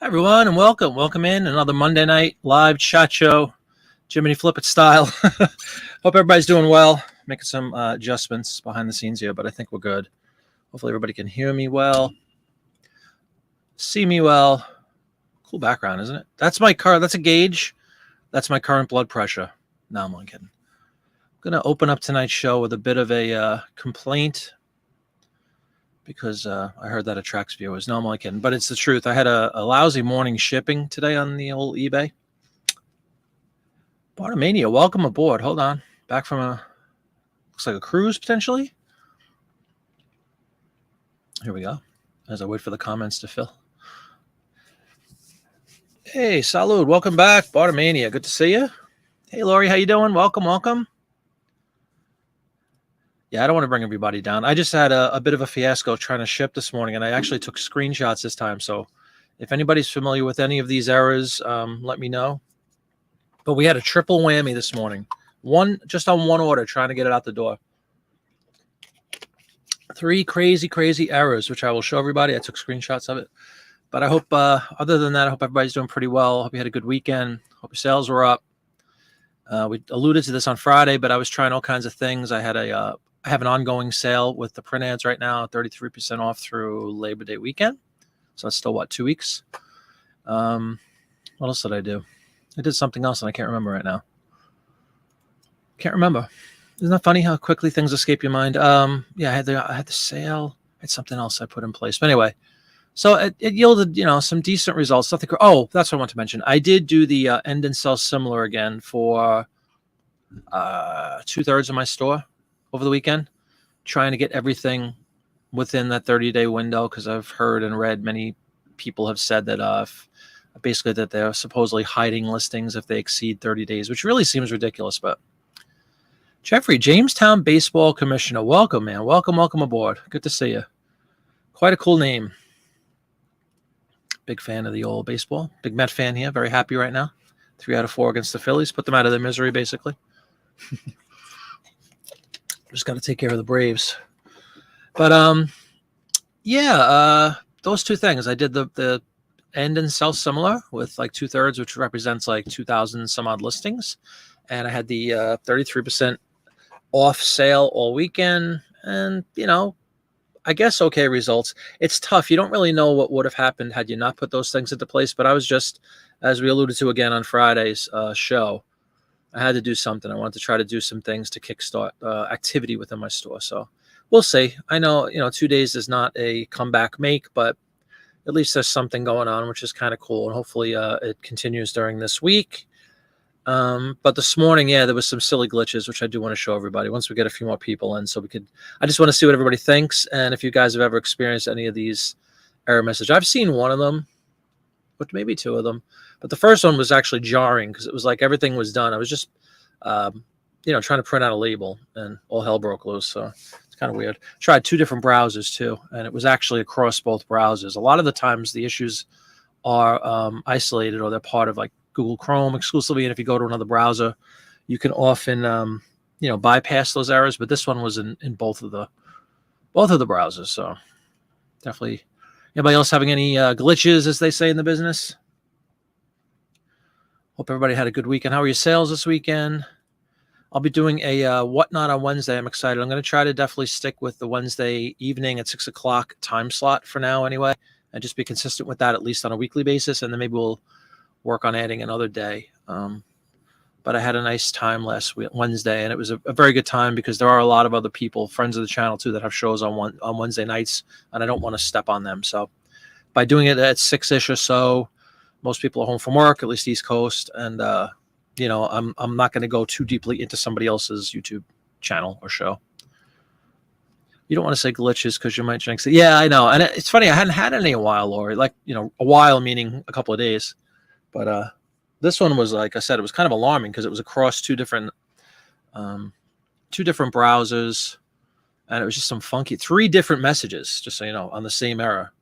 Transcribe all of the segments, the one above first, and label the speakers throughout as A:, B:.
A: Everyone, and welcome in another Monday night live chat show, Jiminy Flip It style. Hope everybody's doing well. Making some adjustments behind the scenes here, but I think we're good. Hopefully everybody can hear me well, see me well. Cool background, isn't it? That's my car. That's a gauge. That's my current blood pressure. No, I'm only kidding. I'm gonna open up tonight's show with a bit of a complaint, because I heard that attracts viewers. No, I'm only kidding, but it's the truth. I had a lousy morning shipping today on the old eBay. Bartamania, welcome aboard. Hold on. Back from looks like a cruise, potentially. Here we go, as I wait for the comments to fill. Hey, salud. Welcome back, Bartamania. Good to see you. Hey, Lori, how you doing? Welcome. Yeah, I don't want to bring everybody down. I just had a bit of a fiasco trying to ship this morning, and I actually took screenshots this time. So if anybody's familiar with any of these errors, let me know. But we had a triple whammy this morning. Just on one order, trying to get it out the door. 3 crazy errors, which I will show everybody. I took screenshots of it. But I hope, other than that, I hope everybody's doing pretty well. Hope you had a good weekend. Hope your sales were up. We alluded to this on Friday, but I was trying all kinds of things. I have an ongoing sale with the print ads right now, 33% off through Labor Day weekend. So that's still, 2 weeks? What else did I do? I did something else, and I can't remember right now. Can't remember. Isn't that funny how quickly things escape your mind? Yeah, I had the sale. I had something else I put in place. But anyway, so it yielded, some decent results. That's what I want to mention. I did do the end and sell similar again for 2/3 of my store over the weekend, trying to get everything within that 30-day window, because I've heard and read many people have said that basically that they're supposedly hiding listings if they exceed 30 days, which really seems ridiculous. But Jeffrey, Jamestown Baseball Commissioner, welcome, man. Welcome aboard. Good to see you. Quite a cool name. Big fan of the old baseball. Big Met fan here. Very happy right now. 3 out of 4 against the Phillies. Put them out of their misery, basically. Just got to take care of the Braves. But those 2 things. I did the end and sell similar with like 2/3, which represents like 2,000 some odd listings, and I had the 33% off sale all weekend, and I guess okay results. It's tough. You don't really know what would have happened had you not put those things into place. But I was just, as we alluded to again on Friday's show, I had to do something. I wanted to try to do some things to kickstart activity within my store. So we'll see. I know, 2 days is not a comeback make, but at least there's something going on, which is kind of cool. And hopefully it continues during this week. But this morning, there was some silly glitches, which I do want to show everybody once we get a few more people in. So I just want to see what everybody thinks. And if you guys have ever experienced any of these error messages. I've seen one of them, but maybe 2 of them. But the first one was actually jarring, because it was like everything was done. I was just, trying to print out a label, and all hell broke loose. So it's kind of weird. Tried 2 different browsers too, and it was actually across both browsers. A lot of the times the issues are isolated, or they're part of like Google Chrome exclusively. And if you go to another browser, you can often, bypass those errors. But this one was in both of the browsers. So definitely. Anybody else having any glitches, as they say in the business? Hope everybody had a good weekend. How are your sales this weekend? I'll be doing a whatnot on Wednesday. I'm excited. I'm going to try to definitely stick with the Wednesday evening at 6 o'clock time slot for now anyway, and just be consistent with that, at least on a weekly basis. And then maybe we'll work on adding another day. But I had a nice time last Wednesday, and it was a very good time, because there are a lot of other people, friends of the channel too, that have shows on Wednesday nights, and I don't want to step on them. So by doing it at 6-ish or so, most people are home from work, at least East Coast, and I'm not going to go too deeply into somebody else's YouTube channel or show. You don't want to say glitches, because you might jinx it. Yeah, I know, and it's funny. I hadn't had any in a while, Lori. Like, a while meaning a couple of days, but this one was, like I said, it was kind of alarming, because it was across 2 different browsers, and it was just some funky 3 different messages, just so you know, on the same error.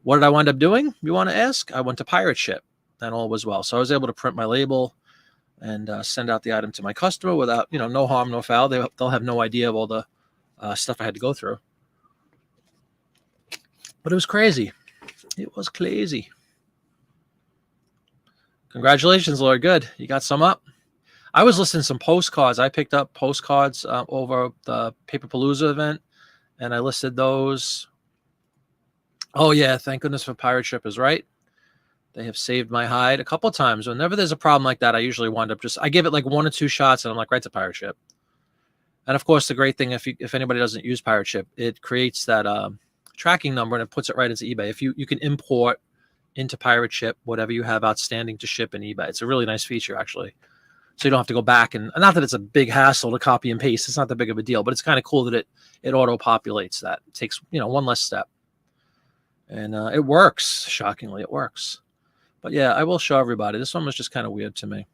A: What did I wind up doing, you want to ask? I went to pirate ship, and all was well. So I was able to print my label and send out the item to my customer without, no harm, no foul. They'll have no idea of all the stuff I had to go through. But it was crazy. It was crazy. Congratulations, Lord. Good. You got some up. I was listing some postcards. I picked up postcards over the Paperpalooza event, and I listed those. Oh, yeah. Thank goodness for pirate shippers, right? They have saved my hide a couple of times. Whenever there's a problem like that, I usually wind up I give it like 1 or 2 shots, and I'm like, right to pirate ship. And of course, the great thing, if anybody doesn't use pirate ship, it creates that tracking number and it puts it right into eBay. If you can import into pirate ship whatever you have outstanding to ship in eBay. It's a really nice feature, actually. So you don't have to go back, and not that it's a big hassle to copy and paste. It's not that big of a deal, but it's kind of cool that it auto populates that. It takes, one less step. And it works. Shockingly, it works. But yeah, I will show everybody. This one was just kind of weird to me.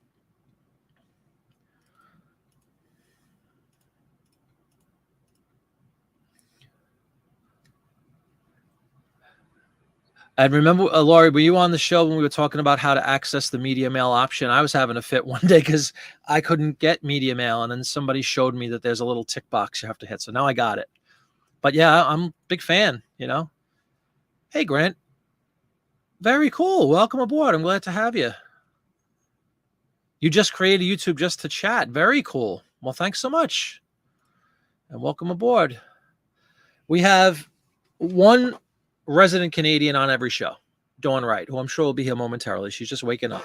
A: And remember, Laurie, were you on the show when we were talking about how to access the media mail option? I was having a fit one day because I couldn't get media mail, and then somebody showed me that there's a little tick box you have to hit. So now I got it. But yeah, I'm a big fan, Hey, Grant. Very cool. Welcome aboard. I'm glad to have you. You just created YouTube just to chat. Very cool. Well, thanks so much. And welcome aboard. We have one resident Canadian on every show, Dawn Wright, who I'm sure will be here momentarily. She's just waking up.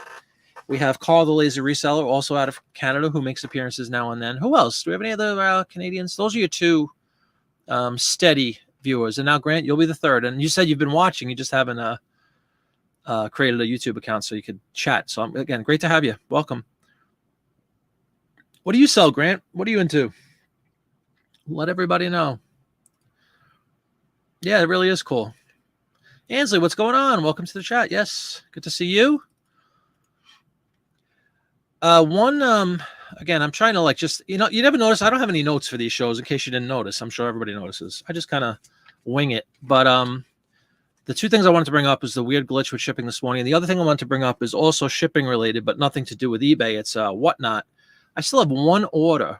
A: We have Carl, the lazy reseller, also out of Canada, who makes appearances now and then. Who else? Do we have any other Canadians? Those are your 2 steady viewers. And now, Grant, you'll be the 3rd. And you said you've been watching. You just haven't created a YouTube account so you could chat. So, again, great to have you. Welcome. What do you sell, Grant? What are you into? Let everybody know. Yeah, it really is cool. Ansley, what's going on? Welcome to the chat. Yes, good to see you. Again, I'm trying to you never notice. I don't have any notes for these shows in case you didn't notice. I'm sure everybody notices. I just kind of wing it. But the 2 things I wanted to bring up is the weird glitch with shipping this morning. And the other thing I wanted to bring up is also shipping related, but nothing to do with eBay. It's Whatnot. I still have one order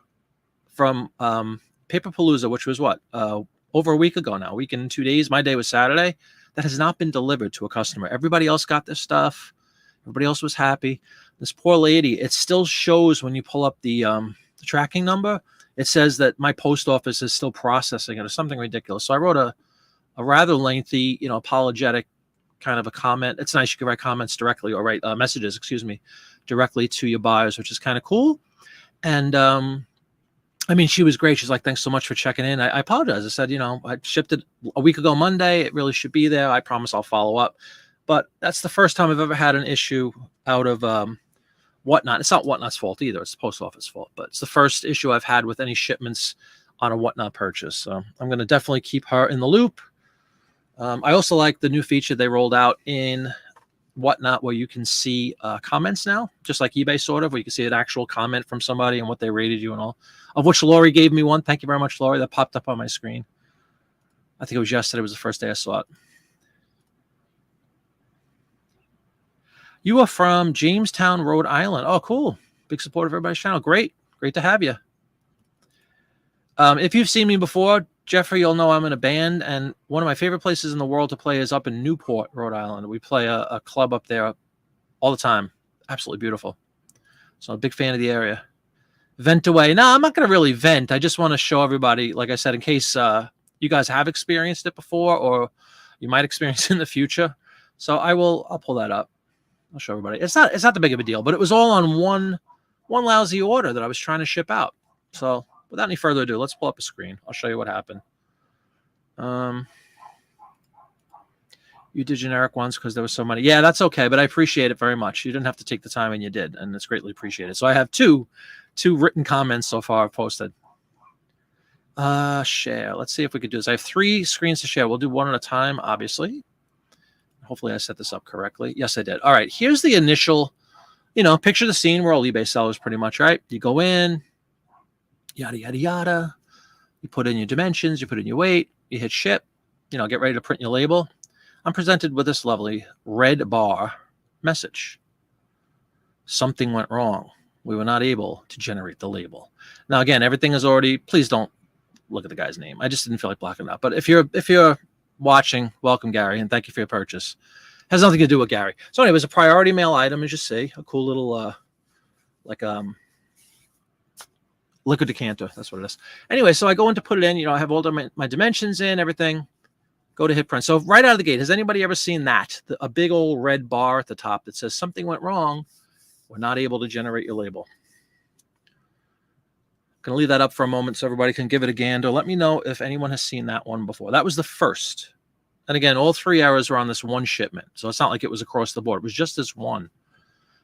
A: from Paperpalooza, which was over a week ago now, a week and 2 days. My day was Saturday. That has not been delivered to a customer. Everybody else got their stuff. Everybody else was happy. This poor lady, it still shows when you pull up the tracking number, it says that my post office is still processing it or something ridiculous. So I wrote a rather lengthy, apologetic kind of a comment. It's nice you can write comments directly or write messages, directly to your buyers, which is kind of cool. And she was great. She's like, thanks so much for checking in. I apologize. I said, I shipped it a week ago Monday. It really should be there. I promise I'll follow up. But that's the first time I've ever had an issue out of Whatnot. It's not Whatnot's fault either. It's the post office fault. But it's the first issue I've had with any shipments on a Whatnot purchase. So I'm going to definitely keep her in the loop. I also like the new feature they rolled out in Whatnot where you can see comments now, just like eBay sort of, where you can see an actual comment from somebody and what they rated you and all, of which Lori gave me one. Thank you very much, Lori. That popped up on my screen. I think it was yesterday. It was the first day I saw it. You are from Jamestown, Rhode Island. Oh, cool. Big supporter of everybody's channel. Great. Great to have you. If you've seen me before, Jeffrey, you'll know I'm in a band, and one of my favorite places in the world to play is up in Newport, Rhode Island. We play a club up there all the time. Absolutely beautiful. So I'm a big fan of the area. Vent away. No, I'm not going to really vent. I just want to show everybody, like I said, in case you guys have experienced it before or you might experience it in the future. So I'll pull that up. I'll show everybody. It's not that big of a deal, but it was all on one lousy order that I was trying to ship out. So without any further ado, let's pull up a screen. I'll show you what happened. You did generic ones because there was so many. Yeah, that's okay, but I appreciate it very much. You didn't have to take the time, and you did, and it's greatly appreciated. So I have two written comments so far posted. Share. Let's see if we could do this. I have 3 screens to share. We'll do one at a time, obviously. Hopefully I set this up correctly. Yes, I did. All right, here's the initial, picture the scene. We're all eBay sellers pretty much, right? You go in, yada, yada, yada. You put in your dimensions, you put in your weight, you hit ship, get ready to print your label. I'm presented with this lovely red bar message. Something went wrong. We were not able to generate the label. Now, again, everything is already, please don't look at the guy's name. I just didn't feel like blocking it up. But if you're watching, welcome, Gary, and thank you for your purchase. Has nothing to do with Gary. So anyway, it was a priority mail item, as you see, a cool little like liquid decanter. That's what it is. Anyway, so I go in to put it in. I have all my dimensions in, everything. Go to hit print. So right out of the gate, has anybody ever seen that? A big old red bar at the top that says something went wrong. We're not able to generate your label. Going to leave that up for a moment so everybody can give it a gander. Let me know if anyone has seen that one before. That was the first. And again, all 3 errors were on this one shipment. So it's not like it was across the board. It was just this one.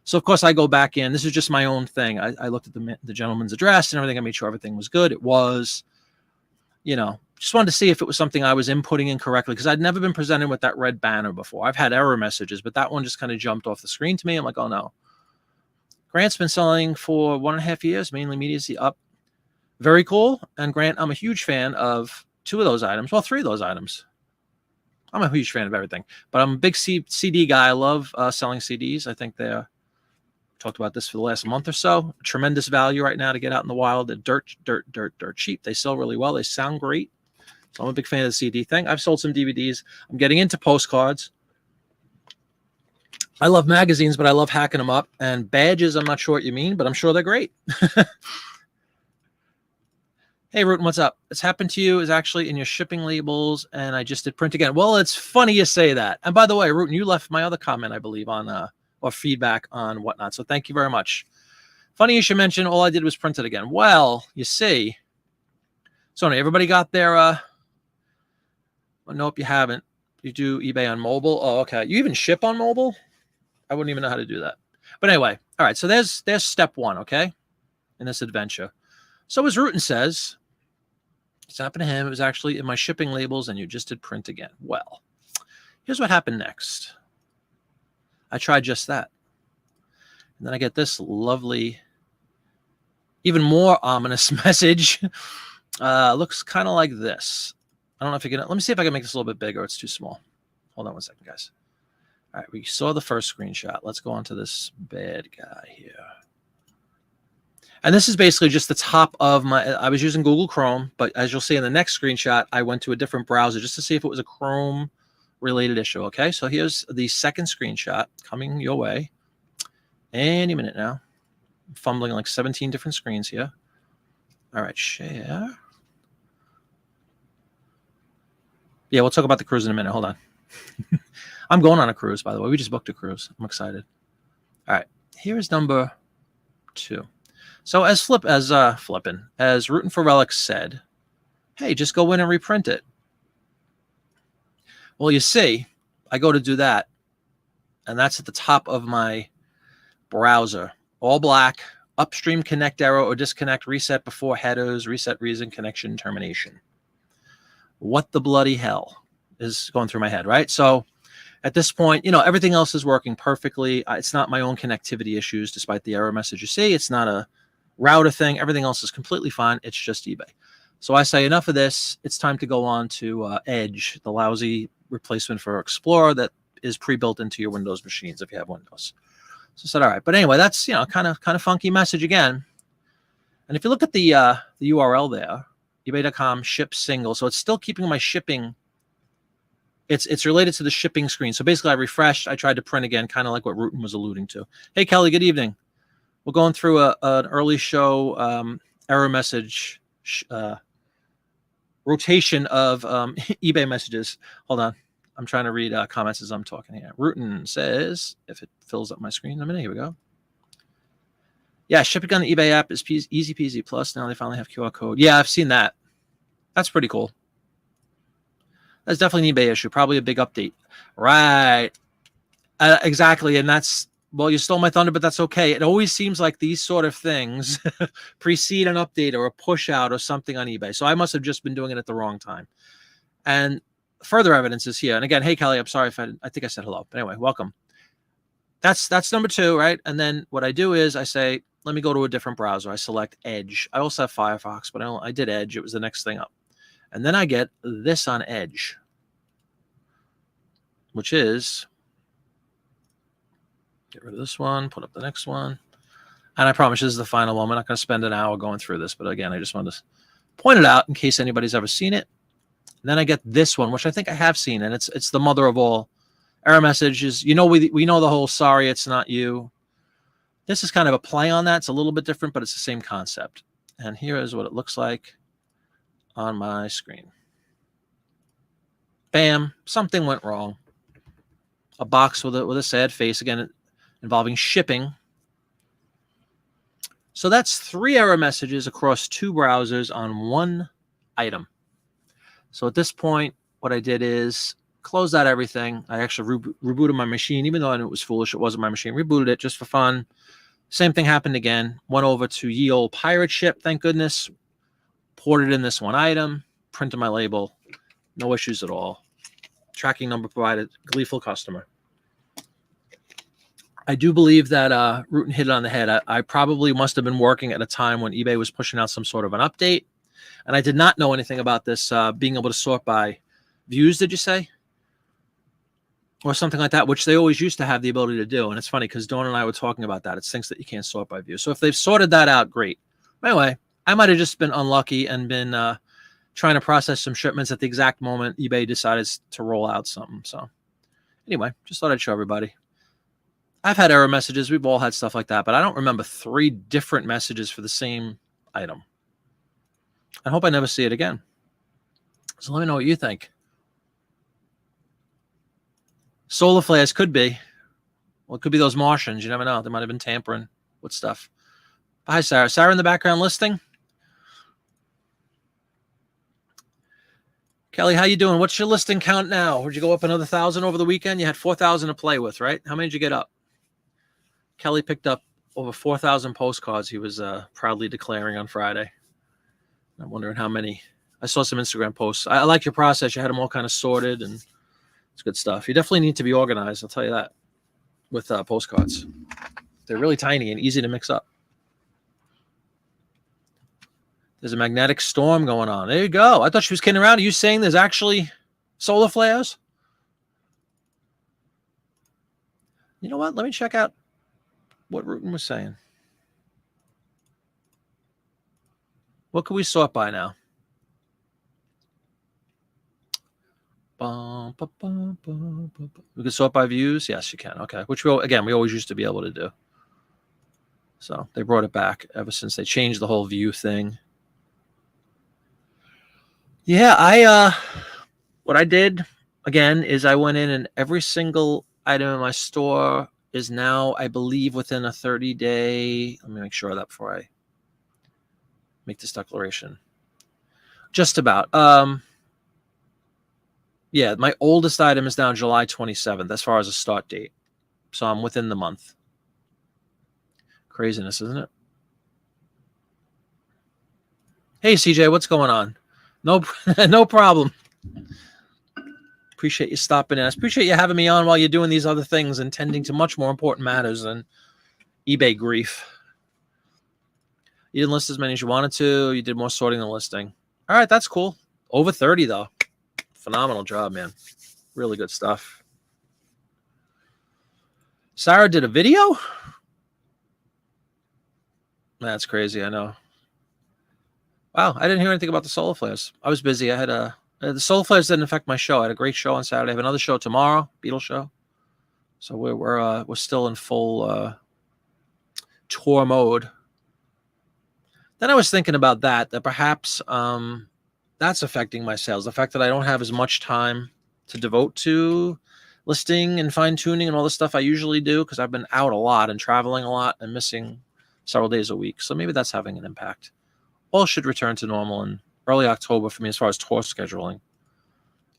A: So, of course, I go back in. This is just my own thing. I looked at the gentleman's address and everything. I made sure everything was good. It was, just wanted to see if it was something I was inputting incorrectly because I'd never been presented with that red banner before. I've had error messages, but that one just kind of jumped off the screen to me. I'm like, oh, no. Grant's been selling for 1.5 years, mainly immediacy up. Very cool. And Grant, I'm a huge fan of 2 of those items. Well, 3 of those items. I'm a huge fan of everything. But I'm a big CD guy. I love selling CDs. I think they're talked about this for the last month or so. Tremendous value right now to get out in the wild. They're dirt cheap. They sell really well. They sound great. So I'm a big fan of the CD thing. I've sold some DVDs. I'm getting into postcards. I love magazines, but I love hacking them up. And badges, I'm not sure what you mean, but I'm sure they're great. Hey, Rutan, what's up? It's happened to you is actually in your shipping labels, and I just did print again. Well, it's funny you say that. And by the way, Rutan, you left my other comment, I believe, on or feedback on whatnot. So thank you very much. Funny you should mention all I did was print it again. Well, you see. So everybody got their nope, you haven't. You do eBay on mobile. Oh, okay. You even ship on mobile? I wouldn't even know how to do that. But anyway, all right. So there's step 1, okay, in this adventure. So as Rutan says, it's happened to him. It was actually in my shipping labels, and you just did print again. Well, here's what happened next. I tried just that. And then I get this lovely, even more ominous message. Looks kind of like this. I don't know if you can. Let me see if I can make this a little bit bigger. It's too small. Hold on one second, guys. All right, we saw the first screenshot. Let's go on to this bad guy here. And this is basically just the top of I was using Google Chrome, but as you'll see in the next screenshot, I went to a different browser just to see if it was a Chrome related issue. Okay, so here's the second screenshot coming your way any minute now. I'm fumbling like 17 different screens here. All right, share. Yeah, we'll talk about the cruise in a minute. Hold on. I'm going on a cruise, by the way. We just booked a cruise. I'm excited. All right, here is number 2. So as Rutan for Relics said, hey, just go in and reprint it. Well, you see, I go to do that, and that's at the top of my browser. All black, upstream connect error or disconnect, reset before headers, reset reason, connection termination. What the bloody hell is going through my head, right? So at this point, everything else is working perfectly. It's not my own connectivity issues, despite the error message you see. It's not a router thing. Everything else is completely fine. It's just eBay. So I say enough of this. It's time to go on to Edge, the lousy replacement for Explorer that is pre-built into your Windows machines if you have Windows. So I said, all right. But anyway, that's kind of funky message again. And if you look at the URL there, ebay.com ship single. So it's still keeping my shipping. It's related to the shipping screen. So basically I refreshed. I tried to print again, kind of like what Rutan was alluding to. Hey, Kelly, good evening. We're going through an early show error message rotation of eBay messages. Hold on. I'm trying to read comments as I'm talking here. Rutan says, if it fills up my screen in a minute, here we go. Yeah, shipping on the eBay app is easy peasy. Plus, now they finally have QR code. Yeah, I've seen that. That's pretty cool. That's definitely an eBay issue. Probably a big update. Right. Exactly. And that's, well, you stole my thunder, but that's okay. It always seems like these sort of things precede an update or a push out or something on eBay. So I must have just been doing it at the wrong time. And further evidence is here. And again, hey, Kelly, I'm sorry if I think I said hello. But anyway, welcome. That's number 2, right? And then what I do is I say, let me go to a different browser. I select Edge. I also have Firefox, but I did Edge. It was the next thing up. And then I get this on Edge, which is, get rid of this one, put up the next one. And I promise this is the final one. I'm not going to spend an hour going through this. But again, I just wanted to point it out in case anybody's ever seen it. And then I get this one, which I think I have seen. And it's the mother of all Error message is, we know the whole sorry, it's not you. This is kind of a play on that. It's a little bit different, but it's the same concept. And here is what it looks like on my screen. Bam, something went wrong. A box with a sad face, again, involving shipping. So that's 3 error messages across 2 browsers on 1 item. So at this point, what I did is closed out everything. I actually rebooted my machine, even though I knew it was foolish. It wasn't my machine. Rebooted it just for fun. Same thing happened again. Went over to ye old pirate ship, thank goodness. Ported in this 1 item. Printed my label. No issues at all. Tracking number provided. Gleeful customer. I do believe that Rutan hit it on the head. I probably must have been working at a time when eBay was pushing out some sort of an update. And I did not know anything about this being able to sort by views, did you say? Or something like that, which they always used to have the ability to do. And it's funny because Dawn and I were talking about that. It's things that you can't sort by view. So if they've sorted that out, great. Anyway, I might have just been unlucky and been trying to process some shipments at the exact moment eBay decided to roll out something. So anyway, just thought I'd show everybody. I've had error messages. We've all had stuff like that, but I don't remember 3 different messages for the same item. I hope I never see it again. So let me know what you think. Solar flares could be. Well, it could be those Martians. You never know. They might have been tampering with stuff. Hi, Sarah. Sarah in the background listing. Kelly, how you doing? What's your listing count now? Would you go up another 1,000 over the weekend? You had 4,000 to play with, right? How many did you get up? Kelly picked up over 4,000 postcards he was proudly declaring on Friday. I'm wondering how many. I saw some Instagram posts. I like your process. You had them all kind of sorted, and it's good stuff. You definitely need to be organized, I'll tell you that, with postcards. They're really tiny and easy to mix up. There's a magnetic storm going on. There you go. I thought she was kidding around. Are you saying there's actually solar flares? You know what? Let me check out what Rutan was saying. What can we sort by now? We can sort by views? Yes, you can. Okay. Which, we always used to be able to do. So they brought it back ever since they changed the whole view thing. Yeah, what I did, again, is I went in and every single item in my store is now, I believe, within a 30-day. Let me make sure of that before I make this declaration. Just about. Yeah, my oldest item is now July 27th as far as a start date. So I'm within the month. Craziness, isn't it? Hey, CJ, what's going on? No, no problem. Appreciate you stopping in. I appreciate you having me on while you're doing these other things and tending to much more important matters than eBay grief. You didn't list as many as you wanted to. You did more sorting than listing. All right, that's cool. Over 30, though. Phenomenal job, man. Really good stuff. Sarah did a video? That's crazy, I know. Wow, I didn't hear anything about the solar flares. I was busy. I had the solar flares didn't affect my show. I had a great show on Saturday. I have another show tomorrow, Beetle show. So we're still in full tour mode. Then I was thinking about that perhaps that's affecting my sales. The fact that I don't have as much time to devote to listing and fine tuning and all the stuff I usually do because I've been out a lot and traveling a lot and missing several days a week. So maybe that's having an impact. All should return to normal in early October for me as far as tour scheduling.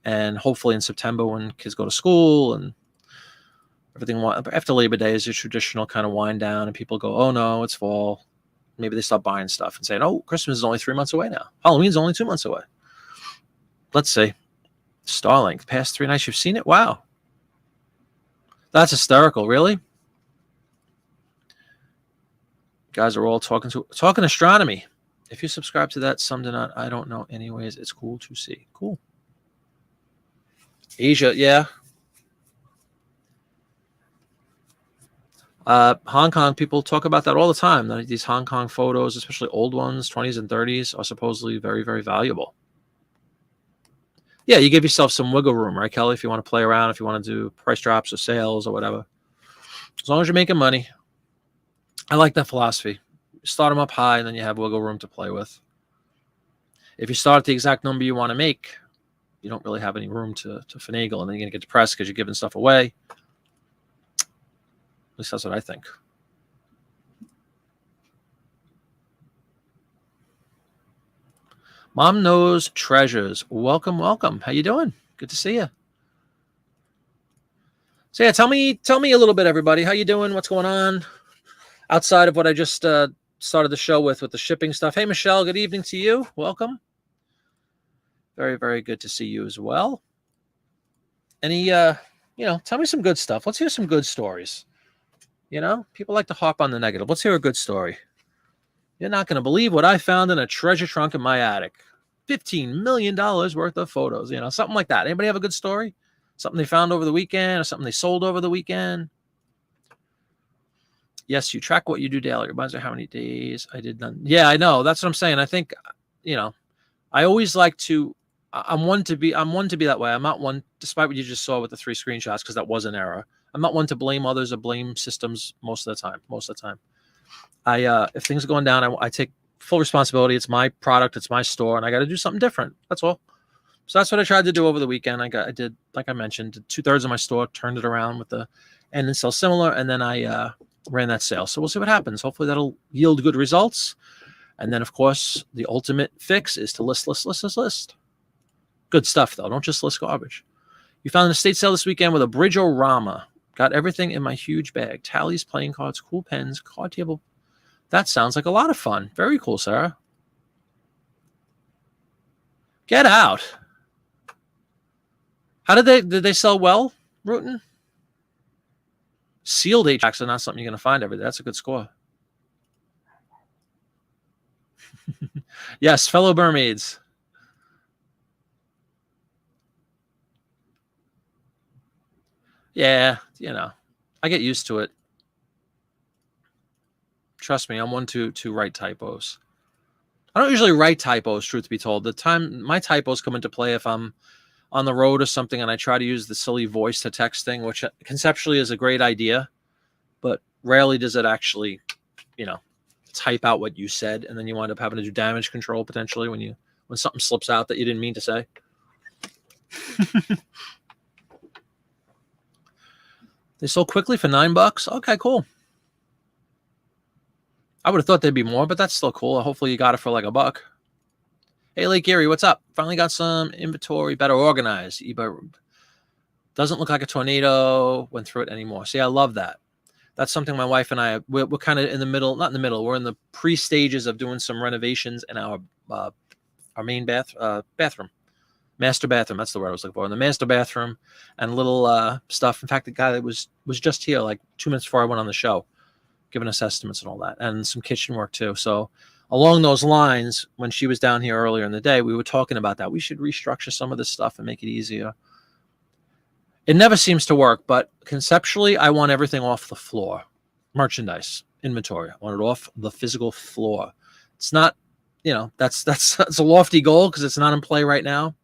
A: And hopefully in September when kids go to school and everything. After Labor Day is a traditional kind of wind down and people go, oh no, it's fall. Maybe they stop buying stuff and saying, oh, Christmas is only 3 months away now. Halloween's only 2 months away. Let's see. Starlink, past 3 nights. You've seen it? Wow. That's hysterical. Really? Guys are all talking astronomy. If you subscribe to that, some do not. I don't know. Anyways, it's cool to see. Cool. Asia, yeah. Hong Kong, people talk about that all the time. These Hong Kong photos, especially old ones, 20s and 30s, are supposedly very, very valuable. Yeah, you give yourself some wiggle room, right, Kelly? If you want to play around, if you want to do price drops or sales or whatever, as long as you're making money. I like that philosophy. Start them up high, and then you have wiggle room to play with. If you start at the exact number you want to make, you don't really have any room to finagle, and then you're going to get depressed because you're giving stuff away. At least that's what I think. Mom Knows Treasures. Welcome, welcome. How you doing? Good to see you. So yeah, tell me a little bit, everybody. How you doing? What's going on? Outside of what I just started the show with the shipping stuff. Hey, Michelle, good evening to you. Welcome. Very, very good to see you as well. Any, tell me some good stuff. Let's hear some good stories. People like to hop on the negative. Let's hear a good story. You're not going to believe what I found in a treasure trunk in my attic. $15 million worth of photos, something like that. Anybody have a good story? Something they found over the weekend or something they sold over the weekend? Yes, you track what you do daily. Reminds me how many days I did none. Yeah, I know. That's what I'm saying. I think, I always like to, I'm one to be that way. I'm not one, despite what you just saw with the 3 screenshots, because that was an error. I'm not one to blame others or blame systems most of the time. If things are going down, I take full responsibility. It's my product. It's my store, and I got to do something different. That's all. So that's what I tried to do over the weekend. I did, like I mentioned, 2/3 of my store, turned it around with the end and sell similar, and then I ran that sale. So we'll see what happens. Hopefully that'll yield good results. And then, of course, the ultimate fix is to list. Good stuff, though. Don't just list garbage. You found an estate sale this weekend with a Bridge-O-Rama. Got everything in my huge bag. Tallies, playing cards, cool pens, card table. That sounds like a lot of fun. Very cool, Sarah. Get out. How did they sell well, Rutan? Sealed 8-tracks are not something you're going to find every day. That's a good score. Yes, fellow mermaids. Yeah, I get used to it. Trust me, I'm one to write typos. I don't usually write typos, truth be told. The time my typos come into play if I'm on the road or something and I try to use the silly voice to text thing, which conceptually is a great idea, but rarely does it actually, type out what you said, and then you wind up having to do damage control potentially when something slips out that you didn't mean to say. They sold quickly for $9. Okay, cool. I would have thought there'd be more, but that's still cool. Hopefully you got it for like $1. Hey, Lake Erie, what's up? Finally got some inventory better organized. eBay doesn't look like a tornado went through it anymore. See, I love that. That's something my wife and I, we're kind of in the middle, not in the middle. We're in the pre-stages of doing some renovations in our main bathroom. Master bathroom, that's the word I was looking for. In the master bathroom and little stuff. In fact, the guy that was just here like 2 minutes before I went on the show, giving us estimates and all that, and some kitchen work too. So along those lines, when she was down here earlier in the day, we were talking about that. We should restructure some of this stuff and make it easier. It never seems to work, but conceptually, I want everything off the floor. Merchandise, inventory. I want it off the physical floor. It's not, that's a lofty goal because it's not in play right now.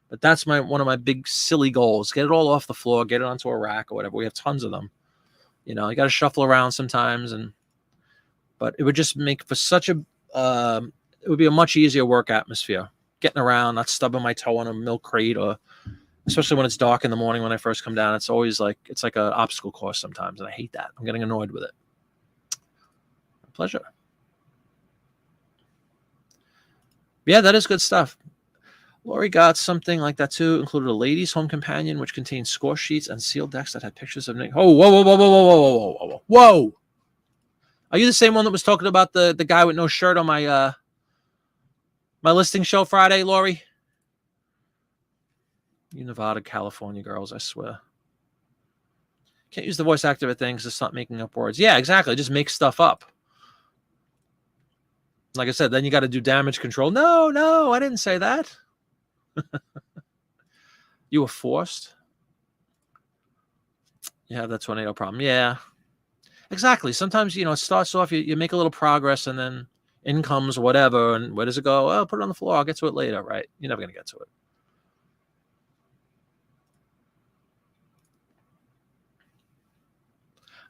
A: But that's one of my big silly goals. Get it all off the floor, get it onto a rack or whatever. We have tons of them. You got to shuffle around sometimes, but it would just make for such it would be a much easier work atmosphere. Getting around, not stubbing my toe on a milk crate, or especially when it's dark in the morning when I first come down. It's always like an obstacle course sometimes, and I hate that. I'm getting annoyed with it. My pleasure. Yeah, that is good stuff. Lori got something like that too. Included a ladies' home companion, which contained score sheets and sealed decks that had pictures of Nick. Oh, whoa! Are you the same one that was talking about the guy with no shirt on my my listing show Friday, Lori? You Nevada, California girls, I swear. Can't use the voice activate thing because it's not making up words. Yeah, exactly. Just make stuff up. Like I said, then you got to do damage control. No, I didn't say that. You were forced. You have that tornado problem. Yeah, exactly. Sometimes, it starts off, you make a little progress and then in comes whatever. And where does it go? Oh, put it on the floor. I'll get to it later, right? You're never going to get to it.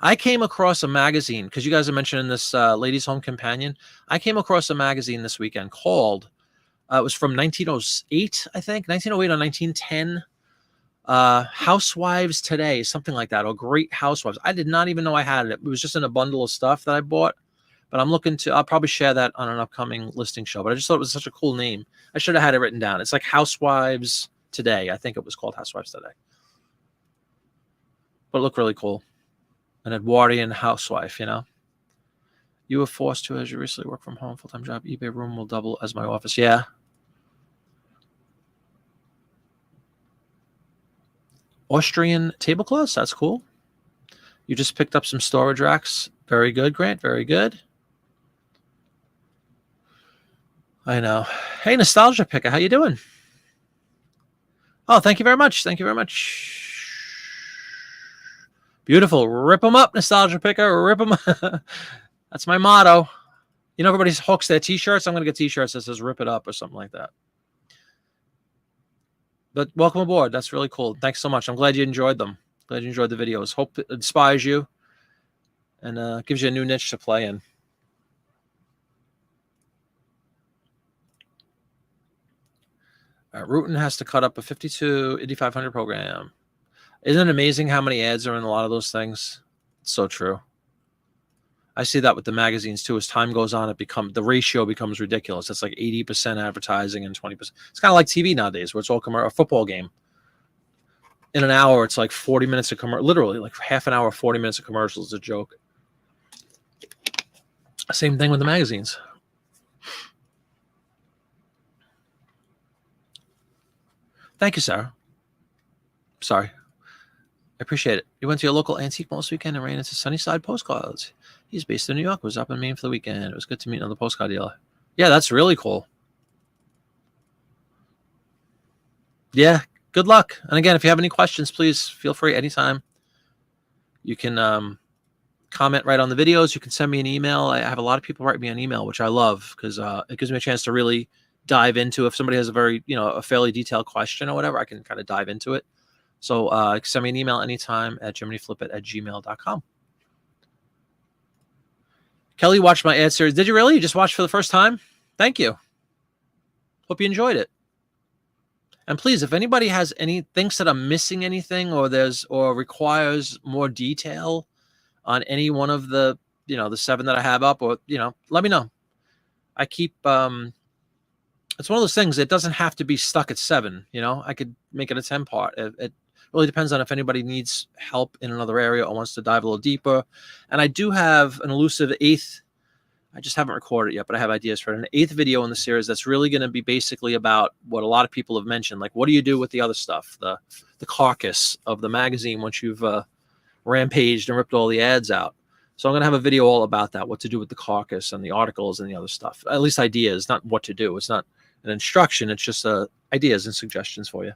A: I came across a magazine because you guys are mentioning this Ladies' Home Companion. I came across a magazine this weekend called, it was from 1908, I think, 1908 or 1910. Housewives Today, something like that, or Great Housewives. I did not even know I had it. It was just in a bundle of stuff that I bought. But I'll probably share that on an upcoming listing show. But I just thought it was such a cool name. I should have had it written down. It's like Housewives Today. I think it was called Housewives Today. But it looked really cool. An Edwardian housewife, you know. You were forced to, as you recently work from home, full-time job. eBay room will double as my office. Yeah. Austrian tablecloths. That's cool. You just picked up some storage racks. Very good, Grant. Very good. I know. Hey, Nostalgia Picker, how you doing? Oh, thank you very much. Thank you very much. Beautiful. Rip them up, Nostalgia Picker. Rip them up. That's my motto. You know, everybody hawks their T-shirts. I'm going to get T-shirts that says "Rip it up" or something like that. But welcome aboard. That's really cool. Thanks so much. I'm glad you enjoyed them. Glad you enjoyed the videos. Hope it inspires you and gives you a new niche to play in. Rutan has to cut up a 52 Indy 500 program. Isn't it amazing how many ads are in a lot of those things? It's so true. I see that with the magazines too. As time goes on, the ratio becomes ridiculous. It's like 80% advertising and 20%. It's kind of like TV nowadays, where it's all a football game. In an hour, it's like 40 minutes of commercial. Literally, like half an hour, 40 minutes of commercials. It's a joke. Same thing with the magazines. Thank you, Sarah. Sorry. I appreciate it. You went to your local antique mall this weekend and ran into Sunnyside Postcards. He's based in New York. Was up in Maine for the weekend. It was good to meet another postcard dealer. Yeah, that's really cool. Yeah, good luck. And again, if you have any questions, please feel free anytime. You can comment right on the videos. You can send me an email. I have a lot of people write me an email, which I love because it gives me a chance to really dive into. If somebody has a fairly detailed question or whatever, I can kind of dive into it. So send me an email anytime at jiminyflipit@gmail.com. Kelly watched my ad series. Did you really? You just watched for the first time? Thank you. Hope you enjoyed it. And please, if anybody thinks that I'm missing anything or requires more detail on any one of the 7 that I have up, or let me know. I keep it's one of those things. It doesn't have to be stuck at 7. I could make it a 10-part. It really depends on if anybody needs help in another area or wants to dive a little deeper. And I do have an elusive 8th. I just haven't recorded it yet, but I have ideas for an 8th video in the series that's really going to be basically about what a lot of people have mentioned. Like, what do you do with the other stuff, the carcass of the magazine once you've rampaged and ripped all the ads out? So I'm going to have a video all about that, what to do with the carcass and the articles and the other stuff. At least ideas, not what to do. It's not an instruction. It's just ideas and suggestions for you.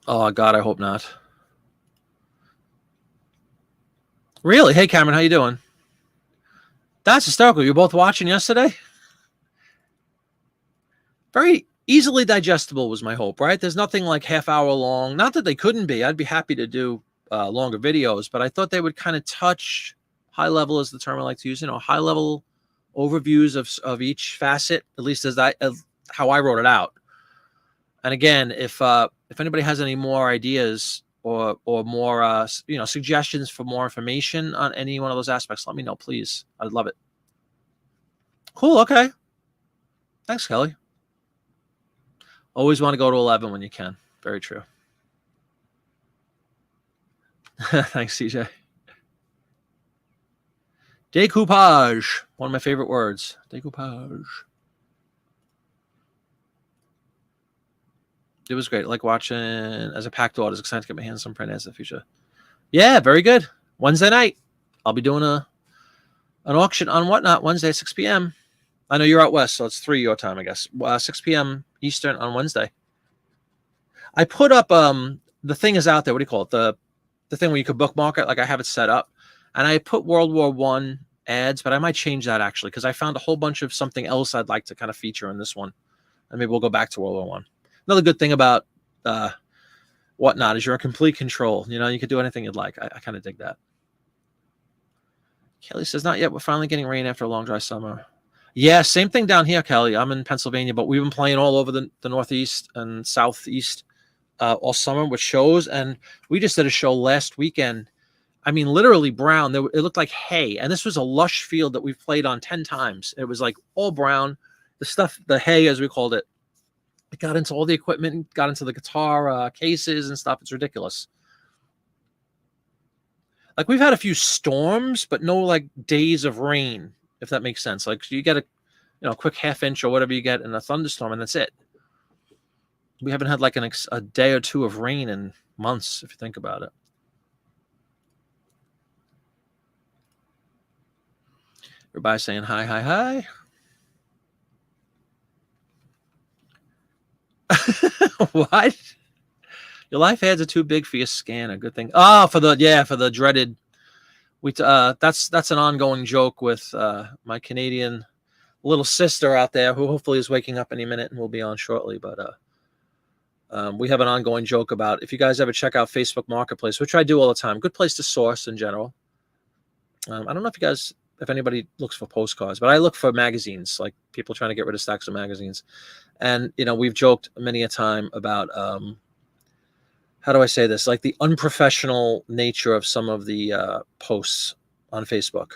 A: Oh, God, I hope not. Really? Hey, Cameron, how you doing? That's hysterical. You were both watching yesterday? Very easily digestible was my hope, right? There's nothing like half-hour long. Not that they couldn't be. I'd be happy to do longer videos, but I thought they would kind of touch high level, is the term I like to use, high level overviews of each facet, at least as how I wrote it out. And again, if anybody has any more ideas or more suggestions for more information on any one of those aspects, let me know, please. I'd love it. Cool. Okay. Thanks, Kelly. Always want to go to 11 when you can. Very true. Thanks, CJ. Decoupage. One of my favorite words. Decoupage. It was great. Like watching as a packed audience. Excited to get my hands on print ads in the future. Yeah, very good. Wednesday night, I'll be doing an auction on Whatnot Wednesday at 6 p.m. I know you're out west, so it's 3 your time, I guess. 6 p.m. Eastern on Wednesday. I put up the thing is out there. What do you call it? The thing where you could bookmark it. Like I have it set up, and I put World War I ads, but I might change that actually because I found a whole bunch of something else I'd like to kind of feature in this one, and maybe we'll go back to World War I. Another good thing about whatnot, is you're in complete control. You know, you could do anything you'd like. I kind of dig that. Kelly says, not yet. We're finally getting rain after a long, dry summer. Yeah, same thing down here, Kelly. I'm in Pennsylvania, but we've been playing all over the Northeast and Southeast all summer with shows. And we just did a show last weekend. I mean, literally brown. It looked like hay. And this was a lush field that we've played on 10 times. It was like all brown. The stuff, the hay, as we called it, it got into all the equipment, got into the guitar cases and stuff. It's ridiculous. Like, we've had a few storms, but no like days of rain, if that makes sense. Like, you get a quick half inch or whatever you get in a thunderstorm, and that's it. We haven't had like a day or two of rain in months, if you think about it. Everybody saying hi, hi, hi. What? Your life ads are too big for your scanner. Good thing. Oh, for the dreaded. That's an ongoing joke with my Canadian little sister out there, who hopefully is waking up any minute and will be on shortly. But we have an ongoing joke about, if you guys ever check out Facebook Marketplace, which I do all the time, good place to source in general. I don't know if anybody looks for postcards, but I look for magazines, like people trying to get rid of stacks of magazines. And, we've joked many a time about, how do I say this? Like the unprofessional nature of some of the posts on Facebook.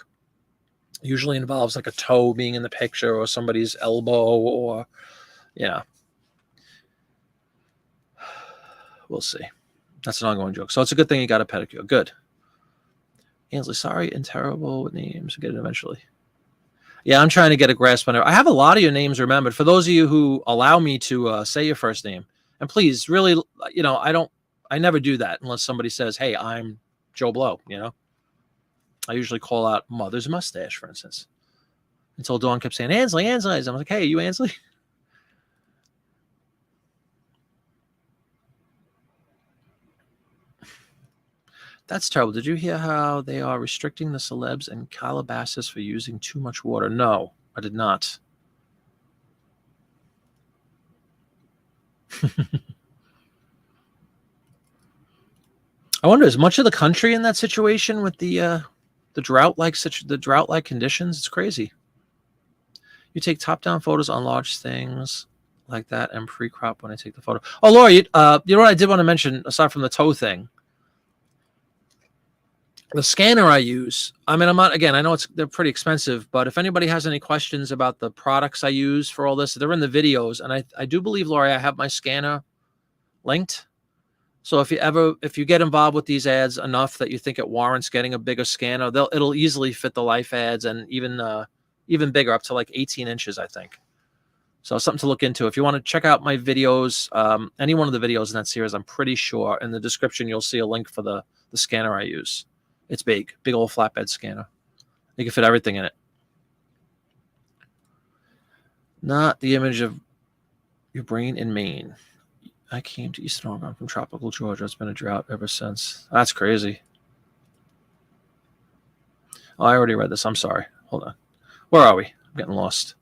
A: Usually involves like a toe being in the picture or somebody's elbow or, we'll see. That's an ongoing joke. So it's a good thing you got a pedicure. Good. Ainsley, sorry and terrible with names. We'll get it eventually. Yeah, I'm trying to get a grasp on it. I have a lot of your names remembered. For those of you who allow me to say your first name, and please, really, I never do that unless somebody says, hey, I'm Joe Blow, I usually call out Mother's Mustache, for instance. Until Dawn kept saying, Ansley. I'm like, hey, are you Ansley? That's terrible. Did you hear how they are restricting the celebs and Calabasas for using too much water? No, I did not. I wonder, is much of the country in that situation with the drought-like conditions? It's crazy. You take top-down photos on large things like that and pre-crop when I take the photo. Oh, Laura, you know what I did want to mention, aside from the toe thing? The scanner I use, I mean, I know they're pretty expensive, but if anybody has any questions about the products I use for all this, they're in the videos. And I do believe, Laura, I have my scanner linked. So if you get involved with these ads enough that you think it warrants getting a bigger scanner, it'll easily fit the life ads, and even bigger, up to like 18 inches, I think. So something to look into. If you want to check out my videos, any one of the videos in that series, I'm pretty sure in the description you'll see a link for the scanner I use. It's big old flatbed scanner. You can fit everything in it. Not the image of your brain in Maine. I came to Eastern Oregon from tropical Georgia. It's been a drought ever since. That's crazy. Oh, I already read this. I'm sorry. Hold on. Where are we? I'm getting lost.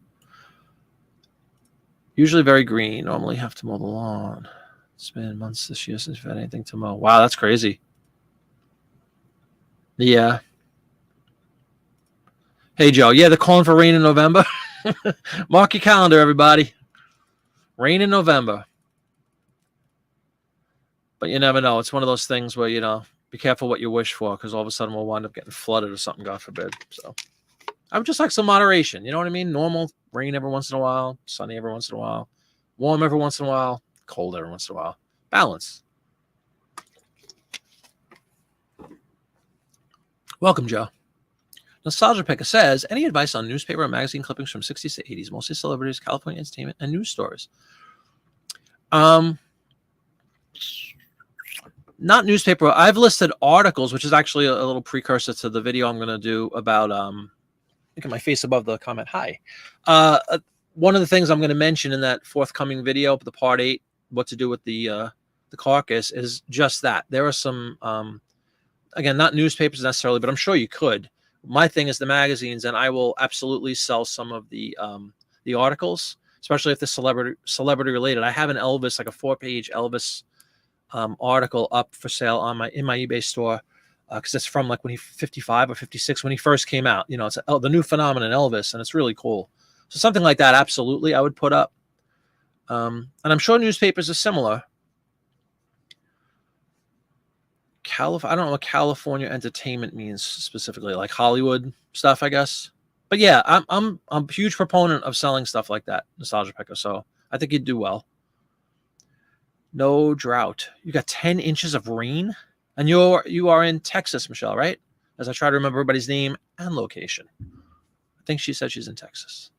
A: Usually very green. Normally have to mow the lawn. It's been months this year since you've had anything to mow. Wow, that's crazy. Yeah. Hey, Joe. Yeah, they're calling for rain in November. Mark your calendar, everybody. Rain in November. But you never know. It's one of those things where, be careful what you wish for, because all of a sudden we'll wind up getting flooded or something, God forbid. So I would just like some moderation. You know what I mean? Normal rain every once in a while, sunny every once in a while, warm every once in a while, cold every once in a while. Balance. Welcome, Joe. Nostalgia Picker says, any advice on newspaper and magazine clippings from 60s to 80s, mostly celebrities, California entertainment, and news stories? Not newspaper. I've listed articles, which is actually a little precursor to the video I'm going to do about, look at my face above the comment. Hi. One of the things I'm going to mention in that forthcoming video, the part 8, what to do with the carcass, is just that. There are some, again, not newspapers necessarily, but I'm sure you could. My thing is the magazines, and I will absolutely sell some of the articles, especially if they're celebrity related. I have an Elvis, like a 4-page Elvis article up for sale on my eBay store, because it's from like when he 55 or 56 when he first came out. You know, it's the new phenomenon Elvis, and it's really cool. So something like that, absolutely, I would put up. And I'm sure newspapers are similar. I don't know what California entertainment means specifically, like Hollywood stuff, I guess. But yeah, I'm a huge proponent of selling stuff like that, Nostalgia Picker. So I think you'd do well. No drought. You got 10 inches of rain, and you are in Texas, Michelle, right? As I try to remember everybody's name and location. I think she said she's in Texas.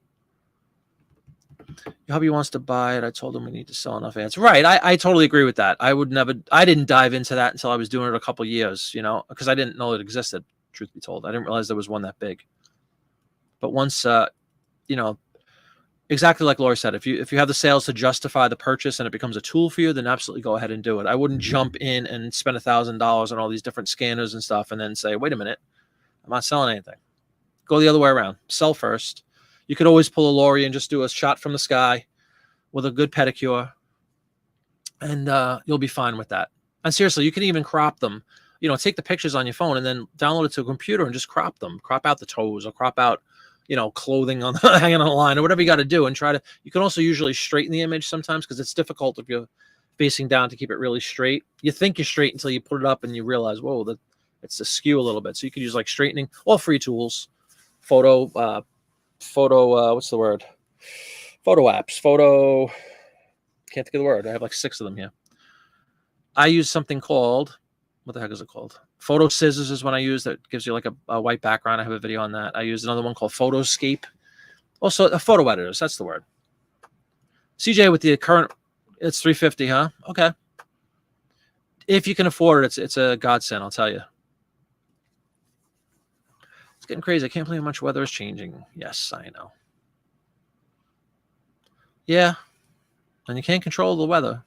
A: Your hubby wants to buy it. I told him we need to sell enough ads. Right. I totally agree with that. I didn't dive into that until I was doing it a couple years, you know, because I didn't know it existed, truth be told. I didn't realize there was one that big. But once, you know, exactly like Lori said, if you have the sales to justify the purchase and it becomes a tool for you, then absolutely go ahead and do it. I wouldn't jump in and spend $1,000 on all these different scanners and stuff and then say, wait a minute, I'm not selling anything. Go the other way around. Sell first. You could always pull a Lori and just do a shot from the sky with a good pedicure, and you'll be fine with that. And seriously, you can even crop them. You know, take the pictures on your phone and then download it to a computer and just crop them. Crop out the toes or crop out, you know, clothing on hanging on a line or whatever you got to do, and try to. You can also usually straighten the image sometimes because it's difficult if you're facing down to keep it really straight. You think you're straight until you put it up and you realize, whoa, it's askew a little bit. So you can use like straightening, all free tools, photo what's the word? Photo apps. Can't think of the word. I have like 6 of them here. I use something called, what the heck is it called? Photo Scissors is one I use that gives you like a white background. I have a video on that. I use another one called Photoscape. Also, a photo editors. That's the word. CJ, with the current, it's $350, huh? Okay. If you can afford it, it's a godsend, I'll tell you. It's getting crazy. I can't believe how much weather is changing. Yes, I know. Yeah, and you can't control the weather.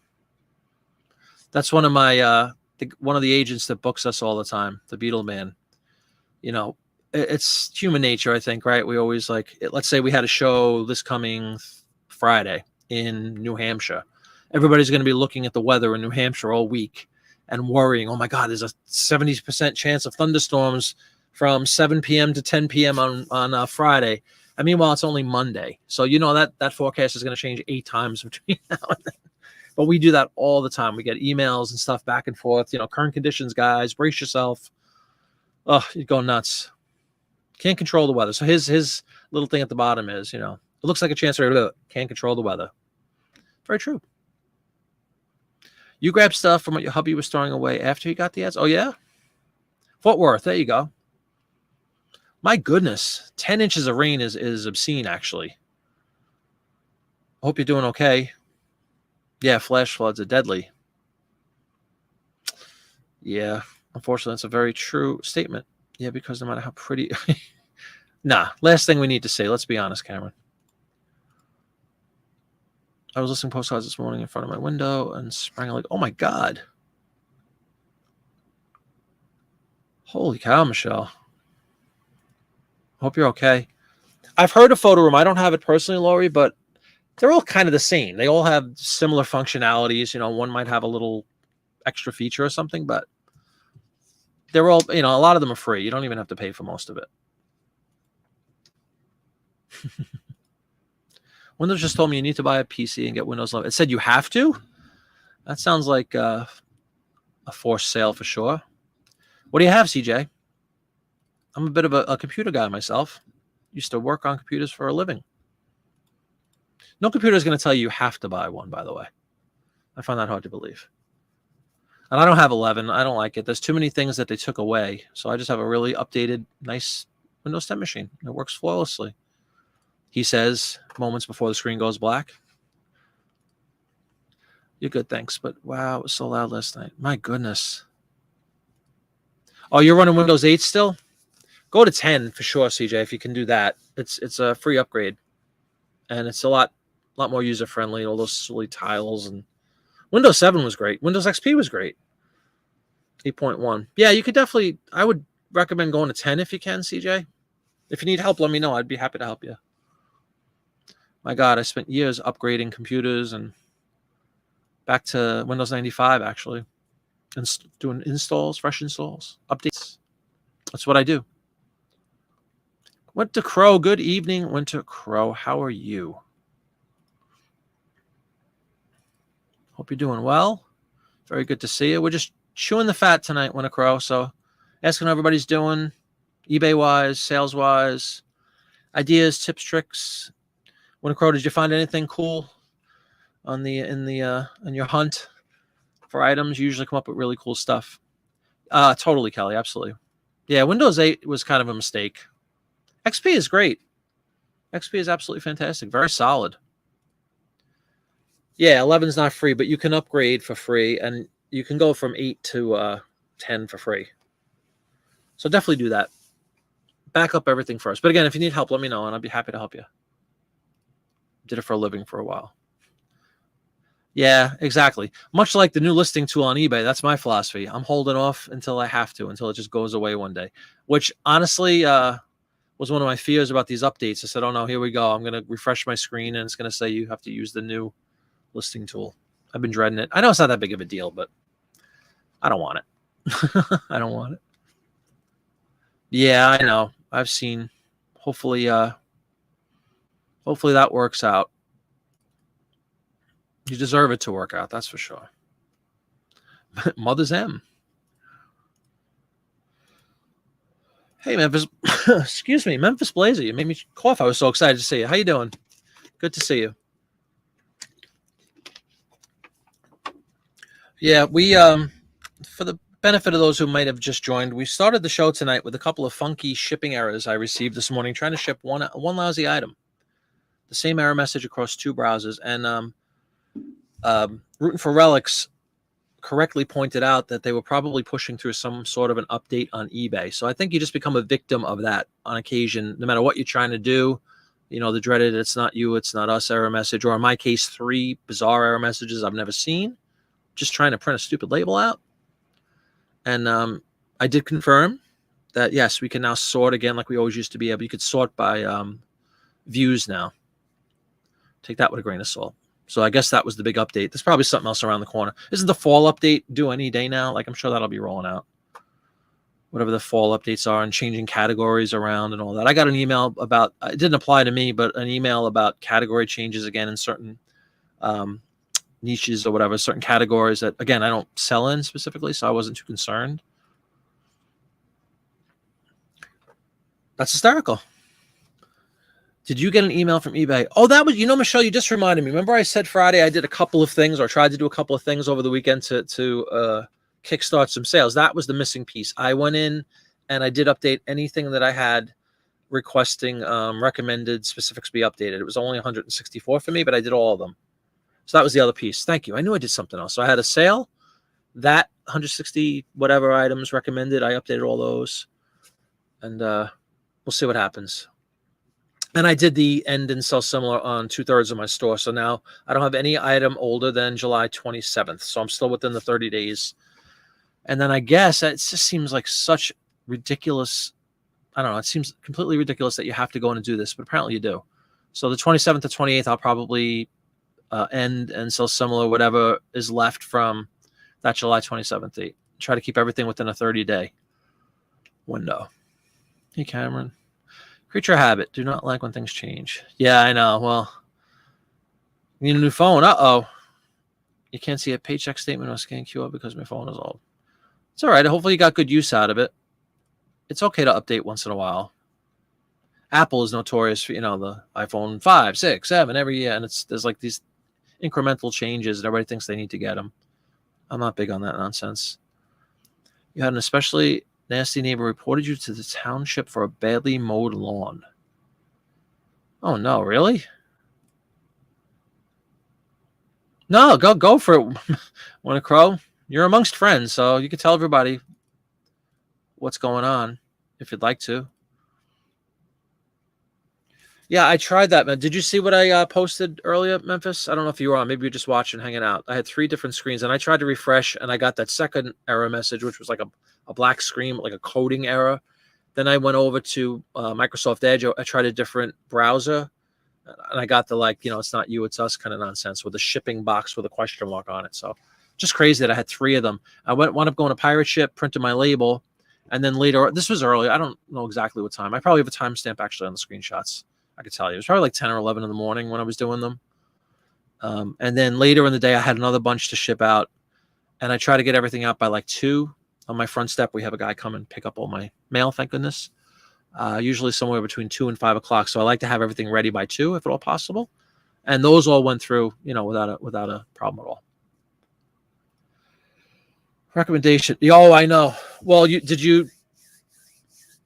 A: That's one of my one of the agents that books us all the time, the Beetle Man. You know, it's human nature, I think, right? We always let's say we had a show this coming Friday in New Hampshire. Everybody's going to be looking at the weather in New Hampshire all week and worrying, oh my God, there's a 70% chance of thunderstorms from 7 p.m. to 10 p.m. on Friday. And meanwhile, it's only Monday. So, you know, that forecast is going to change 8 times between now and then. But we do that all the time. We get emails and stuff back and forth. You know, current conditions, guys, brace yourself. Oh, you go nuts. Can't control the weather. So his little thing at the bottom is, you know, it looks like a chance to can't control the weather. Very true. You grabbed stuff from what your hubby was storing away after he got the ads? Oh, yeah? Fort Worth. There you go. My goodness. 10 inches of rain is obscene, actually. I hope you're doing okay. Yeah, flash floods are deadly. Yeah, unfortunately, that's a very true statement. Yeah, because no matter how pretty... Nah, last thing we need to say. Let's be honest, Cameron. I was listening to postcards this morning in front of my window and sprang like, oh my God. Holy cow, Michelle. Hope you're okay. I've heard of Photo Room. I don't have it personally, Lori, but they're all kind of the same. They all have similar functionalities. You know, one might have a little extra feature or something, but they're all, you know, a lot of them are free. You don't even have to pay for most of it. Windows just told me you need to buy a PC and get Windows 11. It said you have to? That sounds like a forced sale for sure. What do you have, CJ? I'm a bit of a computer guy myself. Used to work on computers for a living. No computer is going to tell you have to buy one, by the way. I find that hard to believe. And I don't have 11. I don't like it. There's too many things that they took away. So I just have a really updated, nice Windows 10 machine. It works flawlessly. He says moments before the screen goes black. You're good, thanks. But wow, it was so loud last night. My goodness. Oh, you're running Windows 8 still? Go to 10 for sure, CJ, if you can do that. It's a free upgrade. And it's a lot more user-friendly. All those silly tiles. And Windows 7 was great. Windows XP was great. 8.1. Yeah, you could definitely... I would recommend going to 10 if you can, CJ. If you need help, let me know. I'd be happy to help you. My God, I spent years upgrading computers, and Back to Windows 95, actually. And doing installs, fresh installs, updates. That's what I do. Winter Crow, good evening, Winter Crow. How are you? Hope you're doing well. Very good to see you. We're just chewing the fat tonight, Winter Crow. So asking how everybody's doing, eBay-wise, sales-wise, ideas, tips, tricks. Winter Crow, did you find anything cool on in your hunt for items? You usually come up with really cool stuff. Totally, Kelly. Absolutely. Yeah, Windows 8 was kind of a mistake. XP is great. XP is absolutely fantastic. Very solid. Yeah, 11's not free, but you can upgrade for free, and you can go from 8 to 10 for free. So definitely do that. Back up everything first. But again, if you need help, let me know, and I'll be happy to help you. Did it for a living for a while. Yeah, exactly. Much like the new listing tool on eBay, that's my philosophy. I'm holding off until I have to, until it just goes away one day, which honestly was one of my fears about these updates. I said, oh no, here we go. I'm going to refresh my screen, and it's going to say you have to use the new listing tool. I've been dreading it. I know it's not that big of a deal, but I don't want it. I don't want it. Yeah, I know. I've seen. Hopefully that works out. You deserve it to work out, that's for sure. Mother's M. Hey, Memphis. Excuse me, Memphis Blazer. You made me cough. I was so excited to see you. How you doing? Good to see you. Yeah, we for the benefit of those who might have just joined, we started the show tonight with a couple of funky shipping errors I received this morning, trying to ship one lousy item. The same error message across two browsers, and Rootin' for Relics correctly pointed out that they were probably pushing through some sort of an update on eBay. So I think you just become a victim of that on occasion, no matter what you're trying to do. You know, the dreaded "it's not you, it's not us" error message, or in my case, 3 bizarre error messages I've never seen. Just trying to print a stupid label out. And I did confirm that, yes, we can now sort again like we always used to be able. You could sort by views now. Take that with a grain of salt. So I guess that was the big update. There's probably something else around the corner. Isn't the fall update due any day now? Like, I'm sure that'll be rolling out. Whatever the fall updates are, and changing categories around and all that. I got an email about, it didn't apply to me, but an email about category changes again in certain niches or whatever, certain categories that, again, I don't sell in specifically, so I wasn't too concerned. That's hysterical. Did you get an email from eBay? Oh, that was, Michelle, you just reminded me. Remember I said Friday I did a couple of things, or tried to do a couple of things over the weekend to kickstart some sales. That was the missing piece. I went in and I did update anything that I had requesting recommended specifics be updated. It was only 164 for me, but I did all of them. So that was the other piece. Thank you. I knew I did something else. So I had a sale, that 160 whatever items recommended. I updated all those, and we'll see what happens. And I did the end and sell similar on 2/3 of my store. So now I don't have any item older than July 27th. So I'm still within the 30 days. And then I guess it just seems like such ridiculous. I don't know. It seems completely ridiculous that you have to go in and do this, but apparently you do. So the 27th to 28th, I'll probably end and sell similar, whatever is left from that July 27th date. Try to keep everything within a 30-day window. Hey, Cameron. Creature habit. Do not like when things change. Yeah, I know. Well, need a new phone. Uh-oh. You can't see a paycheck statement or scan QR because my phone is old. It's all right. Hopefully you got good use out of it. It's okay to update once in a while. Apple is notorious for, the iPhone 5, 6, 7 every year. And there's like these incremental changes and everybody thinks they need to get them. I'm not big on that nonsense. You had an especially nasty neighbor reported you to the township for a badly mowed lawn. Oh no, really? No, go for it. Winter Crow. You're amongst friends, so you can tell everybody what's going on if you'd like to. Yeah, I tried that, man. Did you see what I posted earlier, Memphis? I don't know if you were on. Maybe you're just watching, hanging out. I had 3 different screens, and I tried to refresh, and I got that second error message, which was like a black screen, like a coding error. Then I went over to Microsoft Edge. I tried a different browser, And I got the, like, it's not you, it's us kind of nonsense with a shipping box with a question mark on it. So just crazy that I had 3 of them. I wound up going to pirate ship, printed my label, and then later, this was early. I don't know exactly what time. I probably have a timestamp actually on the screenshots. I could tell you. It was probably like 10 or 11 in the morning when I was doing them. And then later in the day, I had another bunch to ship out, and I try to get everything out by like 2. On my front step, we have a guy come and pick up all my mail, thank goodness. Usually somewhere between 2 and 5 o'clock. So I like to have everything ready by 2, if at all possible. And those all went through, without a problem at all. Recommendation. Oh, I know. Well,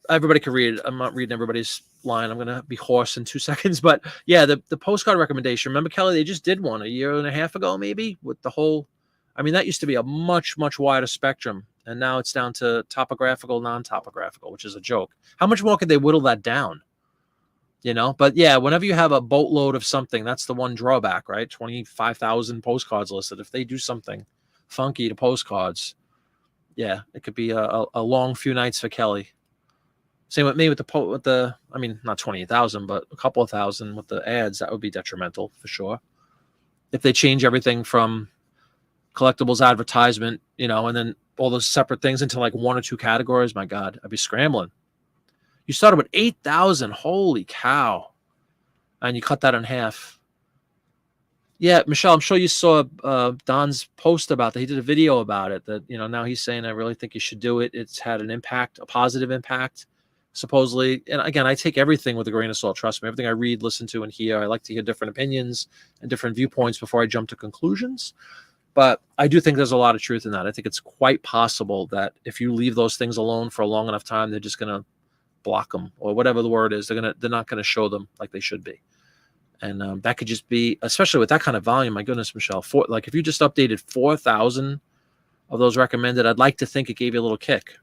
A: everybody can read it. I'm not reading everybody's line. I'm going to be hoarse in 2 seconds. But yeah, the postcard recommendation. Remember, Kelly, they just did one a year and a half ago, maybe, with the whole, that used to be a much, much wider spectrum. And now it's down to topographical, non-topographical, which is a joke. How much more could they whittle that down? But yeah, whenever you have a boatload of something, that's the one drawback, right? 25,000 postcards listed. If they do something funky to postcards, yeah, it could be a long few nights for Kelly. Same with me with the not 28,000, but a couple of thousand with the ads. That would be detrimental for sure. If they change everything from collectibles, advertisement, and then all those separate things into like 1 or 2 categories, my God, I'd be scrambling. You started with 8,000. Holy cow. And you cut that in half. Yeah, Michelle, I'm sure you saw Don's post about that. He did a video about it that, now he's saying, I really think you should do it. It's had an impact, a positive impact, supposedly. And again, I take everything with a grain of salt. Trust me, everything I read, listen to, and hear, I like to hear different opinions and different viewpoints before I jump to conclusions. But I do think there's a lot of truth in that. I think it's quite possible that if you leave those things alone for a long enough time, they're just going to block them, or whatever the word is. They're not going to show them like they should be. And that could just be, especially with that kind of volume, my goodness, Michelle, if you just updated 4,000 of those recommended, I'd like to think it gave you a little kick.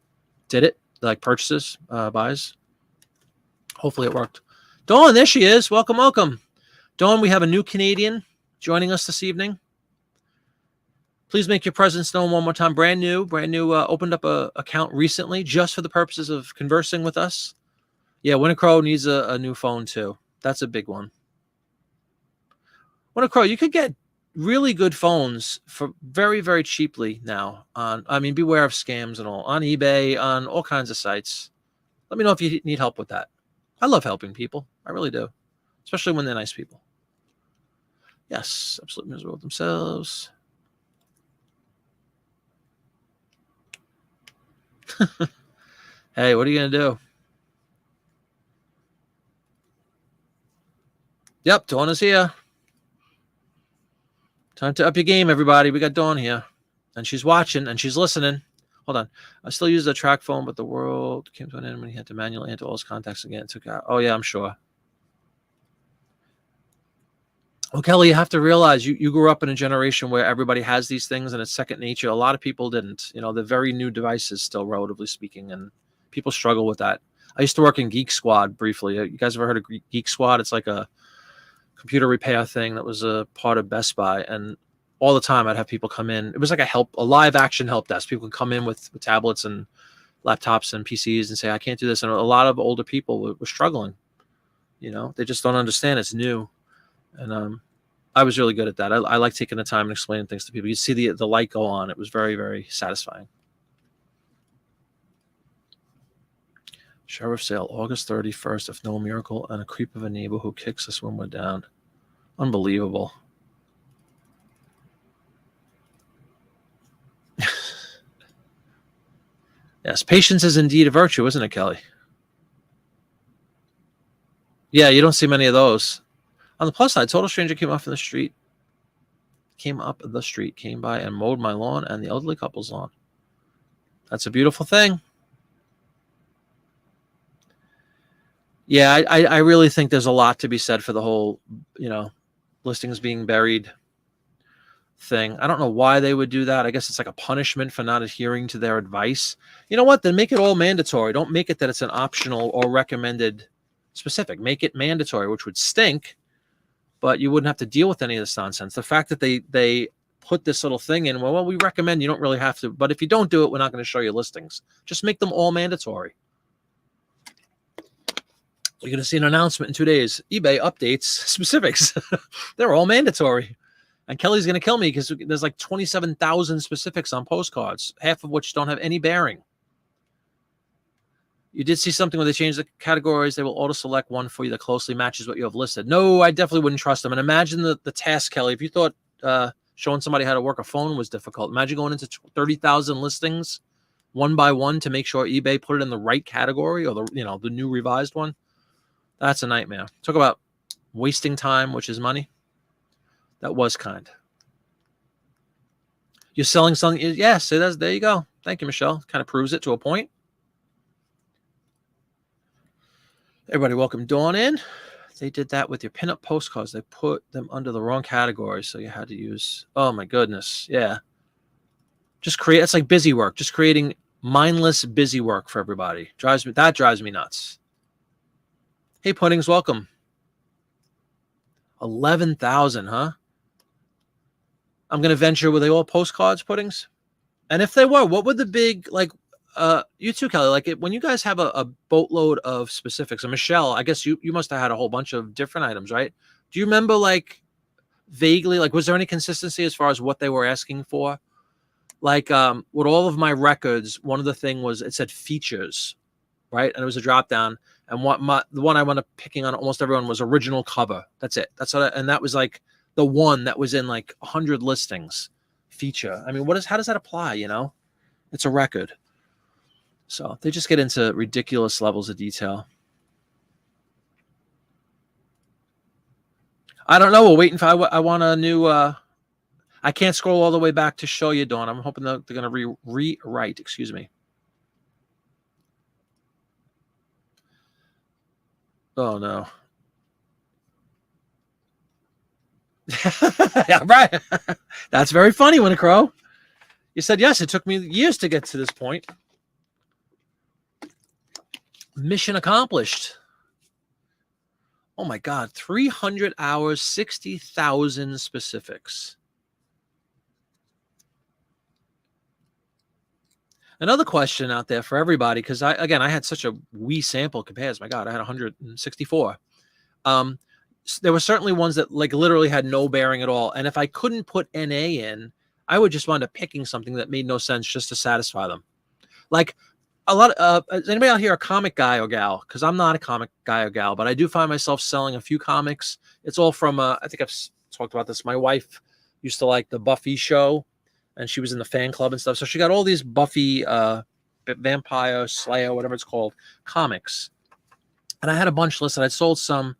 A: Did it? Like purchases, buys? Hopefully it worked. Dawn, there she is. Welcome, welcome. Dawn, we have a new Canadian joining us this evening. Please make your presence known one more time. Brand new, opened up a account recently just for the purposes of conversing with us. Yeah, Winter Crow needs a new phone too. That's a big one. Winter Crow, you could get really good phones for very, very cheaply now. Beware of scams and all. On eBay, on all kinds of sites. Let me know if you need help with that. I love helping people. I really do. Especially when they're nice people. Yes, absolutely miserable with themselves. Hey, what are you going to do? Yep, Dawn is here. Time to up your game, everybody. We got Dawn here. And she's watching and she's listening. Hold on. I still use the track phone, but the world came to an end when he had to manually enter all his contacts again. It took out. Oh, yeah, I'm sure. Well, Kelly, you have to realize you grew up in a generation where everybody has these things and it's second nature. A lot of people didn't. They're very new devices still, relatively speaking, and people struggle with that. I used to work in Geek Squad briefly. You guys ever heard of Geek Squad? It's like a computer repair thing that was a part of Best Buy, and all the time I'd have people come in. It was like a live action help desk. People would come in with tablets and laptops and PCs and say, I can't do this. And a lot of older people were struggling. They just don't understand. It's new. And I was really good at that. I like taking the time and explaining things to people. You see the light go on. It was very, very satisfying. Sheriff sale, August 31st, if no miracle, and a creep of a neighbor who kicks us when we're down. Unbelievable. Yes, patience is indeed a virtue, isn't it, Kelly? Yeah, you don't see many of those. On the plus side, total stranger came up the street, came by and mowed my lawn and the elderly couple's lawn. That's a beautiful thing. Yeah, I really think there's a lot to be said for the whole, listings being buried thing. I don't know why they would do that. I guess it's like a punishment for not adhering to their advice. You know what? Then make it all mandatory. Don't make it that it's an optional or recommended specific. Make it mandatory, which would stink, but you wouldn't have to deal with any of this nonsense. The fact that they put this little thing in, well, we recommend you don't really have to, but if you don't do it, we're not going to show you listings. Just make them all mandatory. You're going to see an announcement in 2 days. eBay updates specifics. They're all mandatory. And Kelly's going to kill me because there's like 27,000 specifics on postcards, half of which don't have any bearing. You did see something where they changed the categories. They will auto-select one for you that closely matches what you have listed. No, I definitely wouldn't trust them. And imagine the task, Kelly. If you thought showing somebody how to work a phone was difficult, imagine going into 30,000 listings one by one to make sure eBay put it in the right category or the new revised one. That's a nightmare. Talk about wasting time, which is money. That was kind. You're selling something. Yes, there you go. Thank you, Michelle. Kind of proves it to a point. Everybody, welcome Dawn in. They did that with your pinup postcards. They put them under the wrong category, so you had to use. Oh my goodness, yeah. Just create. It's like busy work. Just creating mindless busy work for everybody. That drives me nuts. Hey, Puddings, welcome. 11,000, huh? I'm gonna venture. Were they all postcards, Puddings? And if they were, what would the big you too, Kelly, like when you guys have a boatload of specifics, and Michelle, I guess you must have had a whole bunch of different items, right? Do you remember like vaguely, like was there any consistency as far as what they were asking for? Like with all of my records, one of the thing was it said features, right? And it was a drop down, and the one I wound up picking on almost everyone was original cover. That's it. And that was like the one that was in like 100 listings. Feature. I mean, how does that apply? It's a record. So they just get into ridiculous levels of detail. I don't know. We're waiting for. I want a new. I can't scroll all the way back to show you, Dawn. I'm hoping that they're going to rewrite. Excuse me. Oh no. Yeah, right. That's very funny, Winnie Crow. You said yes. It took me years to get to this point. Mission accomplished. Oh my God, 300 hours, 60,000 specifics. Another question out there for everybody, because I had such a wee sample compared. My God, I had 164. There were certainly ones that like literally had no bearing at all. And if I couldn't put NA in, I would just wind up picking something that made no sense just to satisfy them. Like a lot of, is anybody out here a comic guy or gal? Because I'm not a comic guy or gal, but I do find myself selling a few comics. It's all from, I think I've talked about this. My wife used to like the Buffy show, and she was in the fan club and stuff. So she got all these Buffy, Vampire Slayer, whatever it's called, comics. And I had a bunch listed. I sold some,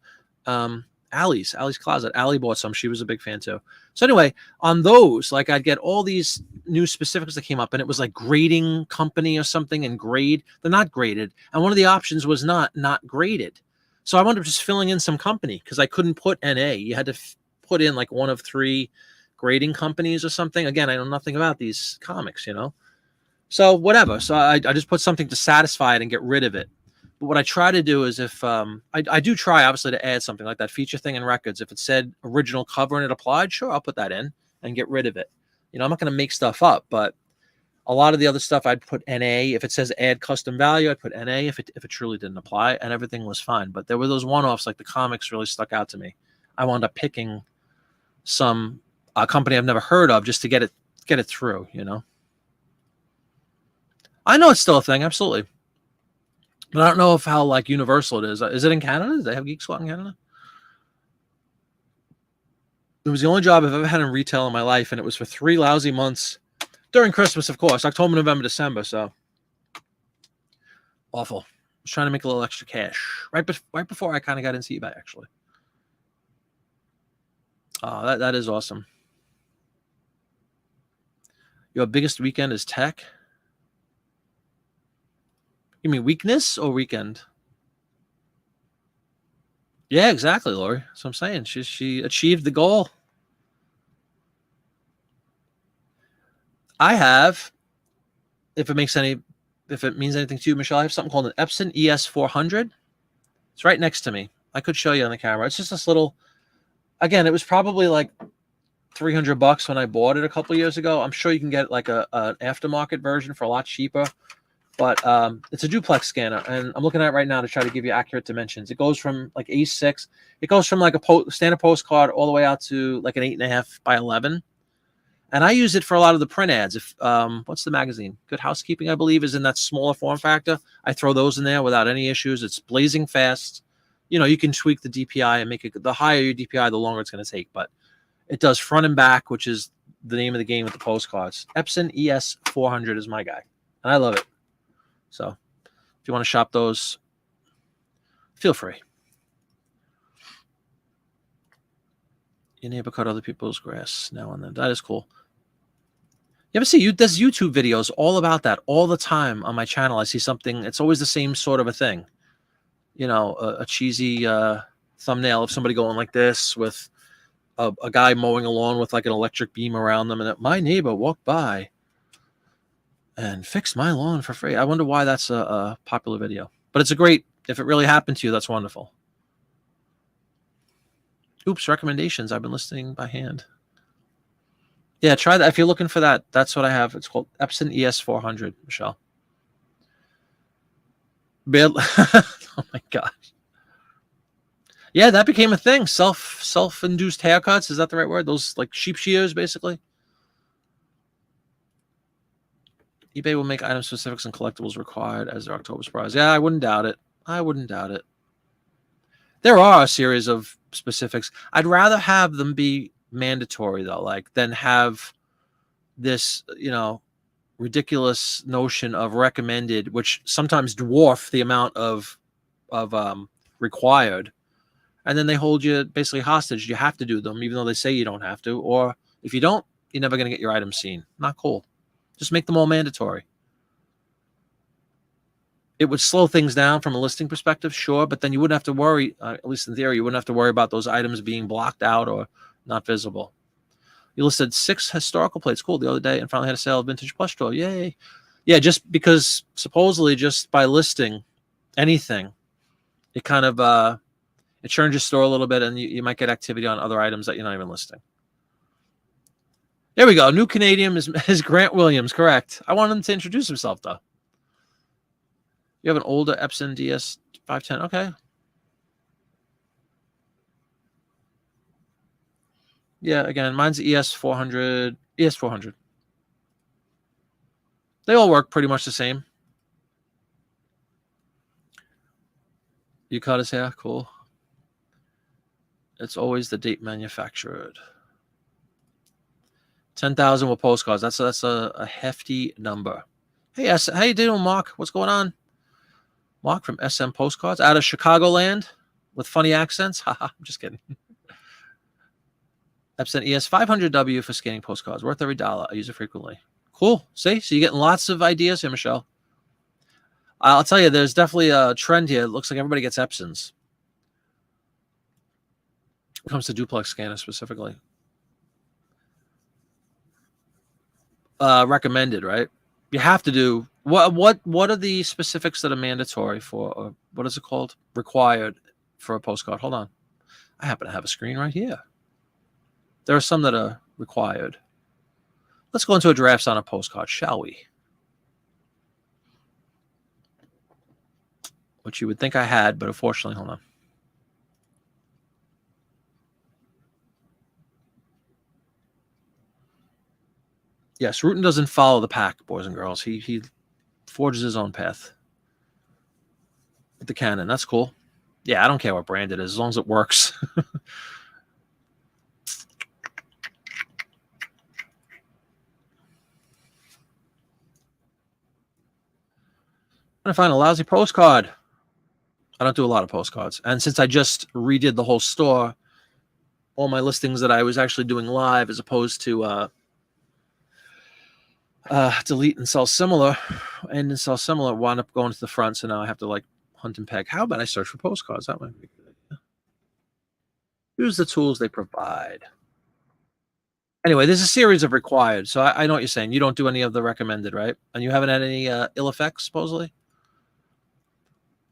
A: Allie's Closet. Allie bought some. She was a big fan too. So anyway, on those, like I'd get all these new specifics that came up, and it was like grading company or something and grade. They're not graded. And one of the options was not graded. So I wound up just filling in some company because I couldn't put NA. You had to put in like one of 3 grading companies or something. Again, I know nothing about these comics, So whatever. So I just put something to satisfy it and get rid of it. But what I try to do is if I do try, obviously, to add something like that feature thing in records. If it said original cover and it applied, sure, I'll put that in and get rid of it. I'm not going to make stuff up, but a lot of the other stuff I'd put NA. If it says add custom value, I'd put NA if it truly didn't apply, and everything was fine. But there were those one-offs, like the comics really stuck out to me. I wound up picking a company I've never heard of just to get it through, I know it's still a thing, absolutely. But I don't know how like universal it is. Is it in Canada? Do they have Geek Squad in Canada? It was the only job I've ever had in retail in my life, and it was for 3 lousy months during Christmas, of course, October, November, December. So awful. I was trying to make a little extra cash right before I kind of got into eBay, actually. Oh, that is awesome. Your biggest weekend is tech? You mean weakness or weekend? Yeah, exactly, Lori. That's what I'm saying. She achieved the goal. I have, if it means anything to you, Michelle, I have something called an Epson ES400. It's right next to me. I could show you on the camera. It's just this little, again, it was probably like $300 when I bought it a couple years ago. I'm sure you can get like an aftermarket version for a lot cheaper. But it's a duplex scanner, and I'm looking at it right now to try to give you accurate dimensions. It goes from like A6. It goes from like a standard postcard all the way out to like an 8.5 by 11. And I use it for a lot of the print ads. If what's the magazine? Good Housekeeping, I believe, is in that smaller form factor. I throw those in there without any issues. It's blazing fast. You know, you can tweak the DPI and make it. The higher your DPI, the longer it's going to take. But it does front and back, which is the name of the game with the postcards. Epson ES 400 is my guy, and I love it. So if you want to shop those, feel free. Your neighbor cut other people's grass now and then. That is cool. You ever see there's YouTube videos all about that all the time on my channel. I see something. It's always the same sort of a thing. You know, a cheesy thumbnail of somebody going like this with a guy mowing a lawn with like an electric beam around them, and my neighbor walked by and fixed my lawn for free. I wonder why that's a popular video. But it's a great, if it really happened to you, that's wonderful. Oops, recommendations. I've been listening by hand. Yeah, try that. If you're looking for that, that's what I have. It's called Epson ES 400, Michelle. Oh my gosh. Yeah, that became a thing. Self-induced haircuts. Is that the right word? Those like sheep shears, basically. eBay will make item specifics and collectibles required as their October surprise. Yeah, I wouldn't doubt it. I wouldn't doubt it. There are a series of specifics. I'd rather have them be mandatory, though, like than have this, you know, ridiculous notion of recommended, which sometimes dwarf the amount of required. And then they hold you basically hostage. You have to do them, even though they say you don't have to. Or if you don't, you're never going to get your items seen. Not cool. Just make them all mandatory. It would slow things down from a listing perspective, sure, but then you wouldn't have to worry, at least in theory, you wouldn't have to worry about those items being blocked out or not visible. You listed 6 historical plates, cool, the other day, and finally had a sale of vintage plush toy. Yay. Yeah, just because supposedly just by listing anything, it kind of it churns your store a little bit, and you might get activity on other items that you're not even listing. There we go. New Canadian is Grant Williams, correct. I wanted him to introduce himself, though. You have an older Epson DS 510. Okay. Yeah, again, mine's ES 400. ES 400. They all work pretty much the same. You cut his hair? Cool. It's always the date manufactured. 10,000 with postcards. That's a hefty number. Hey, how you doing, Mark? What's going on? Mark from SM Postcards out of Chicagoland with funny accents. Haha, I'm just kidding. Epson ES 500W for scanning postcards. Worth every dollar. I use it frequently. Cool. See? So you're getting lots of ideas here, Michelle. I'll tell you, there's definitely a trend here. It looks like everybody gets Epsons. When it comes to Duplex Scanner specifically. Recommended, right? You have to do what are the specifics that are mandatory for, or what is it called? Required for a postcard. Hold on. I happen to have a screen right here. There are some that are required. Let's go into a drafts on a postcard, shall we? Which you would think I had, but unfortunately, hold on. Yes, Rutan doesn't follow the pack, boys and girls. He forges his own path. With the Canon, that's cool. Yeah, I don't care what brand it is, as long as it works. I'm going to find a lousy postcard. I don't do a lot of postcards. And since I just redid the whole store, all my listings that I was actually doing live as opposed to delete and sell similar, and sell similar, wound up going to the front. So now I have to like hunt and peg. How about I search for postcards? That might be a good idea. Use the tools they provide. Anyway, there's a series of required. So I know what you're saying. You don't do any of the recommended, right? And you haven't had any ill effects, supposedly?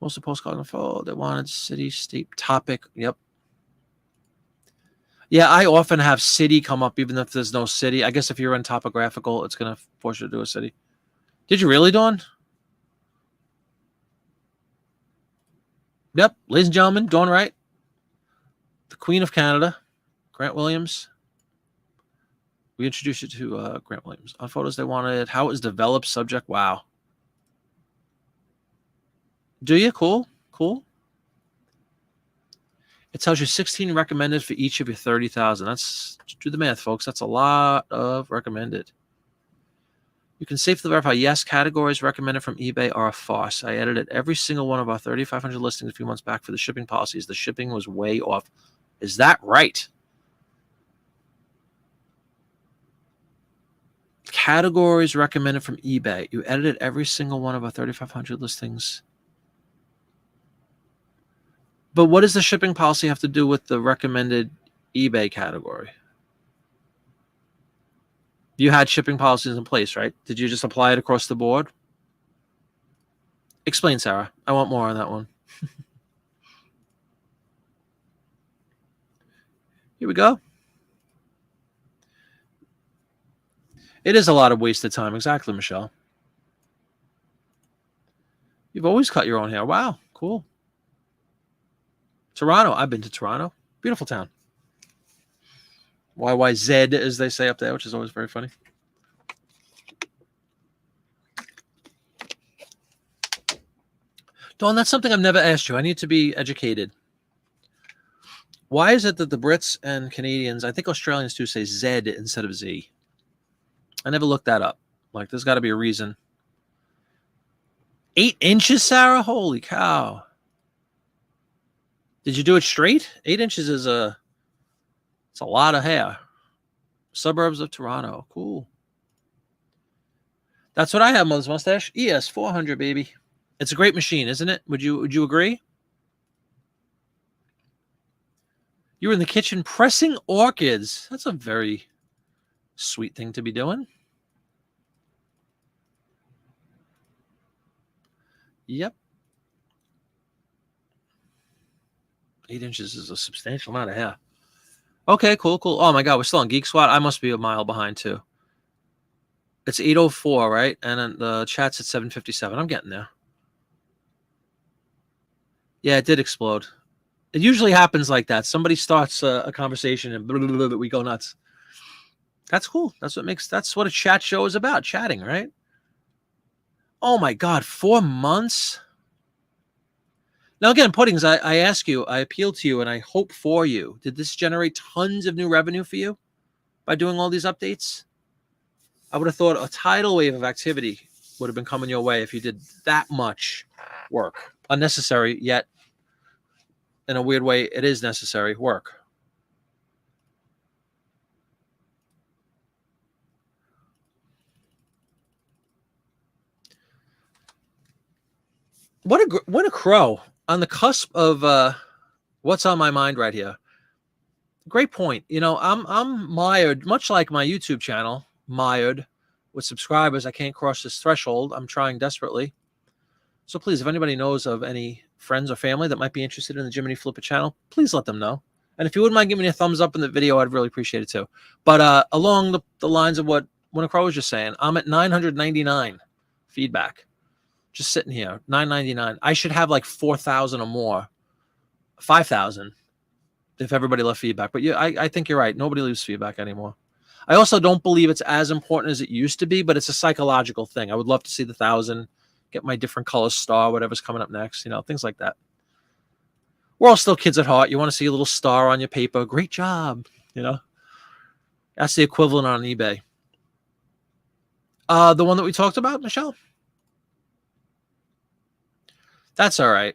A: Most of the postcards on phone, they wanted city, state, topic. Yep. Yeah, I often have city come up even if there's no city. I guess if you're in topographical, it's going to force you to do a city. Did you really, Dawn? Yep, ladies and gentlemen, Dawn Wright, the Queen of Canada, Grant Williams. We introduced you to Grant Williams. On photos they wanted, how it was developed, subject. Wow. Do you? Cool. Cool. It tells you 16 recommended for each of your 30,000. That's, do the math, folks. That's a lot of recommended. You can safely verify, yes, categories recommended from eBay are a farce. I edited every single one of our 3,500 listings a few months back for the shipping policies. The shipping was way off. Is that right? Categories recommended from eBay. You edited every single one of our 3,500 listings. But what does the shipping policy have to do with the recommended eBay category? You had shipping policies in place, right? Did you just apply it across the board? Explain, Sarah. I want more on that one. Here we go. It is a lot of wasted time. Exactly, Michelle. You've always cut your own hair. Wow, cool. Toronto. I've been to Toronto. Beautiful town. YYZ, as they say up there, which is always very funny. Dawn, that's something I've never asked you. I need to be educated. Why is it that the Brits and Canadians, I think Australians too, say Z instead of Z? I never looked that up. Like, there's got to be a reason. 8 inches, Sarah? Holy cow. Did you do it straight? 8 inches is it's a lot of hair. Suburbs of Toronto. Cool. That's what I have, Mother's Mustache. ES 400, baby. It's a great machine, isn't it? Would you agree? You were in the kitchen pressing orchids. That's a very sweet thing to be doing. Yep. 8 inches is a substantial amount of hair. Okay, cool. Oh my God, we're still on Geek Squad. I must be a mile behind too. It's 8:04, right? And then the chat's at 7:57. I'm getting there. Yeah, it did explode. It usually happens like that. Somebody starts a conversation and blah, blah, blah, we go nuts. That's cool. That's what a chat show is about, chatting, right? Oh my God, 4 months? Now again, Puddings, I ask you, I appeal to you, and I hope for you. Did this generate tons of new revenue for you by doing all these updates? I would have thought a tidal wave of activity would have been coming your way if you did that much work. Unnecessary, yet in a weird way, it is necessary work. What a crow on the cusp of what's on my mind right here. Great point. You know, I'm mired, much like my YouTube channel, mired with subscribers. I can't cross this threshold. I'm trying desperately. So please, if anybody knows of any friends or family that might be interested in the Jiminy Flipper channel, please let them know. And if you wouldn't mind giving me a thumbs up in the video, I'd really appreciate it too. But along the lines of what When a Crow was just saying, I'm at 999 feedback. Just sitting here, 999. I should have like 4,000 or more, 5,000 if everybody left feedback. But yeah, I think you're right. Nobody leaves feedback anymore. I also don't believe it's as important as it used to be, but it's a psychological thing. I would love to see the 1,000, get my different color star, whatever's coming up next, you know, things like that. We're all still kids at heart. You want to see a little star on your paper. Great job. You know, that's the equivalent on eBay. The one that we talked about, Michelle? That's all right.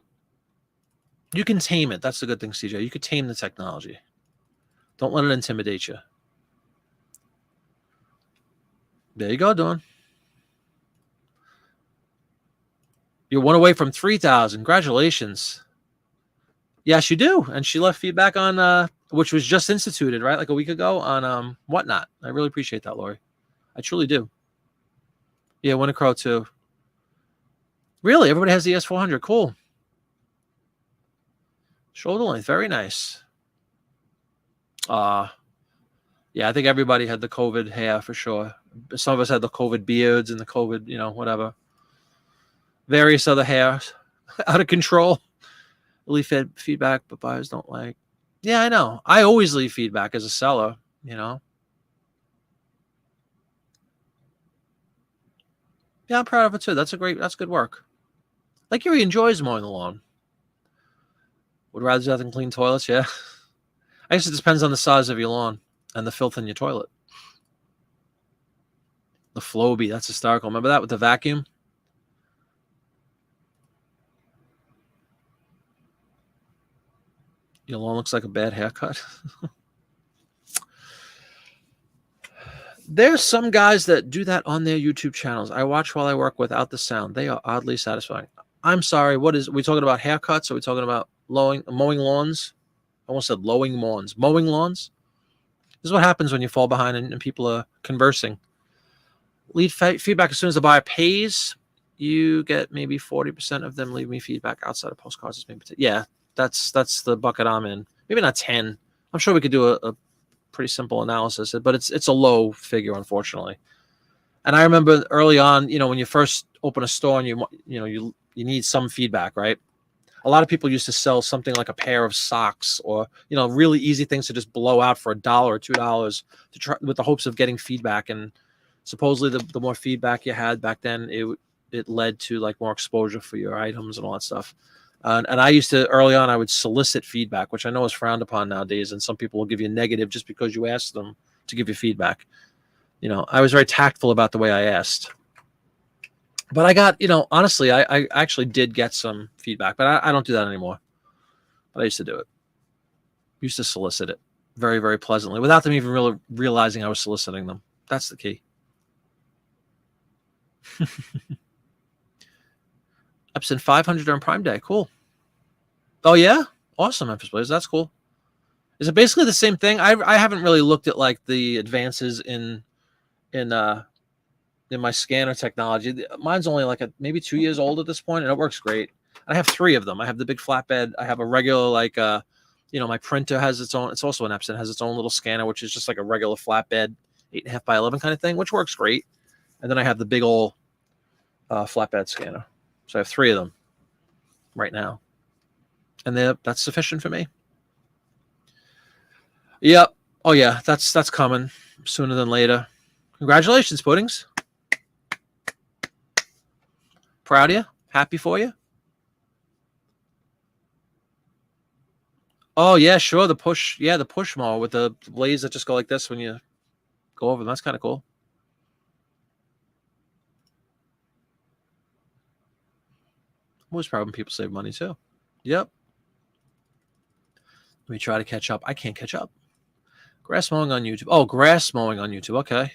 A: You can tame it. That's the good thing, CJ. You could tame the technology. Don't let it intimidate you. There you go, Dawn. You're one away from 3,000. Congratulations. Yes, you do. And she left feedback on, which was just instituted, right? Like a week ago on Whatnot. I really appreciate that, Lori. I truly do. Yeah, When a Crow too. Really? Everybody has the S400. Cool. Shoulder length. Very nice. Yeah, I think everybody had the COVID hair for sure. Some of us had the COVID beards and the COVID, you know, whatever. Various other hairs out of control. Leave feedback, but buyers don't like. Yeah, I know. I always leave feedback as a seller, you know. Yeah, I'm proud of it too. That's good work. Like Yuri enjoys mowing the lawn. Would rather do that than clean toilets, yeah. I guess it depends on the size of your lawn and the filth in your toilet. The Flowbee, that's hysterical. Remember that with the vacuum? Your lawn looks like a bad haircut. There's some guys that do that on their YouTube channels. I watch while I work without the sound. They are oddly satisfying. I'm sorry. Are we talking about haircuts? Are we talking about mowing lawns? I almost said lowing lawns. Mowing lawns? This is what happens when you fall behind and people are conversing. Lead feedback as soon as the buyer pays. You get maybe 40% of them leave me feedback outside of postcards. Maybe yeah, that's the bucket I'm in. Maybe not 10. I'm sure we could do a pretty simple analysis, but it's a low figure, unfortunately. And I remember early on, when you first open a store and you need some feedback, right? A lot of people used to sell something like a pair of socks or really easy things to just blow out for $1 or $2 to try with the hopes of getting feedback. And supposedly the more feedback you had back then, it led to like more exposure for your items and all that stuff. And I used to early on, I would solicit feedback, which I know is frowned upon nowadays. And some people will give you negative just because you asked them to give you feedback. I was very tactful about the way I asked. But I got, honestly, I actually did get some feedback, but I don't do that anymore. But I used to do it. Used to solicit it very, very pleasantly without them even really realizing I was soliciting them. That's the key. Epson 500 during Prime Day. Cool. Oh, yeah? Awesome, Memphis Blaze. That's cool. Is it basically the same thing? I haven't really looked at like the advances in my scanner technology. Mine's only like maybe 2 years old at this point, and it works great. I have 3 of them. I have the big flatbed. I have a regular my printer has its own. It's also an Epson, has its own little scanner, which is just like a regular flatbed, 8.5 by 11 kind of thing, which works great. And then I have the big old flatbed scanner. So I have 3 of them right now, and that's sufficient for me. Yep. Oh yeah, that's coming sooner than later. Congratulations, Puddings. Proud of you. Happy for you. Oh yeah, sure. The push mower with the blades that just go like this when you go over them. That's kind of cool. I'm always proud when people save money too. Yep. Let me try to catch up. I can't catch up. Grass mowing on YouTube. Oh, grass mowing on YouTube. Okay.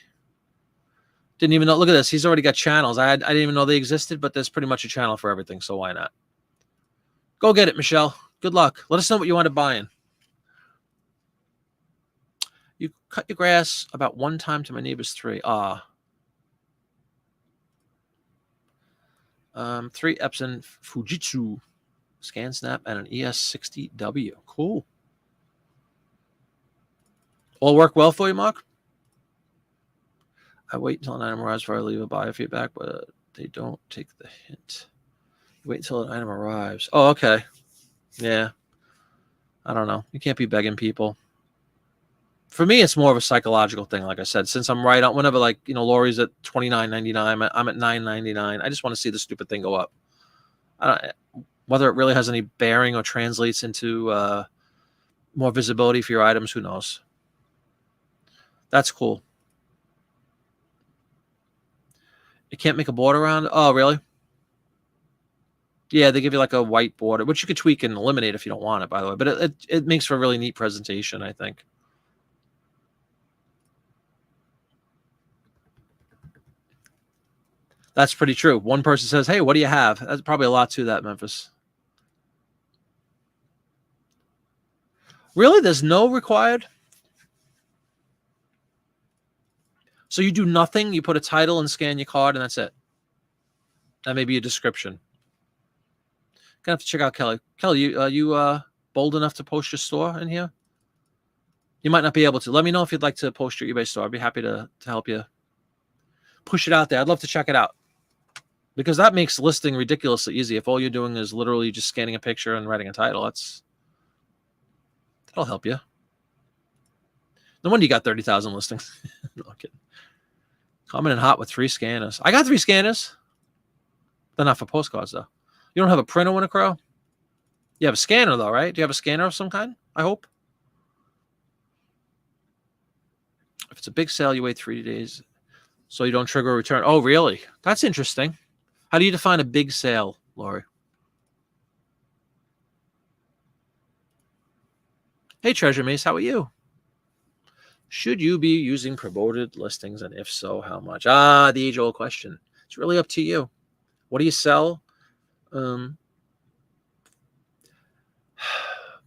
A: Didn't even know. Look at this. He's already got channels. I didn't even know they existed, but there's pretty much a channel for everything. So why not? Go get it, Michelle. Good luck. Let us know what you want to buy in. You cut your grass about 1 time to my neighbor's 3. 3 Epson Fujitsu Scan Snap and an ES60W. Cool. All work well for you, Mark? I wait until an item arrives before I leave a buyer feedback, but they don't take the hint. Wait until an item arrives. Oh, okay. Yeah. I don't know. You can't be begging people. For me, it's more of a psychological thing. Like I said, since I'm right on, whenever Lori's at $29.99, I'm at $9.99. I just want to see the stupid thing go up. Whether it really has any bearing or translates into more visibility for your items, who knows? That's cool. You can't make a border around it? Oh, really? Yeah, they give you like a white border, which you could tweak and eliminate if you don't want it, by the way. But it makes for a really neat presentation, I think. That's pretty true. One person says, hey, what do you have? That's probably a lot to that, Memphis. Really? There's no required? So you do nothing? You put a title and scan your card, and that's it? That may be a description. Gonna have to check out Kelly. Kelly, you bold enough to post your store in here? You might not be able to. Let me know if you'd like to post your eBay store. I'd be happy to help you push it out there. I'd love to check it out. because that makes listing ridiculously easy. If all you're doing is literally just scanning a picture and writing a title, that'll help you. No wonder you got 30,000 listings. No, I'm kidding. Coming in hot with 3 scanners. I got 3 scanners. They're not for postcards, though. You don't have a printer, Winter Crow? You have a scanner, though, right? Do you have a scanner of some kind? I hope. If it's a big sale, you wait 3 days so you don't trigger a return. Oh, really? That's interesting. How do you define a big sale, Lori? Hey, Treasure Mace, how are you? Should you be using promoted listings, and if so, how much? The age-old question. It's really up to you. What do you sell?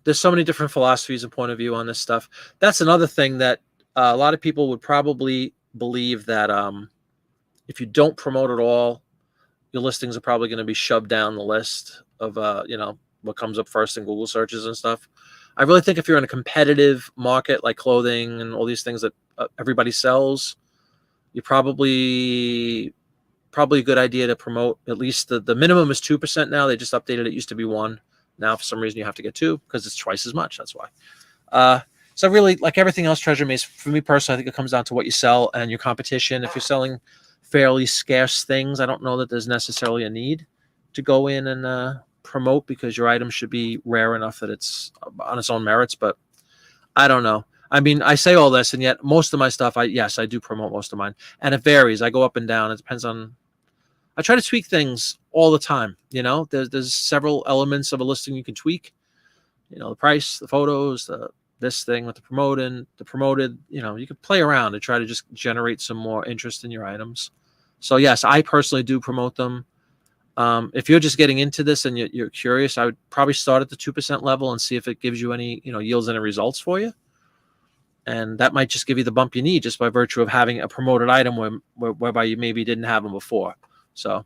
A: There's so many different philosophies and point of view on this stuff. That's another thing that a lot of people would probably believe that if you don't promote at all, your listings are probably going to be shoved down the list of what comes up first in Google searches and stuff. I really think if you're in a competitive market like clothing and all these things that everybody sells, you're probably a good idea to promote. At least the minimum is 2% now. They just updated it. It used to be 1. Now, for some reason, you have to get 2 because it's twice as much. That's why. So really, like everything else, Treasure Mace, for me personally, I think it comes down to what you sell and your competition. If you're selling fairly scarce things, I don't know that there's necessarily a need to go in and promote, because your item should be rare enough that it's on its own merits. But I don't know. I mean, I say all this, and yet most of my stuff, I do promote most of mine, and it varies. I go up and down. It depends on. I try to tweak things all the time. There's several elements of a listing you can tweak. The price, the photos, this thing with the promoted. You can play around to try to just generate some more interest in your items. So yes, I personally do promote them. If you're just getting into this and you're curious, I would probably start at the 2% level and see if it gives you any, yields any results for you. And that might just give you the bump you need just by virtue of having a promoted item whereby you maybe didn't have them before. So,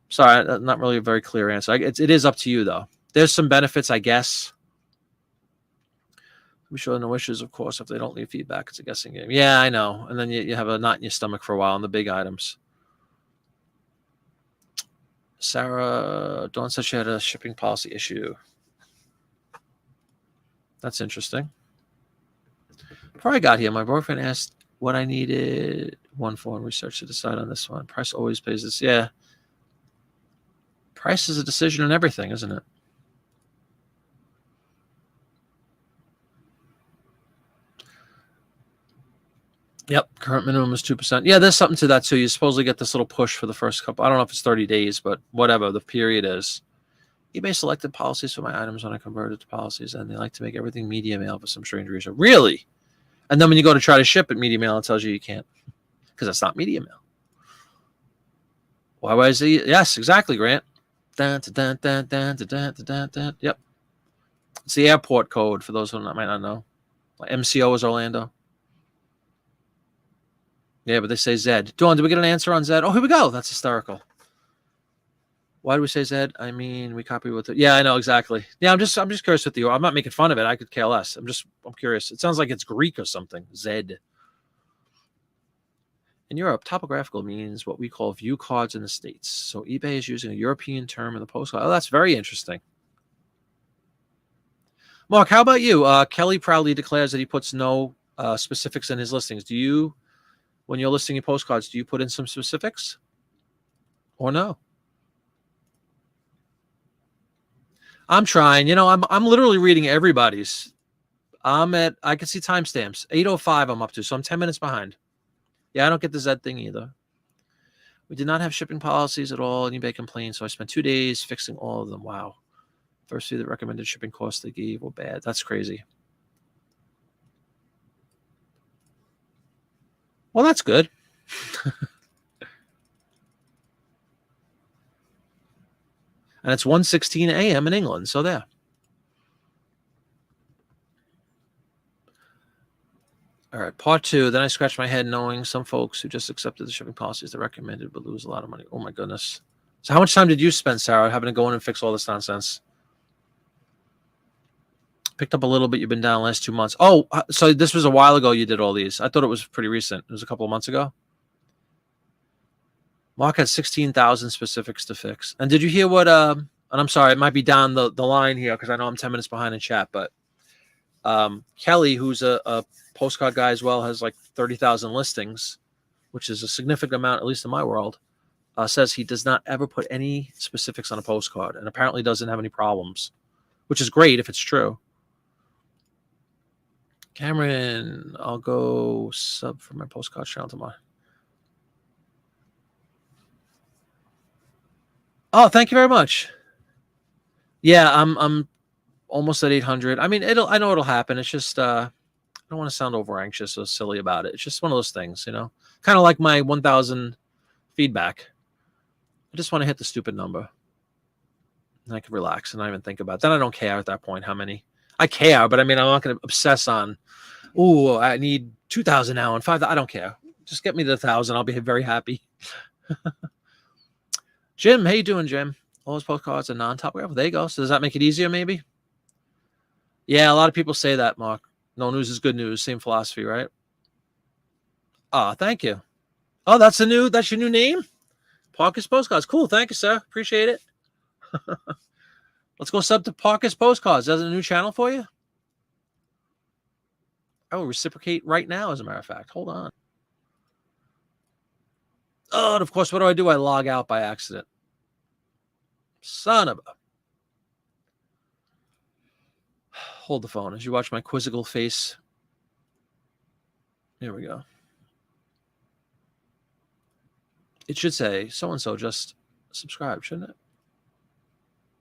A: sorry, not really a very clear answer. It is up to you, though. There's some benefits, I guess. We show no wishes, of course. If they don't leave feedback, it's a guessing game. Yeah, I know. And then you have a knot in your stomach for a while on the big items. Sarah Dawn said she had a shipping policy issue. That's interesting. Before I got here, my boyfriend asked what I needed one for and research to decide on this one. Price always pays this. Yeah. Price is a decision in everything, isn't it? Yep. Current minimum is 2%. Yeah, there's something to that too. You supposedly get this little push for the first couple. I don't know if it's 30 days, but whatever the period is. eBay selected policies for my items when I converted to policies, and they like to make everything media mail for some strange reason. Really? And then when you go to try to ship it media mail, it tells you can't because that's not media mail. Why was it? Yes, exactly, Grant. Yep. It's the airport code for those who might not know. MCO is Orlando. Yeah, but they say Zed. Dawn, did we get an answer on Zed? Oh, here we go. That's hysterical. Why do we say Zed? I mean, we copy with it. Yeah, I know exactly. Yeah, I'm just curious with you. I'm not making fun of it. I could care less. I'm curious. It sounds like it's Greek or something. Zed. In Europe, topographical means what we call view cards in the States. So eBay is using a European term in the postcard. Oh, that's very interesting. Mark, how about you? Kelly proudly declares that he puts no specifics in his listings. Do you, when you're listing your postcards, do you put in some specifics or no? I'm trying. I'm literally reading everybody's. I can see timestamps. 8:05 I'm up to, so I'm 10 minutes behind. Yeah, I don't get the Zed thing either. We did not have shipping policies at all, and eBay complained, so I spent 2 days fixing all of them. Wow. First few that recommended shipping costs they gave were bad. That's crazy. Well, that's good. And it's 1:16 a.m. in England, so there. All right, part 2. Then I scratched my head knowing some folks who just accepted the shipping policies they recommended would lose a lot of money. Oh, my goodness. So how much time did you spend, Sarah, having to go in and fix all this nonsense? Picked up a little bit. You've been down the last 2 months. Oh, so this was a while ago you did all these. I thought it was pretty recent. It was a couple of months ago. Mark had 16,000 specifics to fix. And did you hear what? And I'm sorry, it might be down the line here because I know I'm 10 minutes behind in chat. But Kelly, who's a postcard guy as well, has like 30,000 listings, which is a significant amount, at least in my world. Says he does not ever put any specifics on a postcard, and apparently doesn't have any problems, which is great if it's true. Cameron, I'll go sub for my postcard channel tomorrow. Oh, thank you very much. Yeah, I'm almost at 800. I mean, I know it'll happen. It's just I don't want to sound over anxious or silly about it. It's just one of those things, you know. Kind of like my 1,000 feedback. I just want to hit the stupid number. And I can relax and not even think about it. Then I don't care at that point how many. I care, but I mean, I'm not going to obsess on, oh, I need 2,000 now and 5,000. I don't care. Just get me to 1,000. I'll be very happy. Jim, how you doing, Jim? All those postcards are non-topographical. There you go. So does that make it easier, maybe? Yeah, a lot of people say that, Mark. No news is good news. Same philosophy, right? Oh, thank you. Oh, that's your new name? Parker's Postcards. Cool. Thank you, sir. Appreciate it. Let's go sub to Parker's Postcards. That's a new channel for you? I will reciprocate right now, as a matter of fact. Hold on. Oh, and of course, what do? I log out by accident. Son of a... Hold the phone as you watch my quizzical face. Here we go. It should say, so-and-so just subscribed, shouldn't it?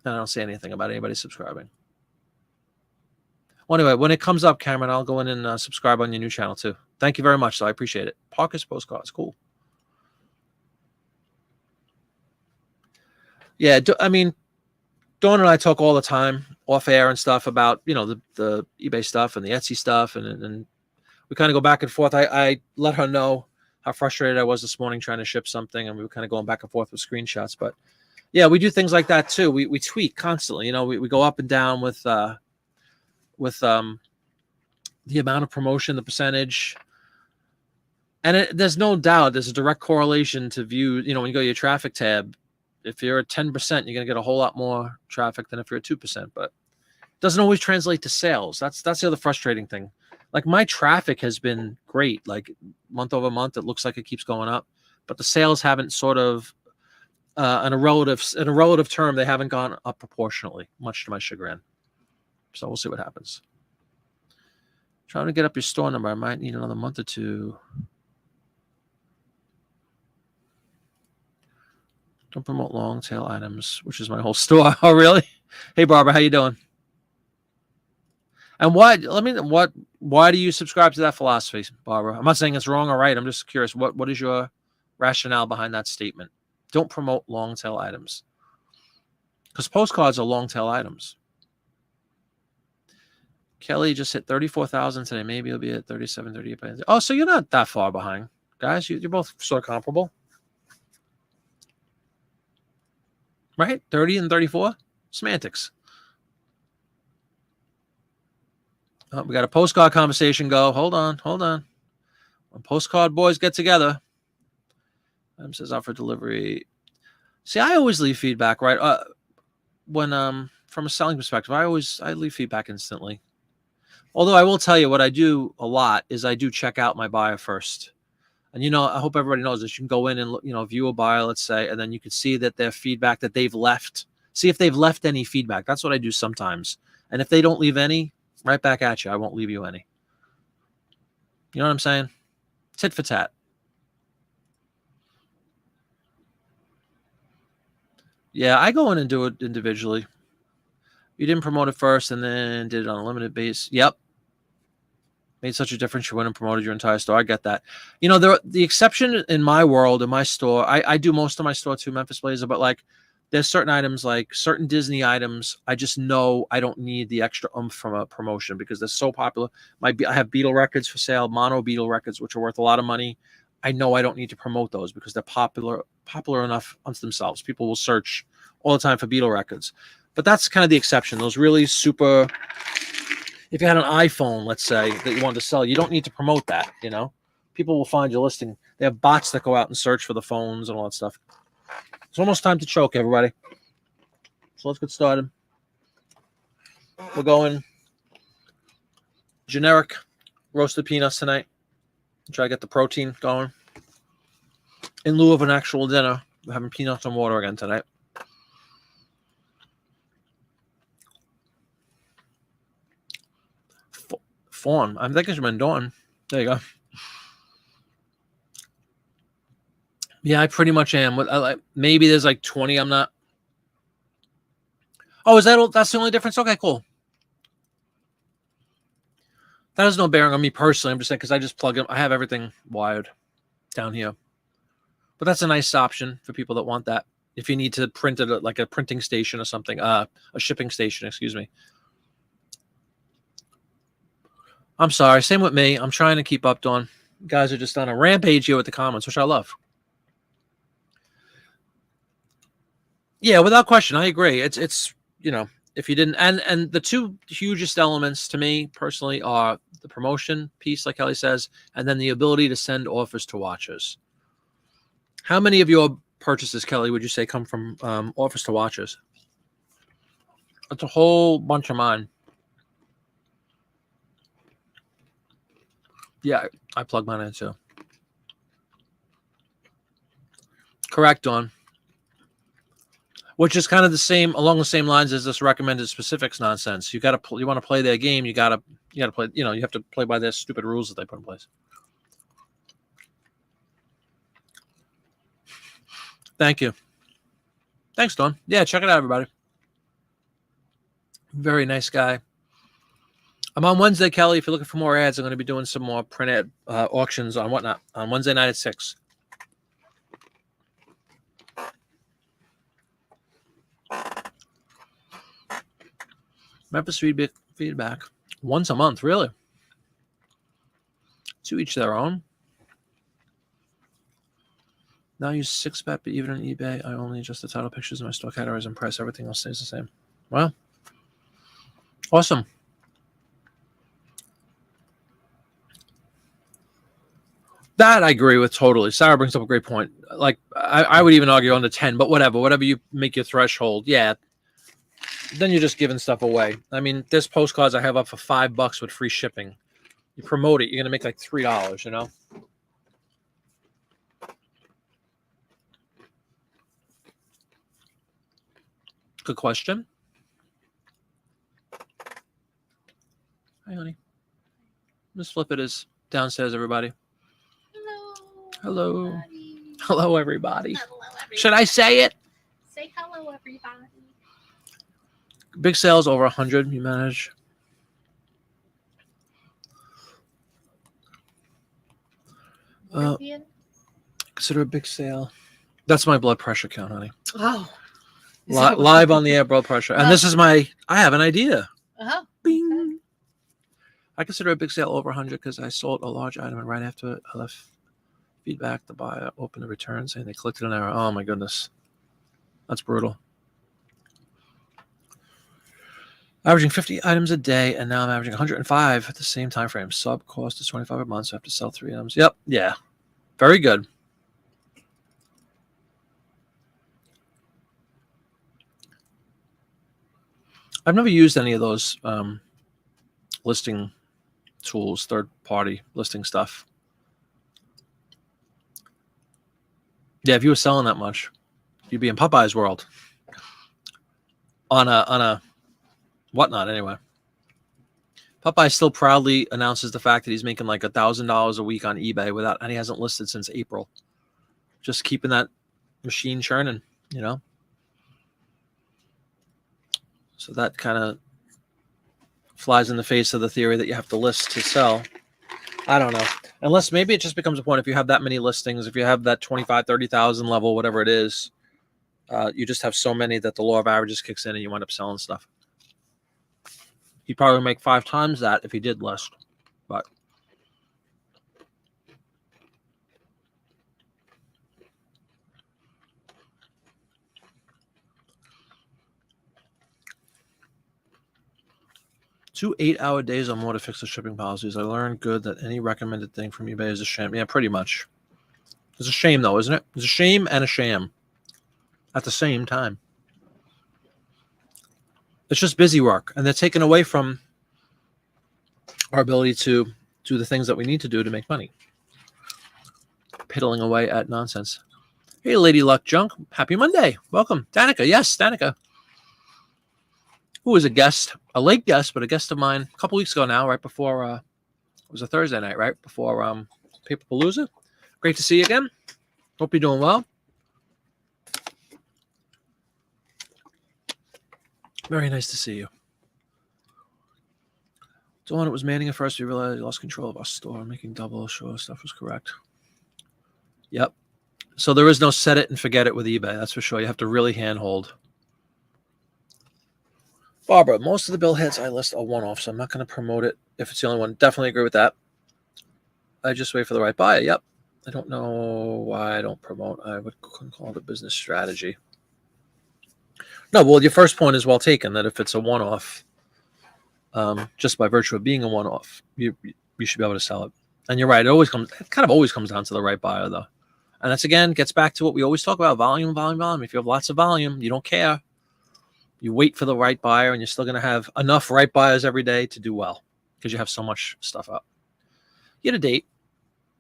A: And I don't say anything about anybody subscribing. Well, anyway, when it comes up, Cameron, I'll go in and subscribe on your new channel, too. Thank you very much, so I appreciate it. Parker's Postcards, cool. Yeah, I mean, Dawn and I talk all the time, off air and stuff, about, you know, the eBay stuff and the Etsy stuff, and we kind of go back and forth. I let her know how frustrated I was this morning trying to ship something, and we were kind of going back and forth with screenshots. But yeah, we do things like that too. We tweak constantly. You know, we go up and down with the amount of promotion, the percentage, and there's no doubt there's a direct correlation to view. You know, when you go to your traffic tab, if you're at 10%, you're going to get a whole lot more traffic than if you're at 2%. But it doesn't always translate to sales. That's the other frustrating thing. Like, my traffic has been great. Like, month over month, it looks like it keeps going up, but the sales haven't sort of, in a relative term, they haven't gone up proportionally, much to my chagrin. So we'll see what happens. Trying to get up your store number. I might need another month or two. Don't promote long tail items, which is my whole store. Oh, really? Hey, Barbara, how you doing? And why do you subscribe to that philosophy, Barbara? I'm not saying it's wrong or right. I'm just curious. What is your rationale behind that statement? Don't promote long tail items. Because postcards are long tail items. Kelly just hit 34,000 today. Maybe he'll be at 37, 38. Oh, so you're not that far behind, guys. You're both sort of comparable. Right? 30 and 34? Semantics. Oh, we got a postcard conversation go. Hold on. When postcard boys get together. Says offer delivery. See, I always leave feedback, right? When from a selling perspective, I leave feedback instantly. Although I will tell you what I do a lot is I do check out my buyer first. And, you know, I hope everybody knows this. You can go in and, you know, view a buyer, let's say, and then you can see that their feedback that they've left. See if they've left any feedback. That's what I do sometimes. And if they don't leave any, right back at you. I won't leave you any. You know what I'm saying? Tit for tat. Yeah, I go in and do it individually. You didn't promote it first and then did it on a limited base. Yep. Made such a difference. You went and promoted your entire store. I get that. You know, the exception in my world, in my store, I do most of my store too, Memphis Blazer, but like there's certain items, like certain Disney items, I just know I don't need the extra oomph from a promotion because they're so popular. I have Beetle records for sale, mono Beetle records, which are worth a lot of money. I know I don't need to promote those because they're popular enough unto themselves. People will search all the time for Beetle records. But that's kind of the exception. Those really super... If you had an iPhone, let's say, that you wanted to sell, you don't need to promote that, you know? People will find your listing. They have bots that go out and search for the phones and all that stuff. It's almost time to choke, everybody. So let's get started. We're going generic roasted peanuts tonight. Try to get the protein going. In lieu of an actual dinner, we're having peanuts and water again tonight. Fawn. I'm thinking it's been Dawn. There you go. Yeah, I pretty much am. Maybe there's like 20 I'm not. Oh, is that that's the only difference? Okay, cool. That has no bearing on me personally. I'm just saying because I just plug them. I have everything wired down here. But that's a nice option for people that want that. If you need to print it at like a printing station or something, a shipping station, excuse me. I'm sorry. Same with me. I'm trying to keep up, Dawn. You guys are just on a rampage here with the comments, which I love. Yeah, without question, I agree. It's you know, if you didn't, and the two hugest elements to me personally are the promotion piece, like Kelly says, and then the ability to send offers to watchers. How many of your purchases, Kelly, would you say come from offers to watchers? That's a whole bunch of mine. Yeah, I plug mine in too. Correct, Dawn. Which is kind of the same, along the same lines as this recommended specifics nonsense. You want to play their game. You gotta play. You have to play by their stupid rules that they put in place. Thank you. Thanks, Dawn. Yeah, check it out, everybody. Very nice guy. I'm on Wednesday, Kelly. If you're looking for more ads, I'm going to be doing some more print ad auctions on whatnot on Wednesday night at 6. Memphis feedback once a month, really. To each their own. Now I use 6bet, but even on eBay, I only adjust the title pictures in my stock categories and price. Everything else stays the same. Wow. Awesome. That I agree with totally. Sarah brings up a great point. Like I would even argue on the 10, but whatever you make your threshold, yeah. Then you're just giving stuff away. I mean, there's postcards I have up for $5 with free shipping. You promote it, you're gonna make like $3, you know. Good question. Hi, honey. Miss Flippet is downstairs, everybody. Hello. Everybody. Hello, everybody. Hello, everybody. Should I say it?
B: Say hello, everybody.
A: Big sales over 100. You manage. Consider a big sale. That's my blood pressure count, honey.
B: Oh.
A: Live on the air, blood pressure. And this is I have an idea.
B: Uh-huh.
A: Bing. Okay. I consider a big sale over 100 because I sold a large item and right after it, I left feedback. The buyer opened the return saying they clicked an error. Oh my goodness. That's brutal. Averaging 50 items a day, and now I'm averaging 105 at the same time frame. Sub cost is 25 a month, so I have to sell 3 items. Yep. Yeah. Very good. I've never used any of those listing tools, third-party listing stuff. Yeah, if you were selling that much, you'd be in Popeye's world. On a whatnot, anyway. Popeye still proudly announces the fact that he's making like $1,000 a week on eBay and he hasn't listed since April. Just keeping that machine churning, you know. So that kind of flies in the face of the theory that you have to list to sell. I don't know. Unless maybe it just becomes a point if you have that many listings, if you have that 25, 30,000 level, whatever it is, you just have so many that the law of averages kicks in and you wind up selling stuff. He'd probably make 5 times that if he did list. But two 8-hour days or more to fix the shipping policies. I learned good that any recommended thing from eBay is a sham. Yeah, pretty much. It's a shame, though, isn't it? It's a shame and a sham. at the same time. It's just busy work, and they're taken away from our ability to do the things that we need to do to make money. Piddling away at nonsense. Hey, Lady Luck Junk. Happy Monday. Welcome. Danica. Yes, Danica. Who was a guest, a late guest, but a guest of mine a couple weeks ago now, right before, it was a Thursday night, right before Paperpalooza. Great to see you again. Hope you're doing well. Very nice to see you. Dawn, it was Manning at first. We realized we lost control of our store, making double sure stuff was correct. Yep. So there is no set it and forget it with eBay. That's for sure. You have to really handhold. Barbara, most of the bill hits I list are one-off, so I'm not going to promote it if it's the only one. Definitely agree with that. I just wait for the right buyer. Yep. I don't know why I don't promote. I couldn't call it a business strategy. No, well, your first point is well taken, that if it's a one-off, just by virtue of being a one-off, you should be able to sell it. And you're right, it kind of always comes down to the right buyer, though. And that's, again, gets back to what we always talk about, volume. If you have lots of volume, you don't care. You wait for the right buyer, and you're still going to have enough right buyers every day to do well because you have so much stuff up. Year to date,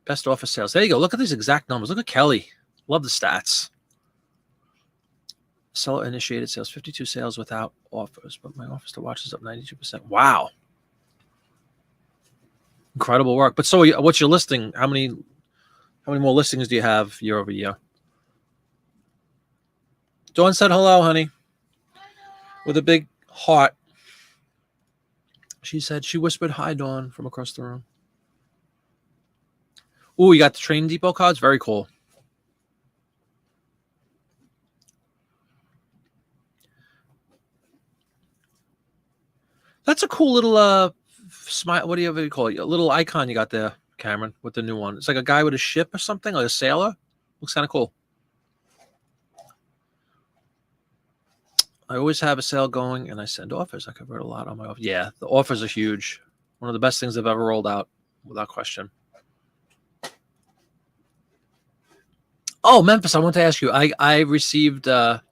A: best offer sales. There you go. Look at these exact numbers. Look at Kelly. Love the stats. Seller initiated sales, 52 sales without offers, but my offers to watch is up 92%. Wow. Incredible work. But so what's your listing? How many more listings do you have year over year? Dawn said hello, honey. With a big heart. She said, she whispered hi, Dawn, from across the room. Ooh, you got the Train Depot cards? Very cool. That's a cool little smile. What do you call it? A little icon you got there, Cameron, with the new one. It's like a guy with a ship or something, like a sailor. Looks kind of cool. I always have a sale going, and I send offers. I convert a lot on my offers. Yeah, the offers are huge. One of the best things I've ever rolled out, without question. Oh, Memphis, I want to ask you. I received the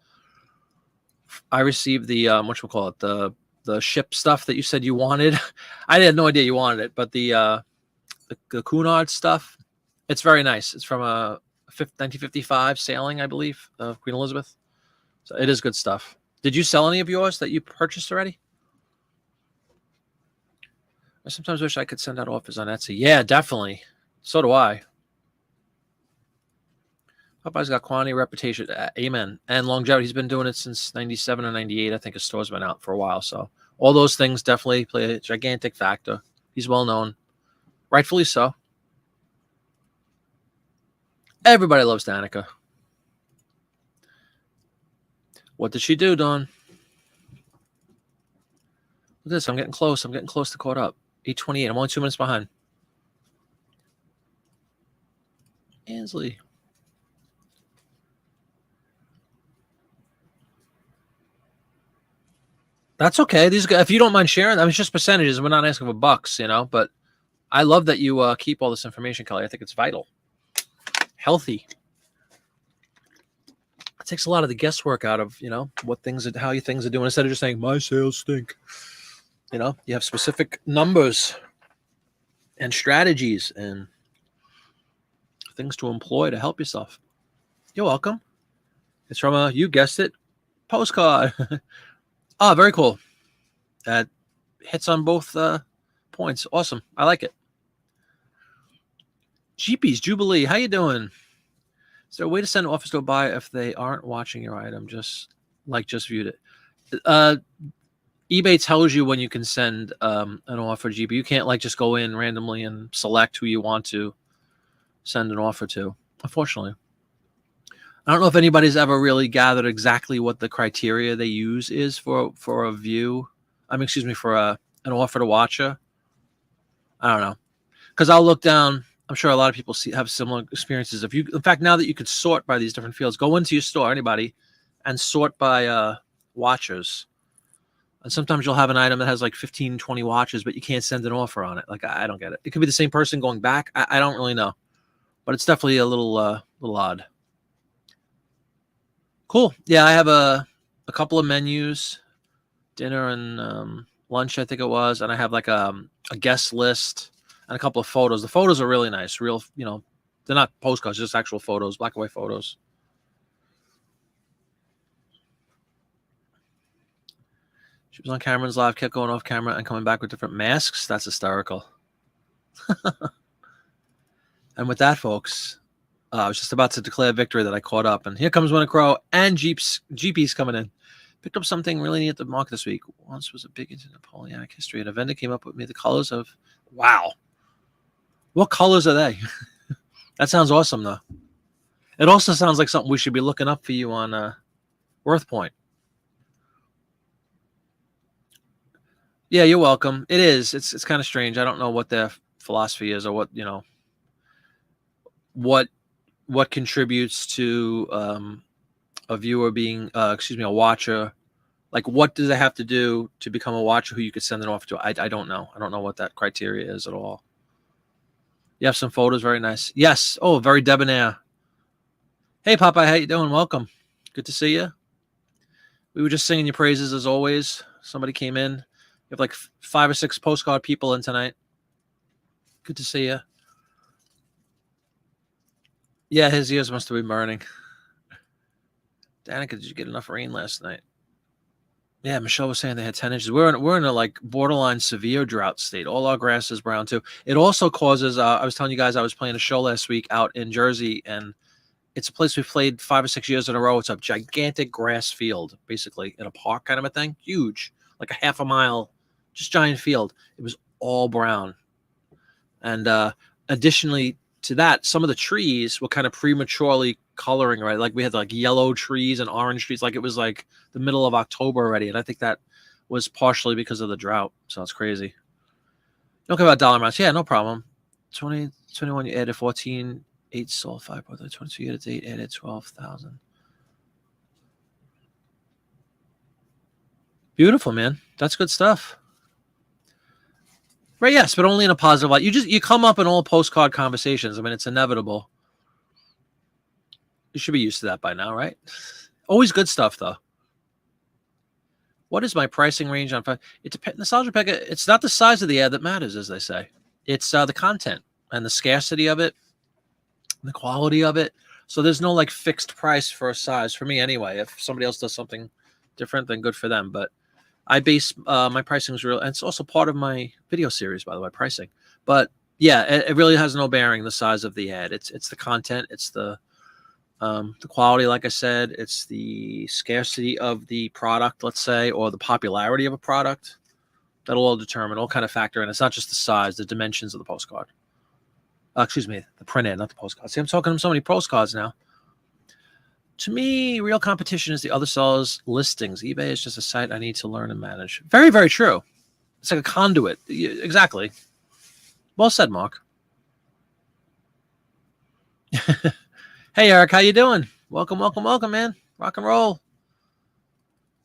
A: the ship stuff that you said you wanted. I had no idea you wanted it, but the Cunard stuff, it's very nice. It's from a 1955 sailing, I believe, Queen Elizabeth. So it is good stuff. Did you sell any of yours that you purchased already? I sometimes wish I could send out offers on Etsy. Yeah, definitely. So do I. Popeye's got quantity, reputation, amen, and longevity. He's been doing it since 97 or 98. I think his store's been out for a while. So all those things definitely play a gigantic factor. He's well known. Rightfully so. Everybody loves Danica. What did she do, Dawn? Look at this. I'm getting close. I'm getting close to caught up. 8:28. I'm only 2 minutes behind. Ansley. That's okay. These guys, if you don't mind sharing, I mean, it's just percentages. We're not asking for bucks, but I love that you keep all this information, Kelly. I think it's vital. Healthy. It takes a lot of the guesswork out of, what things, how things are doing, instead of just saying, my sales stink. You have specific numbers and strategies and things to employ to help yourself. You're welcome. It's from you guessed it, postcard. Oh, very cool. That hits on both points. Awesome. I like it. Jeepies, Jubilee, how you doing? Is there a way to send offers to a buyer if they aren't watching your item, just viewed it? eBay tells you when you can send an offer, GP. You can't just go in randomly and select who you want to send an offer to, unfortunately. I don't know if anybody's ever really gathered exactly what the criteria they use is for a view. For an offer to watcher. I don't know. Because I'll look down. I'm sure a lot of people have similar experiences. In fact, now that you could sort by these different fields, go into your store, anybody, and sort by watchers. And sometimes you'll have an item that has 15, 20 watches, but you can't send an offer on it. I don't get it. It could be the same person going back. I don't really know. But it's definitely a little odd. Cool. Yeah, I have a couple of menus, dinner and lunch, I think it was, and I have like a guest list and a couple of photos. The photos are really nice, real, they're not postcards, just actual photos, black and white photos. She was on Cameron's live, kept going off camera and coming back with different masks. That's hysterical. And with that, folks, I was just about to declare victory that I caught up, and here comes Winter Crow and GP's coming in. Picked up something really neat at the market this week. Once was a big into Napoleonic history, and a vendor came up with me the colors of. Wow, what colors are they? That sounds awesome, though. It also sounds like something we should be looking up for you on Worth Point. Yeah, you're welcome. It is. It's kind of strange. I don't know what their philosophy is, or what contributes to a viewer being, a watcher. Like, what do they have to do to become a watcher who you could send it off to? I don't know. I don't know what that criteria is at all. You have some photos, very nice. Yes. Oh, very debonair. Hey, Popeye, how you doing? Welcome. Good to see you. We were just singing your praises as always. Somebody came in. You have like 5 or 6 postcard people in tonight. Good to see you. Yeah, his ears must have been burning. Danica, did you get enough rain last night? Yeah, Michelle was saying they had 10 inches. We're in a like borderline severe drought state. All our grass is brown too. It also causes. I was telling you guys I was playing a show last week out in Jersey, and it's a place we've played 5 or 6 years in a row. It's a gigantic grass field, basically in a park kind of a thing, huge, like a half a mile, just giant field. It was all brown, and additionally to that, some of the trees were kind of prematurely coloring, right? Like we had like yellow trees and orange trees, like it was like the middle of October already. And I think that was partially because of the drought. So it's crazy. Okay, about dollar amounts. Yeah, no problem. 2021, you added 14, 8 sold, 5.22 year to date, added 12,000. Beautiful, man. That's good stuff. Right, yes, but only in a positive light. You come up in all postcard conversations. I mean, it's inevitable. You should be used to that by now, right? Always good stuff, though. What is my pricing range on? It depends. Nostalgia Pack. It's not the size of the ad that matters, as they say. It's the content and the scarcity of it, the quality of it. So there's no like fixed price for a size for me anyway. If somebody else does something different, then good for them. But I base my pricing is real, and it's also part of my video series, by the way, pricing. But yeah, it really has no bearing the size of the ad. It's the content, it's the quality, like I said, it's the scarcity of the product, let's say, or the popularity of a product. That'll all determine, all kind of factor in. It's not just the size, the dimensions of the postcard. Excuse me, the print ad, not the postcard. See, I'm talking to so many postcards now. To me, real competition is the other sellers' listings. eBay is just a site I need to learn and manage. Very, very true. It's like a conduit. Exactly. Well said, Mark. Hey, Eric, how you doing? Welcome, welcome, welcome, man. Rock and roll.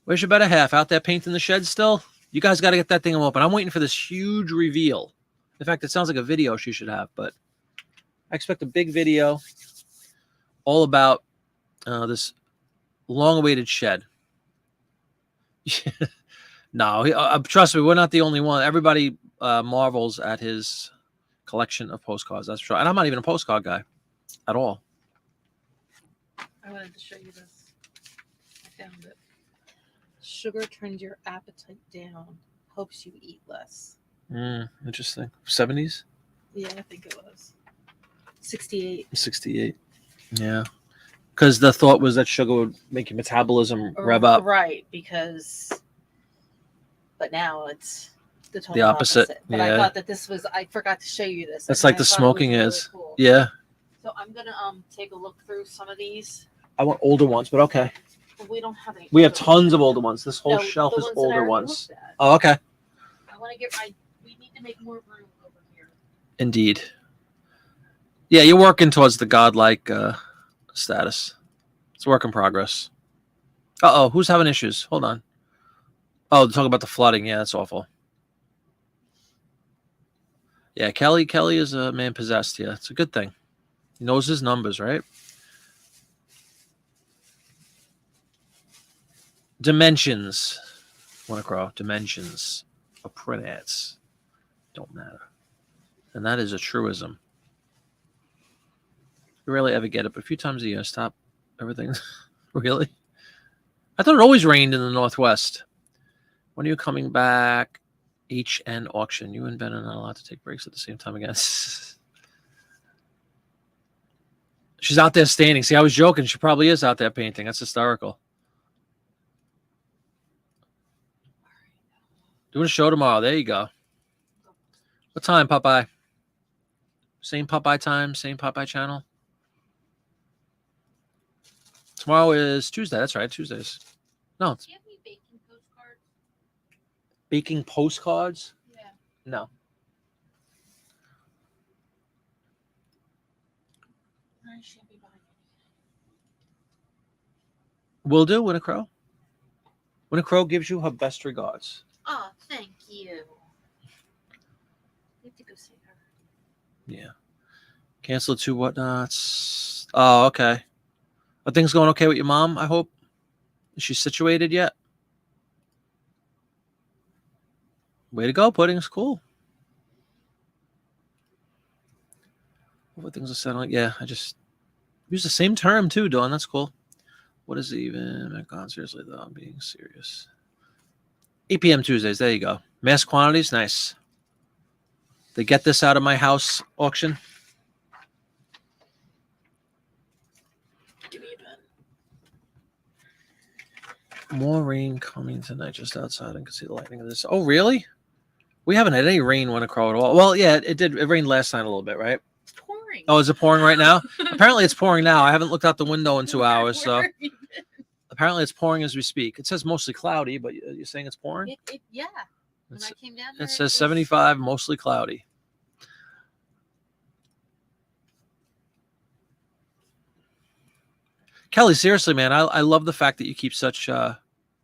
A: Where's your better half? Out there painting the shed still? You guys got to get that thing open. I'm waiting for this huge reveal. In fact, it sounds like a video she should have, but I expect a big video all about this long-awaited shed. No, trust me, we're not the only one. Everybody marvels at his collection of postcards. That's for sure. And I'm not even a postcard guy at all.
B: I wanted to show you this. I found it. Sugar turns your appetite down, helps you eat less.
A: Interesting. 70s?
B: Yeah, I think it was. 68.
A: 68. Yeah. Because the thought was that sugar would make your metabolism rev up.
B: Right, but now it's the total
A: opposite.
B: But
A: yeah.
B: I thought that this was, I forgot to show you this.
A: That's like the smoking
B: really
A: is.
B: Cool.
A: Yeah.
B: So I'm going to take a look through some of these.
A: I want older ones, but okay.
B: We don't have any.
A: We have tons of older ones. This whole shelf is older ones. Oh, okay.
B: I want to we need to make more room over here.
A: Indeed. Yeah, you're working towards the godlike status. It's a work in progress. Uh-oh, who's having issues? Hold on. Oh, they're talking about the flooding. Yeah, that's awful. Yeah, Kelly is a man possessed. Yeah, it's a good thing. He knows his numbers, right? Dimensions. Want to grow dimensions of print ads don't matter, and that is a truism. You rarely ever get it, but a few times a year. Stop everything. Really? I thought it always rained in the Northwest. When are you coming back? HN auction. You and Ben are not allowed to take breaks at the same time again. She's out there standing. See, I was joking. She probably is out there painting. That's hysterical. Doing a show tomorrow. There you go. What time, Popeye? Same Popeye time, same Popeye channel. Tomorrow is Tuesday. That's right, Tuesdays. No.
B: Do you have any baking postcards?
A: Baking postcards?
B: Yeah.
A: No.
B: I should be buying
A: Will do, Winnie Crow. Winnie Crow gives you her best regards.
B: Oh, thank you. We have to go see her.
A: Yeah. Cancel to whatnots. Oh, okay. Are things going okay with your mom, I hope? Is she situated yet? Way to go, Pudding's cool. What things are settling? Yeah, I just use the same term too, Dawn. That's cool. What is it even? My God, seriously, though, I'm being serious. 8 p.m. Tuesdays. There you go. Mass quantities. Nice. They get this out of my house auction.
B: Give me a pen.
A: More rain coming tonight just outside. I can see the lightning of this. Oh, really? We haven't had any rain when a crow at all. Well, yeah, it did. It rained last night a little bit, right?
B: It's pouring.
A: Oh, is it pouring right now? Apparently it's pouring now. I haven't looked out the window in 2 hours, so apparently it's pouring as we speak. It says mostly cloudy, but you're saying it's pouring?
B: Yeah. When I came down there,
A: It says 75, mostly cloudy. Kelly, seriously, man, I love the fact that you keep such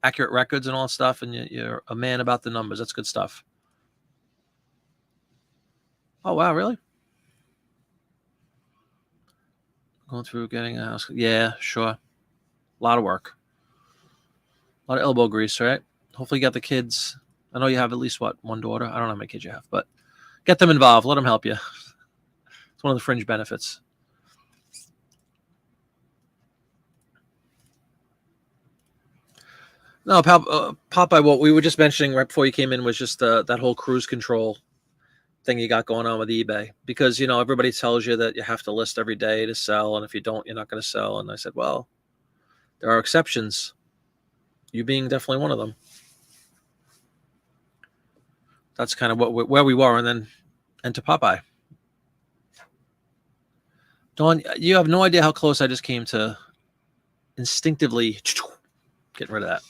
A: accurate records and all that stuff, and you're a man about the numbers. That's good stuff. Oh, wow, really? Going through getting a house. Yeah, sure. A lot of work. A lot of elbow grease, right? Hopefully you got the kids. I know you have at least, what, one daughter? I don't know how many kids you have, but get them involved. Let them help you. It's one of the fringe benefits. No, Popeye, what we were just mentioning right before you came in was just that whole cruise control thing you got going on with eBay. Because, you know, everybody tells you that you have to list every day to sell, and if you don't, you're not going to sell. And I said, well, there are exceptions. You being definitely one of them. That's kind of where we were, and then to Popeye. Dawn, you have no idea how close I just came to instinctively getting rid of that.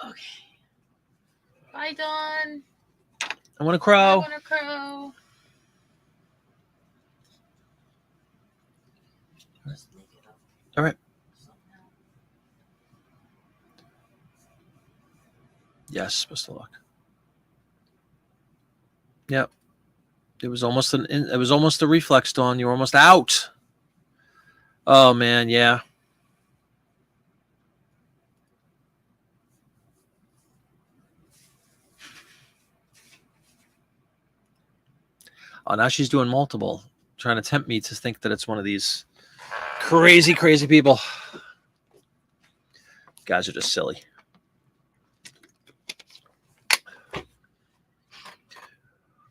B: Okay. Bye, Dawn.
A: I want a crow.
B: I want a crow. Let's make it up.
A: All right.
B: Somehow.
A: Yes, best of luck. Yep. It was almost a reflex, Dawn. You were almost out. Oh man, yeah. Oh, now she's doing multiple, trying to tempt me to think that it's one of these crazy people. Guys are just silly.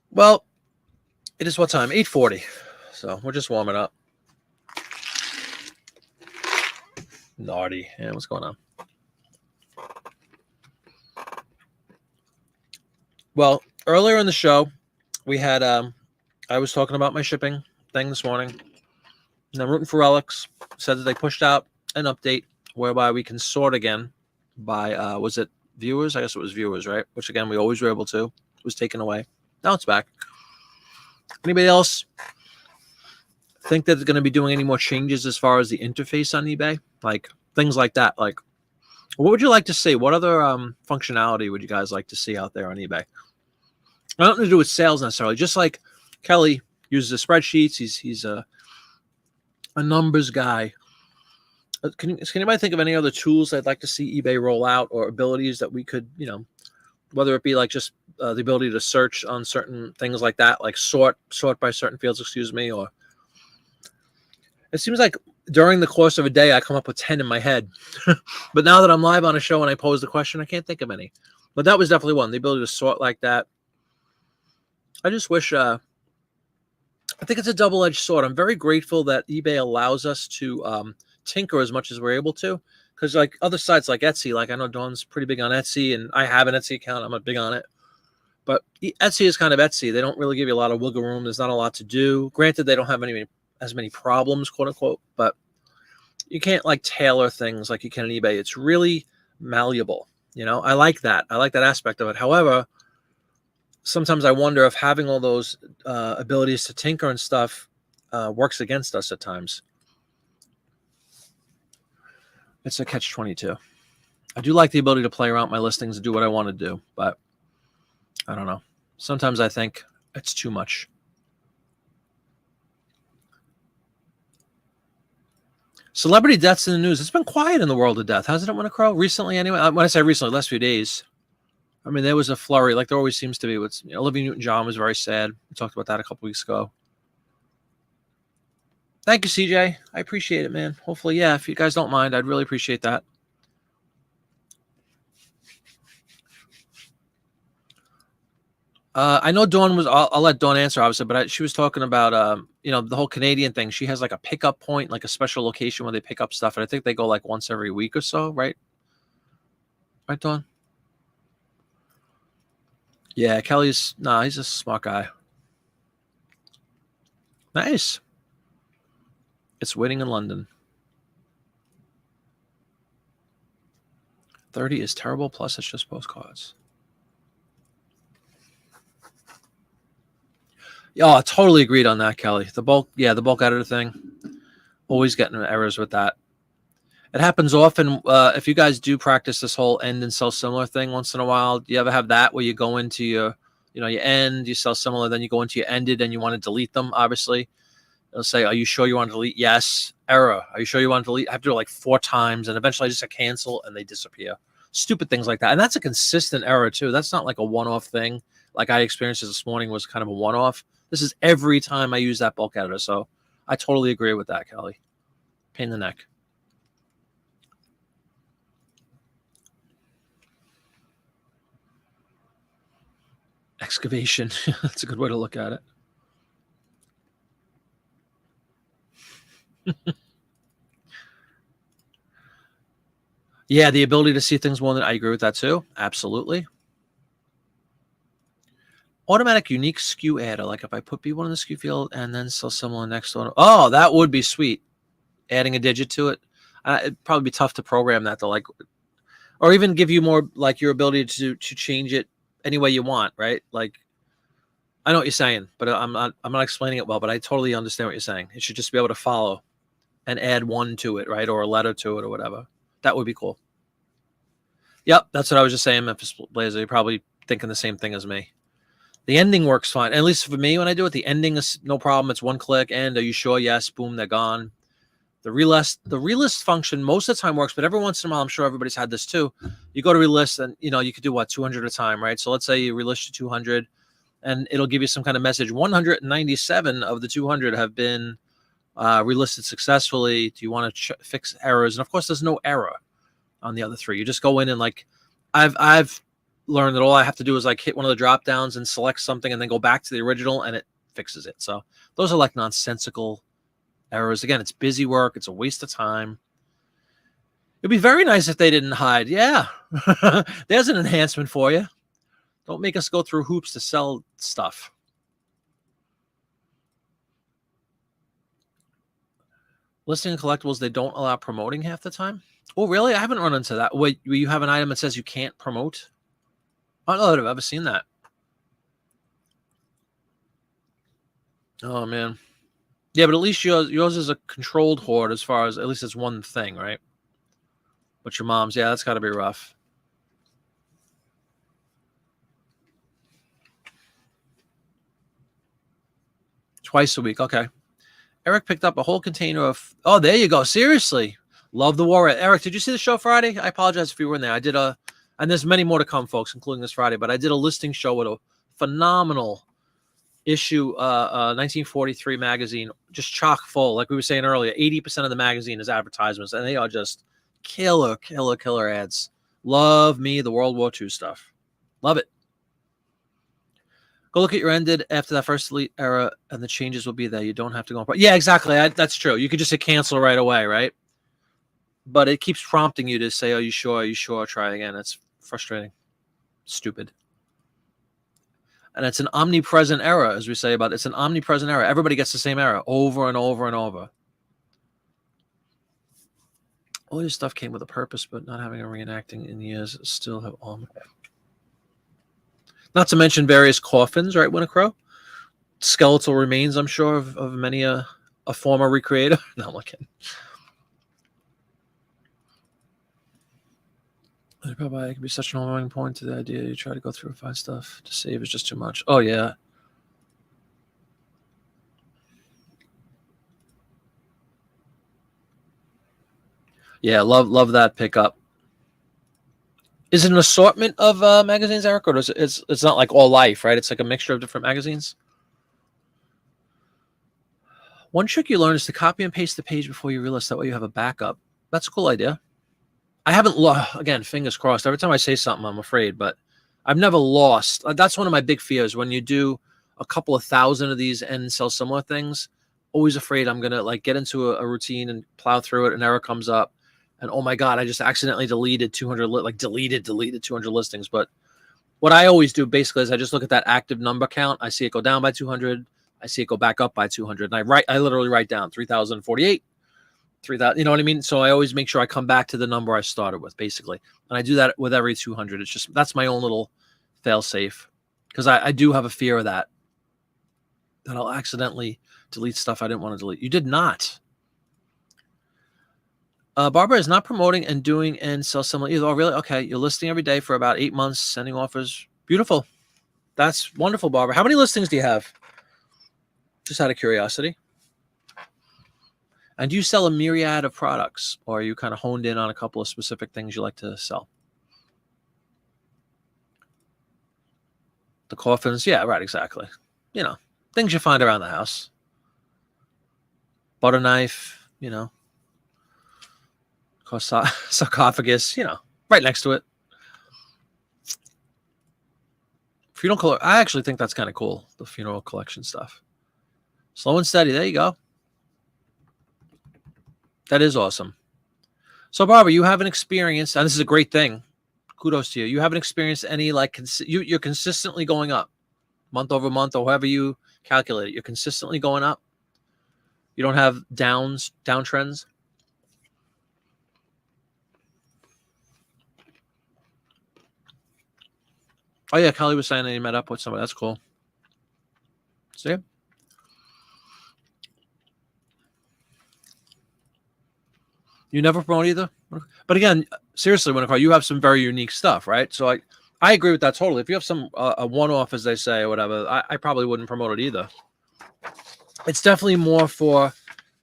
A: Well, it is what time? 8:40. So we're just warming up. Naughty. Yeah, what's going on? Well, earlier in the show, we had I was talking about my shipping thing this morning. And I'm rooting for Relics. Said that they pushed out an update whereby we can sort again by was it viewers? I guess it was viewers, right? Which again we always were able to. It was taken away. Now it's back. Anybody else think that they're going to be doing any more changes as far as the interface on eBay? Like things like that. Like, what would you like to see? What other functionality would you guys like to see out there on eBay? Nothing to do with sales necessarily. Just like Kelly uses the spreadsheets. He's a numbers guy. Can anybody think of any other tools I'd like to see eBay roll out, or abilities that we could, whether it be like just the ability to search on certain things like that, like sort by certain fields, or it seems like during the course of a day I come up with 10 in my head. But now that I'm live on a show and I pose the question, I can't think of any. But that was definitely one, the ability to sort like that. I just wish, I think it's a double-edged sword. I'm very grateful that eBay allows us to tinker as much as we're able to, because like other sites like Etsy, like I know Dawn's pretty big on Etsy, and I have an Etsy account. I'm big on it. But Etsy is kind of Etsy. They don't really give you a lot of wiggle room. There's not a lot to do. Granted, they don't have as many problems, quote unquote, but you can't like tailor things like you can on eBay. It's really malleable. I like that. I like that aspect of it. However, sometimes I wonder if having all those abilities to tinker and stuff works against us at times. It's a catch-22. I do like the ability to play around with my listings and do what I want to do, but I don't know. Sometimes I think it's too much. Celebrity deaths in the news. It's been quiet in the world of death, hasn't it, Winnicrow? Recently, anyway. When I say recently, last few days. I mean, there was a flurry, like there always seems to be. With Olivia Newton-John was very sad. We talked about that a couple weeks ago. Thank you, CJ. I appreciate it, man. Hopefully, yeah, if you guys don't mind, I'd really appreciate that. I know Dawn was. I'll let Dawn answer, obviously, but she was talking about, the whole Canadian thing. She has like a pickup point, like a special location where they pick up stuff, and I think they go like once every week or so, right? Right, Dawn? Yeah, Kelly's. He's a smart guy. Nice. It's waiting in London. 30 is terrible. Plus, it's just postcards. Yeah, totally agreed on that, Kelly. The bulk editor thing. Always getting errors with that. It happens often. If you guys do practice this whole end and sell similar thing once in a while, do you ever have that where you go into your, you end, you sell similar, then you go into your ended and you want to delete them, obviously. It'll say, are you sure you want to delete? Yes. Error. Are you sure you want to delete? I have to do it like 4 times, and eventually I just hit cancel and they disappear. Stupid things like that. And that's a consistent error too. That's not like a one-off thing. Like I experienced this morning was kind of a one-off. This is every time I use that bulk editor. So I totally agree with that, Kelly. Pain in the neck. Excavation. That's a good way to look at it. Yeah, the ability to see things more than I agree with that too. Absolutely. Automatic unique SKU adder. Like if I put B1 in the SKU field and then sell similar next one. Oh, that would be sweet. Adding a digit to it. It'd probably be tough to program that to like, or even give you more like your ability to change it any way you want, right? Like, I know what you're saying, but I'm not explaining it well, but I totally understand what you're saying. It should just be able to follow and add one to it, right? Or a letter to it or whatever. That would be cool. Yep, that's what I was just saying, Memphis Blazer. You're probably thinking the same thing as me. The ending works fine. At least for me, when I do it, the ending is no problem. It's one click. And are you sure? Yes. Boom, they're gone. The relist function most of the time works, but every once in a while, I'm sure everybody's had this too. You go to relist and, you could do 200 at a time, right? So let's say you relist to 200 and it'll give you some kind of message. 197 of the 200 have been relisted successfully. Do you want to fix errors? And of course, there's no error on the other 3. You just go in and like, I've learned that all I have to do is like hit one of the drop downs and select something and then go back to the original and it fixes it. So those are like nonsensical errors. Again, it's busy work. It's a waste of time. It'd be very nice if they didn't hide. Yeah. There's an enhancement for you. Don't make us go through hoops to sell stuff. Listing collectibles, they don't allow promoting half the time. Oh, really? I haven't run into that. Wait, you have an item that says you can't promote? I don't know that I've ever seen that. Oh, man. Yeah, but at least yours is a controlled hoard as far as, at least it's one thing, right? But your mom's, yeah, that's got to be rough. Twice a week, okay. Eric picked up a whole container of. Oh, there you go. Seriously, love the war. Eric, did you see the show Friday? I apologize if you were in there. I did and there's many more to come, folks, including this Friday. But I did a listing show with a phenomenal issue, 1943 magazine, just chock full. Like we were saying earlier, 80% of the magazine is advertisements, and they are just killer ads. Love me the World War II stuff. Love it. Go look at your ended after that first delete era, and the changes will be there. You don't have to go. Yeah, exactly. That's true. You could just hit cancel right away, right? But it keeps prompting you to say, "Are you sure? Are you sure?" Try again. It's frustrating. Stupid. And it's an omnipresent error, as we say about it. It's an omnipresent error. Everybody gets the same error over and over and over. All your stuff came with a purpose, but not having a reenacting in years still have all. Not to mention various coffins, right, Winnicrow? Skeletal remains, I'm sure, of many a former recreator. No, I'm looking. It can be such an overwhelming point to the idea you try to go through and find stuff to save is just too much. Oh, yeah. Yeah, love that pickup. Is it an assortment of magazines, Eric, or it's not like all life, right? It's like a mixture of different magazines. One trick you learn is to copy and paste the page before you realize that way you have a backup. That's a cool idea. I haven't again, fingers crossed. Every time I say something, I'm afraid, but I've never lost. That's one of my big fears when you do a couple of thousand of these and sell similar things. Always afraid I'm gonna like get into a routine and plow through it, and error comes up. And oh my God, I just accidentally deleted 200, deleted 200 listings. But what I always do basically is I just look at that active number count. I see it go down by 200. I see it go back up by 200. And I literally write down 3,048, 3,000, you know what I mean? So I always make sure I come back to the number I started with, basically. And I do that with every 200. It's just, that's my own little fail safe. Because I do have a fear of that I'll accidentally delete stuff I didn't want to delete. You did not. Barbara is not promoting and doing and sell similar either. Oh, really? Okay. You're listing every day for about 8 months, sending offers. Beautiful. That's wonderful, Barbara. How many listings do you have? Just out of curiosity. And do you sell a myriad of products, or are you kind of honed in on a couple of specific things you like to sell? The coffins. Yeah, right. Exactly. You know, things you find around the house. Butter knife, you know. Sarcophagus, you know, right next to it. Funeral color. I actually think that's kind of cool, the funeral collection stuff. Slow and steady. There you go. That is awesome. So, Barbara, you haven't experienced, and this is a great thing. Kudos to you. You haven't experienced any, like, you're consistently going up month over month, or however you calculate it. You're consistently going up. You don't have downtrends. Oh, yeah, Kelly was saying that he met up with somebody. That's cool. See? You never promote either? But again, seriously, Winnicott, you have some very unique stuff, right? So I agree with that totally. If you have some a one-off, as they say, or whatever, I probably wouldn't promote it either. It's definitely more for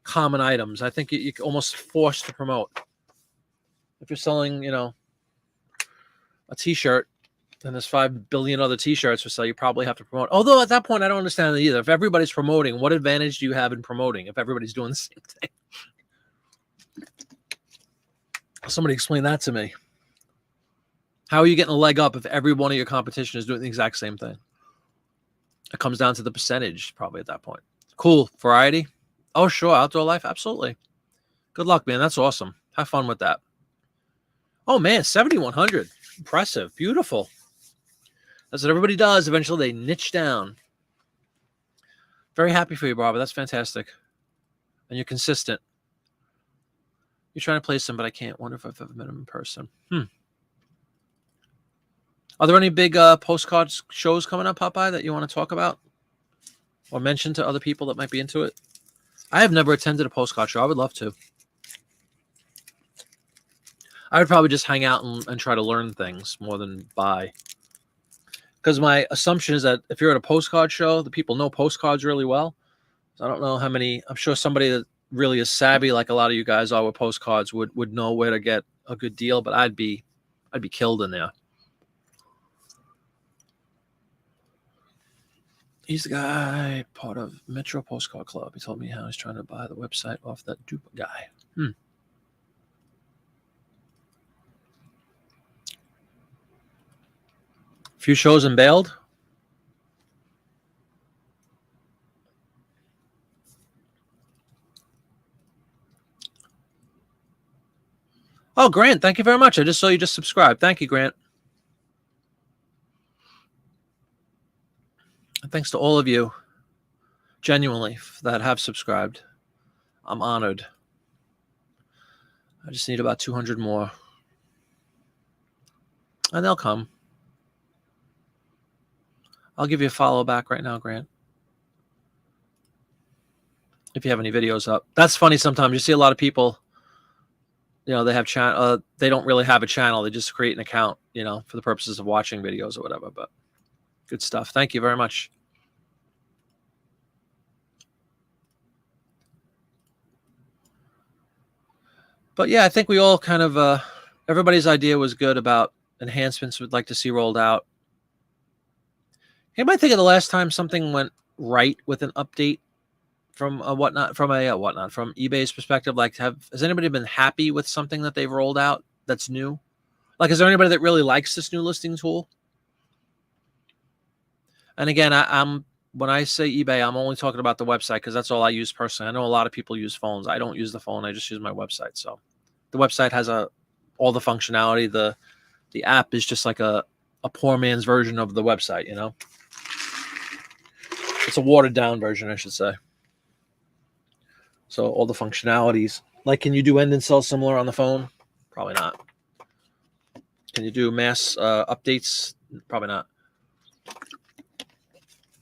A: common items. I think you're almost forced to promote. If you're selling, you know, a T-shirt, and there's 5 billion other T-shirts for sale, you probably have to promote. Although at that point, I don't understand it either. If everybody's promoting, what advantage do you have in promoting if everybody's doing the same thing? Somebody explain that to me. How are you getting a leg up if every one of your competition is doing the exact same thing? It comes down to the percentage probably at that point. Cool. Variety? Oh, sure. Outdoor life? Absolutely. Good luck, man. That's awesome. Have fun with that. Oh, man. 7,100. Impressive. Beautiful. That's what everybody does. Eventually, they niche down. Very happy for you, Barbara. That's fantastic. And you're consistent. You're trying to place them, but I can't. Wonder if I've ever met them in person. Are there any big postcard shows coming up, Popeye, that you want to talk about or mention to other people that might be into it? I have never attended a postcard show. I would love to. I would probably just hang out and try to learn things more than buy. Because my assumption is that if you're at a postcard show, the people know postcards really well. So I don't know how many. I'm sure somebody that really is savvy, like a lot of you guys are with postcards, would know where to get a good deal. But I'd be killed in there. He's the guy, part of Metro Postcard Club. He told me how he's trying to buy the website off that dupe guy. Few shows and bailed. Oh, Grant, thank you very much. I just saw you just subscribed. Thank you, Grant. And thanks to all of you, genuinely, that have subscribed. I'm honored. I just need about 200 more. And they'll come. I'll give you a follow back right now, Grant. If you have any videos up. That's funny sometimes. You see a lot of people, they have channel. They don't really have a channel. They just create an account, for the purposes of watching videos or whatever. But good stuff. Thank you very much. But yeah, I think we all kind of, everybody's idea was good about enhancements we'd like to see rolled out. Anybody think of the last time something went right with an update from from eBay's perspective? Like, has anybody been happy with something that they've rolled out that's new? Like, is there anybody that really likes this new listing tool? And again, when I say eBay, I'm only talking about the website because that's all I use personally. I know a lot of people use phones. I don't use the phone. I just use my website. So the website has all the functionality. The app is just like a poor man's version of the website, It's a watered down version, I should say. So all the functionalities, like, can you do end and sell similar on the phone? Probably not. Can you do mass updates? Probably not.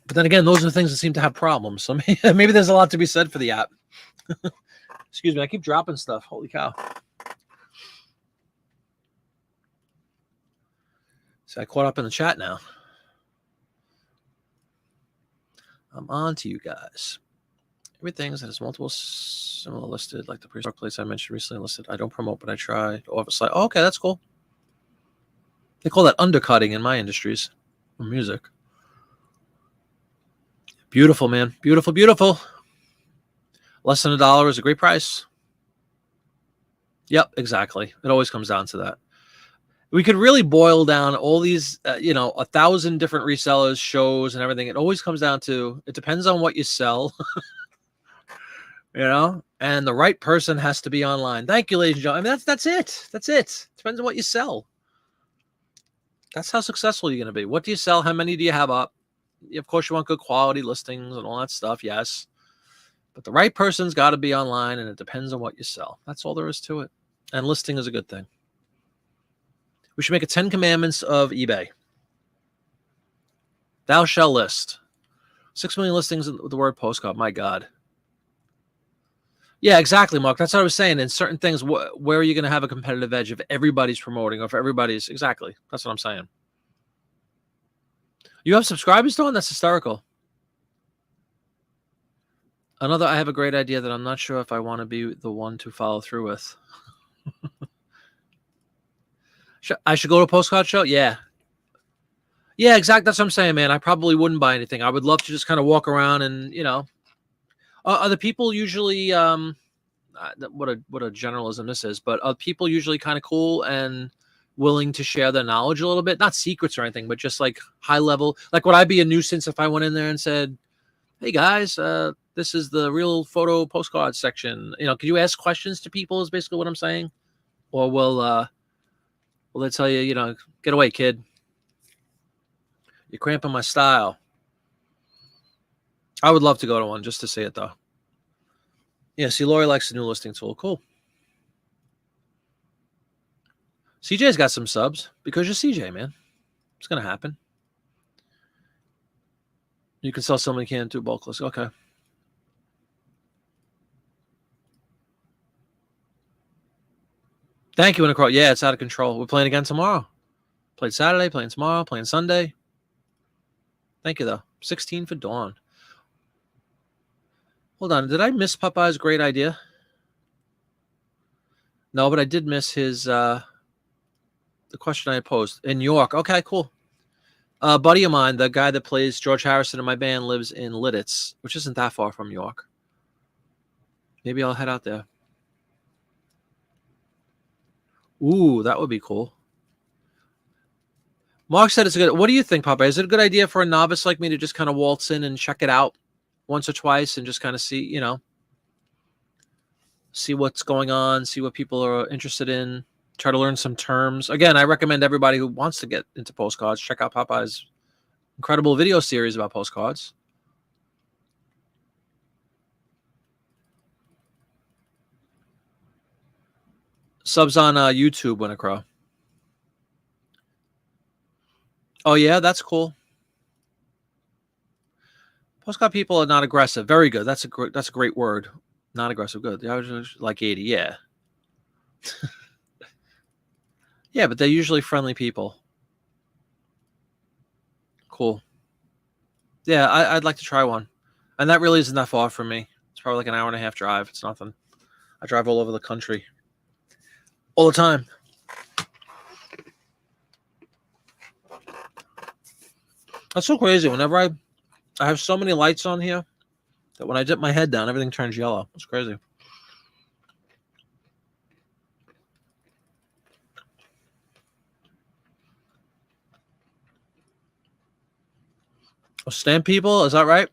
A: But then again, those are the things that seem to have problems. So maybe there's a lot to be said for the app. Excuse me, I keep dropping stuff. Holy cow. So I caught up in the chat now. I'm on to you guys. Everything that has multiple similar listed, like the pre-store place I mentioned recently listed. I don't promote, but I try to offer slide. Oh, okay, that's cool. They call that undercutting in my industries or music. Beautiful, man. Beautiful, beautiful. Less than $1 is a great price. Yep, exactly. It always comes down to that. We could really boil down all these, 1,000 different resellers, shows, and everything. It always comes down to, it depends on what you sell, and the right person has to be online. Thank you, ladies and gentlemen. I mean, that's it. That's it. Depends on what you sell. That's how successful you're going to be. What do you sell? How many do you have up? Of course, you want good quality listings and all that stuff. Yes. But the right person's got to be online, and it depends on what you sell. That's all there is to it. And listing is a good thing. We should make a 10 commandments of eBay. Thou shalt list. 6 million listings with the word postcard. My God. Yeah, exactly, Mark. That's what I was saying. In certain things, where are you going to have a competitive edge if everybody's promoting or if everybody's... Exactly. That's what I'm saying. You have subscribers, Dawn? That's hysterical. I have a great idea that I'm not sure if I want to be the one to follow through with. I should go to a postcard show? Yeah. Yeah, exactly. That's what I'm saying, man. I probably wouldn't buy anything. I would love to just kind of walk around and, are the people usually, what a generalism this is, but are people usually kind of cool and willing to share their knowledge a little bit? Not secrets or anything, but just like high level. Like, would I be a nuisance if I went in there and said, hey guys, this is the real photo postcard section. Can you ask questions to people is basically what I'm saying. Or will they tell you, get away, kid. You're cramping my style. I would love to go to one just to see it, though. Yeah, see, Lori likes the new listing tool. Cool. CJ's got some subs because you're CJ, man. It's going to happen. You can sell so many cans to bulk list. Okay. Thank you, Winnicroft. Yeah, it's out of control. We're playing again tomorrow. Played Saturday, playing tomorrow, playing Sunday. Thank you, though. 16 for Dawn. Hold on. Did I miss Popeye's great idea? No, but I did miss his the question I had posed. In New York. Okay, cool. A buddy of mine, the guy that plays George Harrison in my band, lives in Lidditz, which isn't that far from New York. Maybe I'll head out there. Ooh, that would be cool. Mark said it's good. What do you think, Popeye? Is it a good idea for a novice like me to just kind of waltz in and check it out once or twice and just kind of see, see what's going on, see what people are interested in, try to learn some terms. Again, I recommend everybody who wants to get into postcards, check out Popeye's incredible video series about postcards. Subs on YouTube, Winnicrow. Oh yeah, that's cool. Postcard people are not aggressive. Very good. That's a great word. Not aggressive. Good. The average is like 80. Yeah. Yeah, but they're usually friendly people. Cool. Yeah, I'd like to try one. And that really isn't that far from me. It's probably like an hour and a half drive. It's nothing. I drive all over the country. All the time. That's so crazy. Whenever I have so many lights on here that when I dip my head down, everything turns yellow. It's crazy. Oh, stamp people? Is that right?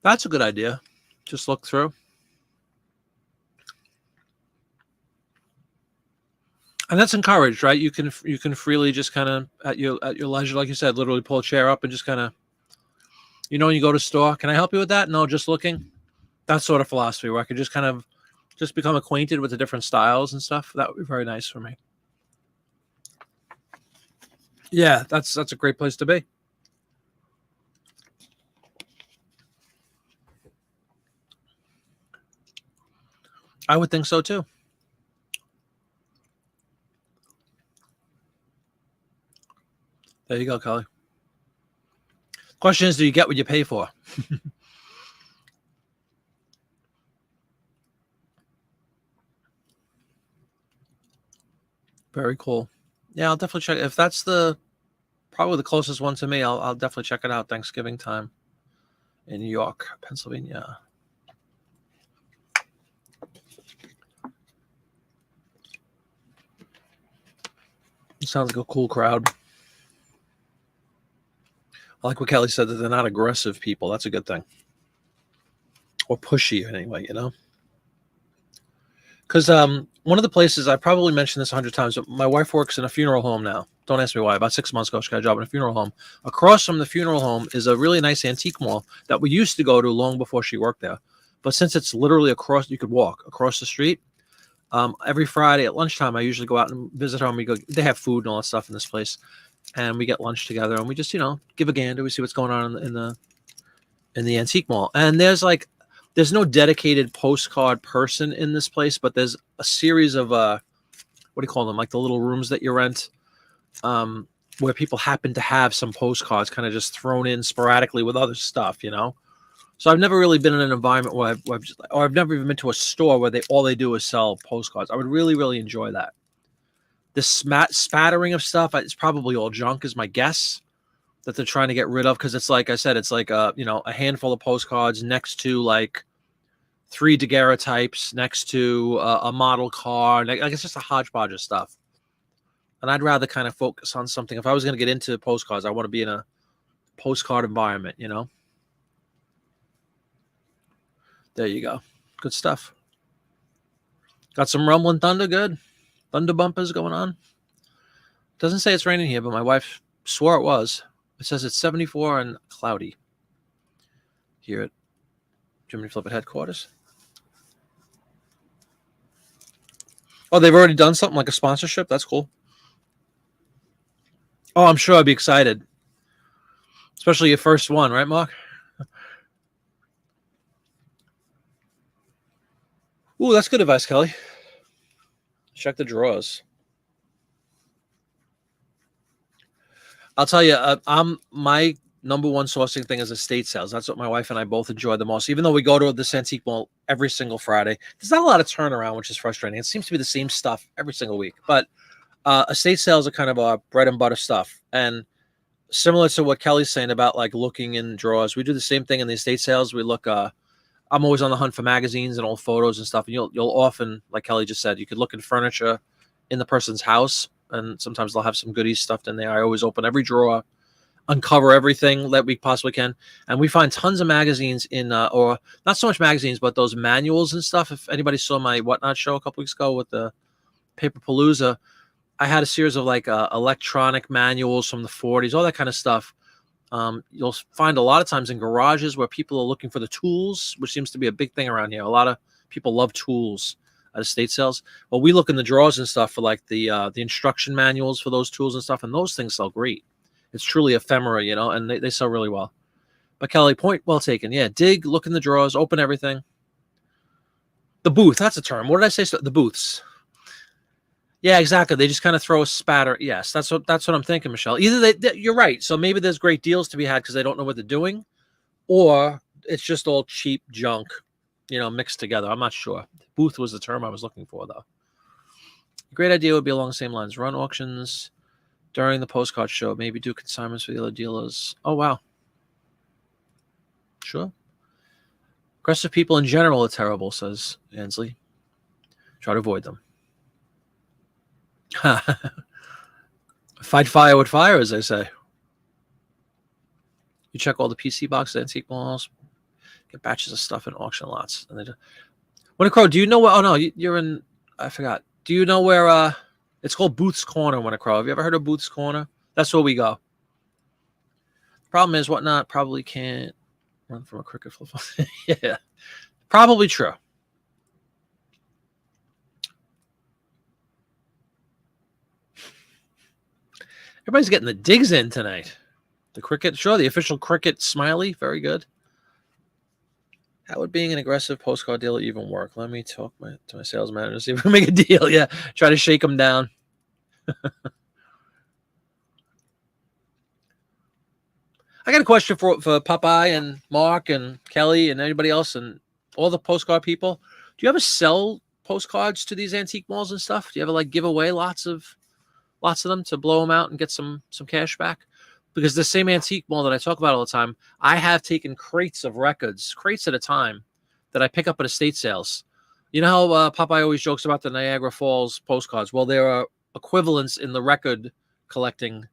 A: That's a good idea. Just look through. And that's encouraged, right? You can freely just kind of at your leisure, like you said, literally pull a chair up and just kind of, when you go to a store, can I help you with that? No, just looking. That sort of philosophy where I could just kind of just become acquainted with the different styles and stuff. That would be very nice for me. Yeah, that's a great place to be. I would think so too. There you go, Kelly. Question is, do you get what you pay for? Very cool. Yeah, I'll definitely check. If that's probably the closest one to me, I'll definitely check it out. Thanksgiving time in New York, Pennsylvania. It sounds like a cool crowd. I like what Kelly said, that they're not aggressive people. That's a good thing. Or pushy anyway, Because one of the places, I probably mentioned this 100 times, but my wife works in a funeral home now. Don't ask me why. About 6 months ago, she got a job in a funeral home. Across from the funeral home is a really nice antique mall that we used to go to long before she worked there. But since it's literally across, you could walk across the street. Every Friday at lunchtime, I usually go out and visit her. And we go. They have food and all that stuff in this place, and we get lunch together. And we just, give a gander. We see what's going on in the antique mall. And there's no dedicated postcard person in this place, but there's a series of what do you call them? Like the little rooms that you rent, where people happen to have some postcards kind of just thrown in sporadically with other stuff, So I've never really been in an environment where I've never even been to a store where all they do is sell postcards. I would really, really enjoy that. This spattering of stuff, it's probably all junk, is my guess, that they're trying to get rid of, because it's like I said, it's like a handful of postcards next to like 3 daguerreotypes next to a model car. Like it's just a hodgepodge of stuff. And I'd rather kind of focus on something. If I was going to get into postcards, I want to be in a postcard environment, There you go. Good stuff. Got some rumbling thunder. Good. Thunder bumpers going on. Doesn't say it's raining here, but my wife swore it was. It says it's 74 and cloudy here at Jiminy Flip at headquarters. Oh, they've already done something like a sponsorship? That's cool. Oh, I'm sure I'd be excited. Especially your first one, right, Mark? Ooh, that's good advice, Kelly. Check the drawers. I'll tell you, my number one sourcing thing is estate sales. That's what my wife and I both enjoy the most. Even though we go to this antique mall every single Friday, there's not a lot of turnaround, which is frustrating. It seems to be the same stuff every single week. But estate sales are kind of our bread and butter stuff. And similar to what Kelly's saying about like looking in drawers, we do the same thing in the estate sales. We look. I'm always on the hunt for magazines and old photos and stuff. And you'll often, like Kelly just said, you could look in furniture in the person's house, and sometimes they'll have some goodies stuffed in there. I always open every drawer, uncover everything that we possibly can, and we find tons of magazines in, or not so much magazines, but those manuals and stuff. If anybody saw my Whatnot show a couple weeks ago with the Paper Palooza, I had a series of like electronic manuals from the 40s, all that kind of stuff. You'll find a lot of times in garages where people are looking for the tools, which seems to be a big thing around here. A lot of people love tools at estate sales. Well, we look in the drawers and stuff for like the instruction manuals for those tools and stuff, and those things sell great. It's truly ephemera, you know, and they sell really well. But Kelly, point well taken. Yeah, dig, look in the drawers, open everything. The booth, that's a term. What did I say? The booths. Yeah, exactly. They just kind of throw a spatter. Yes, that's what I'm thinking, Michelle. Either you're right. So maybe there's great deals to be had because they don't know what they're doing, or it's just all cheap junk, you know, mixed together. I'm not sure. Booth was the term I was looking for, though. A great idea would be along the same lines. Run auctions during the postcard show. Maybe do consignments for the other dealers. Oh, wow. Sure. Aggressive people in general are terrible, says Ansley. Try to avoid them. Fight fire with fire, as they say. You check all the PC boxes, antique malls, get batches of stuff in auction lots. And they do. Winter Crow, do you know where? Oh no, you're in. I forgot. Do you know where? It's called Booth's Corner, Winter Crow. Have you ever heard of Booth's Corner? That's where we go. Problem is, Whatnot probably can't run from a cricket flip. Yeah, probably true. Everybody's getting the digs in tonight. The cricket, sure, the official cricket smiley, very good. How would being an aggressive postcard dealer even work? Let me talk to my sales manager, see if we can make a deal. Yeah, try to shake them down. I got a question for Popeye and Mark and Kelly and anybody else and all the postcard people. Do you ever sell postcards to these antique malls and stuff? Do you ever like give away lots of them to blow them out and get some cash back? Because the same antique mall that I talk about all the time, I have taken crates of records, crates at a time, that I pick up at estate sales. You know how Popeye always jokes about the Niagara Falls postcards? Well, there are equivalents in the record collecting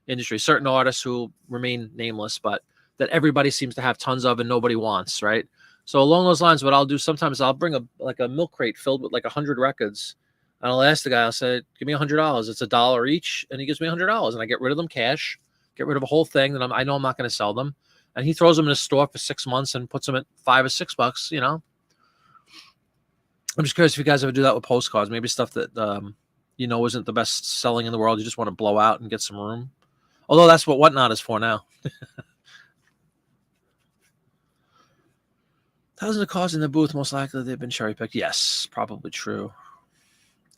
A: industry. Certain artists who remain nameless, but that everybody seems to have tons of and nobody wants, right? So along those lines, what I'll do sometimes, I'll bring a milk crate filled with like 100 records. And I'll ask the guy, I'll say, give me $100. It's $1 each. And he gives me $100. And I get rid of them cash, get rid of a whole thing that I know I'm not going to sell them. And he throws them in a store for 6 months and puts them at $5 or $6, you know. I'm just curious if you guys ever do that with postcards. Maybe stuff that, you know, isn't the best selling in the world. You just want to blow out and get some room. Although that's what Whatnot is for now. Thousands of cars in the booth. Most likely they've been cherry-picked. Yes, probably true.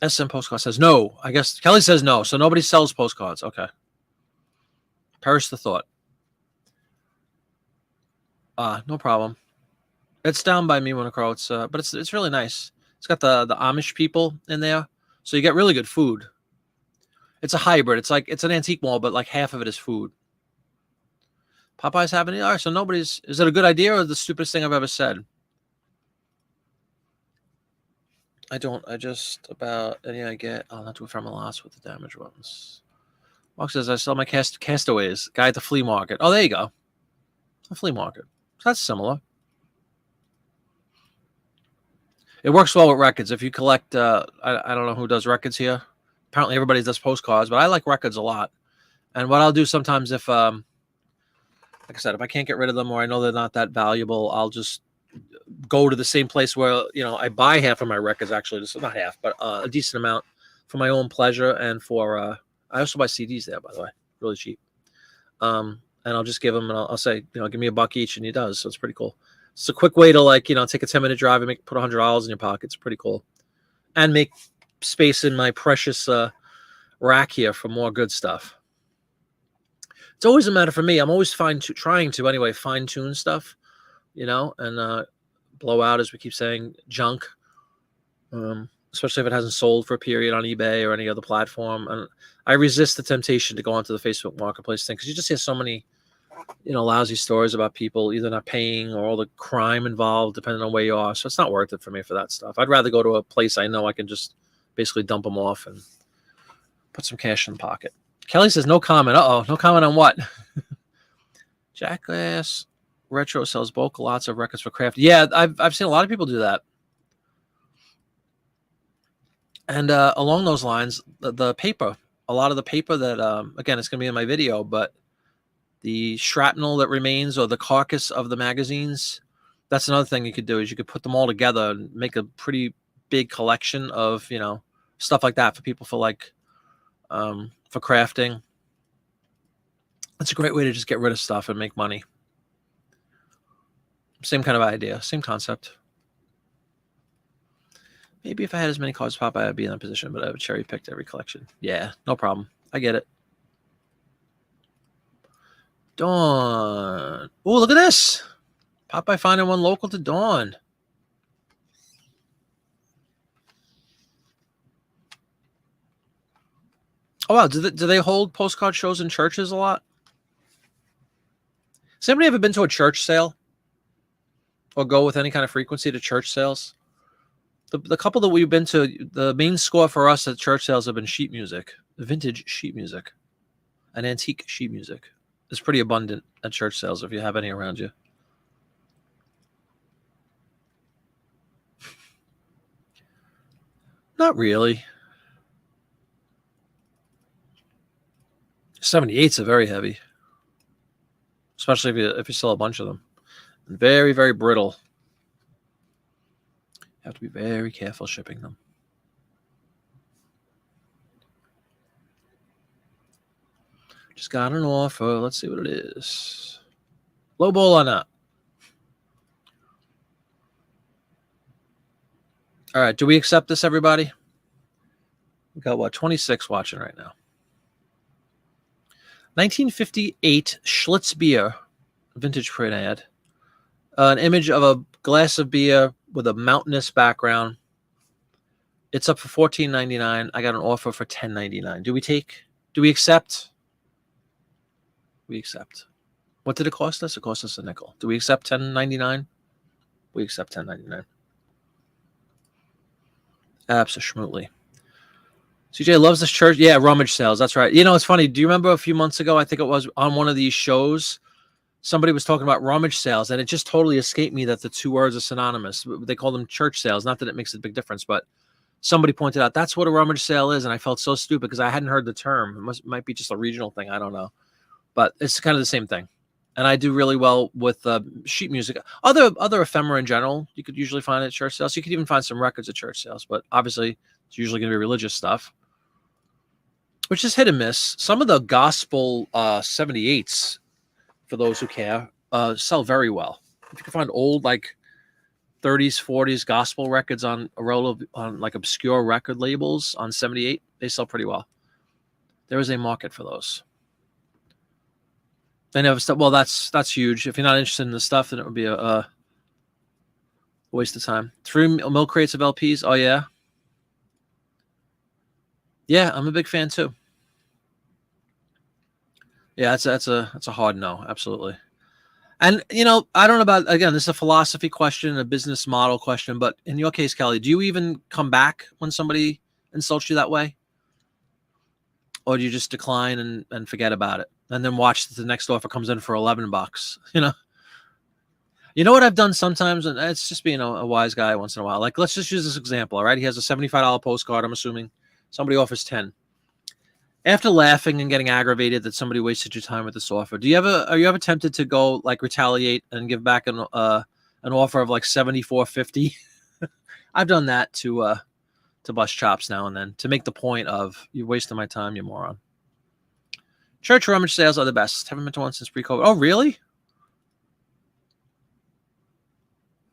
A: SM Postcard says no. I guess Kelly says no. So nobody sells postcards. Okay. Perish the thought. No problem. It's down by me, Winter Crow. It's but it's really nice. It's got the Amish people in there, so you get really good food. It's a hybrid. It's like it's an antique mall, but like half of it is food. Popeye's having it. All right, so nobody's. Is it a good idea or the stupidest thing I've ever said? I just about any I get. I'll not do it from a loss with the damaged ones. Mark says I sell my castaways. Guy at the flea market. Oh, there you go. A flea market. So that's similar. It works well with records. If you collect, I don't know who does records here. Apparently everybody does postcards, but I like records a lot. And what I'll do sometimes if, like I said, if I can't get rid of them or I know they're not that valuable, I'll just go to the same place where, you know, I buy half of my records, actually. This is not half, but a decent amount for my own pleasure. And for, I also buy CDs there, by the way, really cheap. And I'll just give him, and I'll say, you know, give me $1 each, and he does. So it's pretty cool. It's a quick way to, like, you know, take a 10-minute drive and put $100 in your pocket. It's pretty cool, and make space in my precious rack here for more good stuff. It's always a matter for me. I'm always trying to anyway fine tune stuff, and blow out, as we keep saying, junk. Especially if it hasn't sold for a period on eBay or any other platform. And I resist the temptation to go onto the Facebook Marketplace thing because you just hear so many, lousy stories about people either not paying or all the crime involved, depending on where you are. So it's not worth it for me for that stuff. I'd rather go to a place I know I can just basically dump them off and put some cash in the pocket. Kelly says no comment. No comment on what? Jackass Retro sells bulk lots of records for craft. Yeah, I've seen a lot of people do that. And along those lines, the paper, a lot of the paper that, again, it's going to be in my video, but the shrapnel that remains or the carcass of the magazines, that's another thing you could do is you could put them all together and make a pretty big collection of, stuff like that for people for crafting. It's a great way to just get rid of stuff and make money. Same kind of idea, same concept. Maybe if I had as many cards pop, I'd be in that position, but I would cherry picked every collection. Yeah, no problem. I get it. Dawn. Oh, look at this. Popeye finding one local to Dawn. Oh, wow. Do they hold postcard shows in churches a lot? Has anybody ever been to a church sale? Or go with any kind of frequency to church sales? The couple that we've been to, the main score for us at church sales have been sheet music, vintage sheet music, and antique sheet music. It's pretty abundant at church sales if you have any around you. Not really. 78s are very heavy, especially if you sell a bunch of them. Very, very brittle. You have to be very careful shipping them. Just got an offer. Let's see what it is. Low ball or not? All right. Do we accept this, everybody? We got 26 watching right now. 1958 Schlitz beer, vintage print ad. An image of a glass of beer with a mountainous background. It's up for $14.99. I got an offer for $10.99. Do we accept? We accept. What did it cost us? It cost us a nickel. Do we accept $10.99? We accept $10.99. Absolutely. CJ loves this church. Yeah, rummage sales. That's right. It's funny. Do you remember a few months ago, I think it was on one of these shows, somebody was talking about rummage sales, and it just totally escaped me that the two words are synonymous. They call them church sales. Not that it makes a big difference, but somebody pointed out that's what a rummage sale is, and I felt so stupid because I hadn't heard the term. It might be just a regional thing. I don't know. But it's kind of the same thing. And I do really well with sheet music. Other ephemera in general, you could usually find at church sales. You could even find some records at church sales, but obviously it's usually going to be religious stuff, which is hit and miss. Some of the gospel 78s, for those who care, sell very well. If you can find old 30s, 40s gospel records on a roll of obscure record labels on 78, they sell pretty well. There is a market for those. They never stop. Well, that's huge. If you're not interested in the stuff, then it would be a waste of time. 3 milk crates of LPs. Oh yeah, yeah. I'm a big fan too. Yeah, that's a hard no. Absolutely. And I don't know about, again, this is a philosophy question, a business model question, but in your case, Kelly, do you even come back when somebody insults you that way, or do you just decline and forget about it? And then watch that the next offer comes in for $11. You know what I've done sometimes, and it's just being a wise guy once in a while. Let's just use this example. All right, he has a $75 postcard. I'm assuming somebody offers 10. After laughing and getting aggravated that somebody wasted your time with this offer, are you ever tempted to go retaliate and give back an offer of $74.50? I've done that to bust chops now and then to make the point of, you're wasting my time, you moron. Church rummage sales are the best. Haven't been to one since pre-COVID. Oh, really?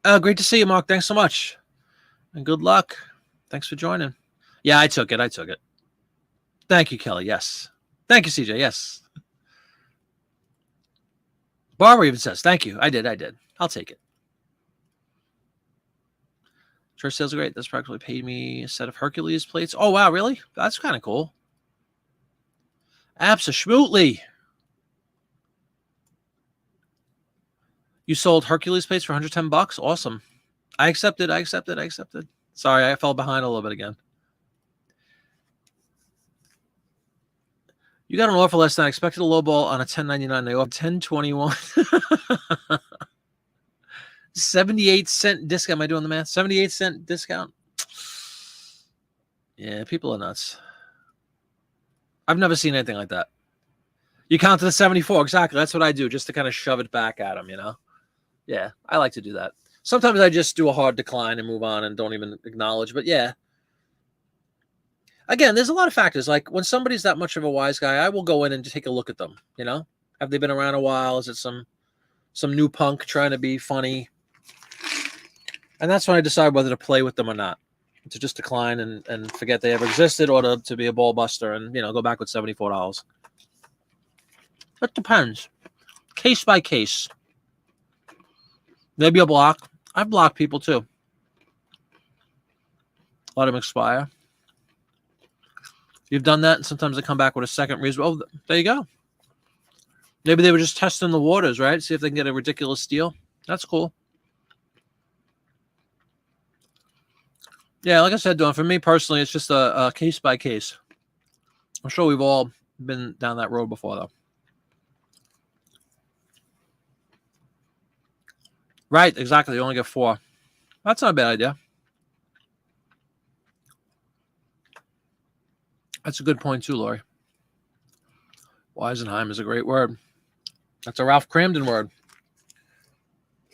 A: Great to see you, Mark. Thanks so much. And good luck. Thanks for joining. Yeah, I took it. I took it. Thank you, Kelly. Yes. Thank you, CJ. Yes. Barbara even says, thank you. I did. I'll take it. Church sales are great. This practically paid me a set of Hercules plates. Oh, wow. Really? That's kind of cool. Absolutely. You sold Hercules plates for $110? Awesome. I accepted. Sorry, I fell behind a little bit again. You got an offer last night. I expected a low ball on a 10.99. They offered 10.21. 78-cent discount. Am I doing the math? 78-cent discount. Yeah, people are nuts. I've never seen anything like that. You count to the 74. Exactly. That's what I do, just to kind of shove it back at them, you know? Yeah, I like to do that. Sometimes I just do a hard decline and move on and don't even acknowledge. But yeah. Again, there's a lot of factors. Like when somebody's that much of a wise guy, I will go in and take a look at them, you know? Have they been around a while? Is it some new punk trying to be funny? And that's when I decide whether to play with them or not. To just decline and forget they ever existed, or to be a ball buster and, you know, go back with $74. It depends. Case by case. Maybe a block. I've blocked people too. Let them expire. You've done that, and sometimes they come back with a second reason. Oh, there you go. Maybe they were just testing the waters, right? See if they can get a ridiculous deal. That's cool. Yeah, like I said, Dawn, for me personally, it's just a case by case. I'm sure we've all been down that road before, though. Right, exactly. You only get 4. That's not a bad idea. That's a good point, too, Lori. Weisenheim is a great word. That's a Ralph Cramden word.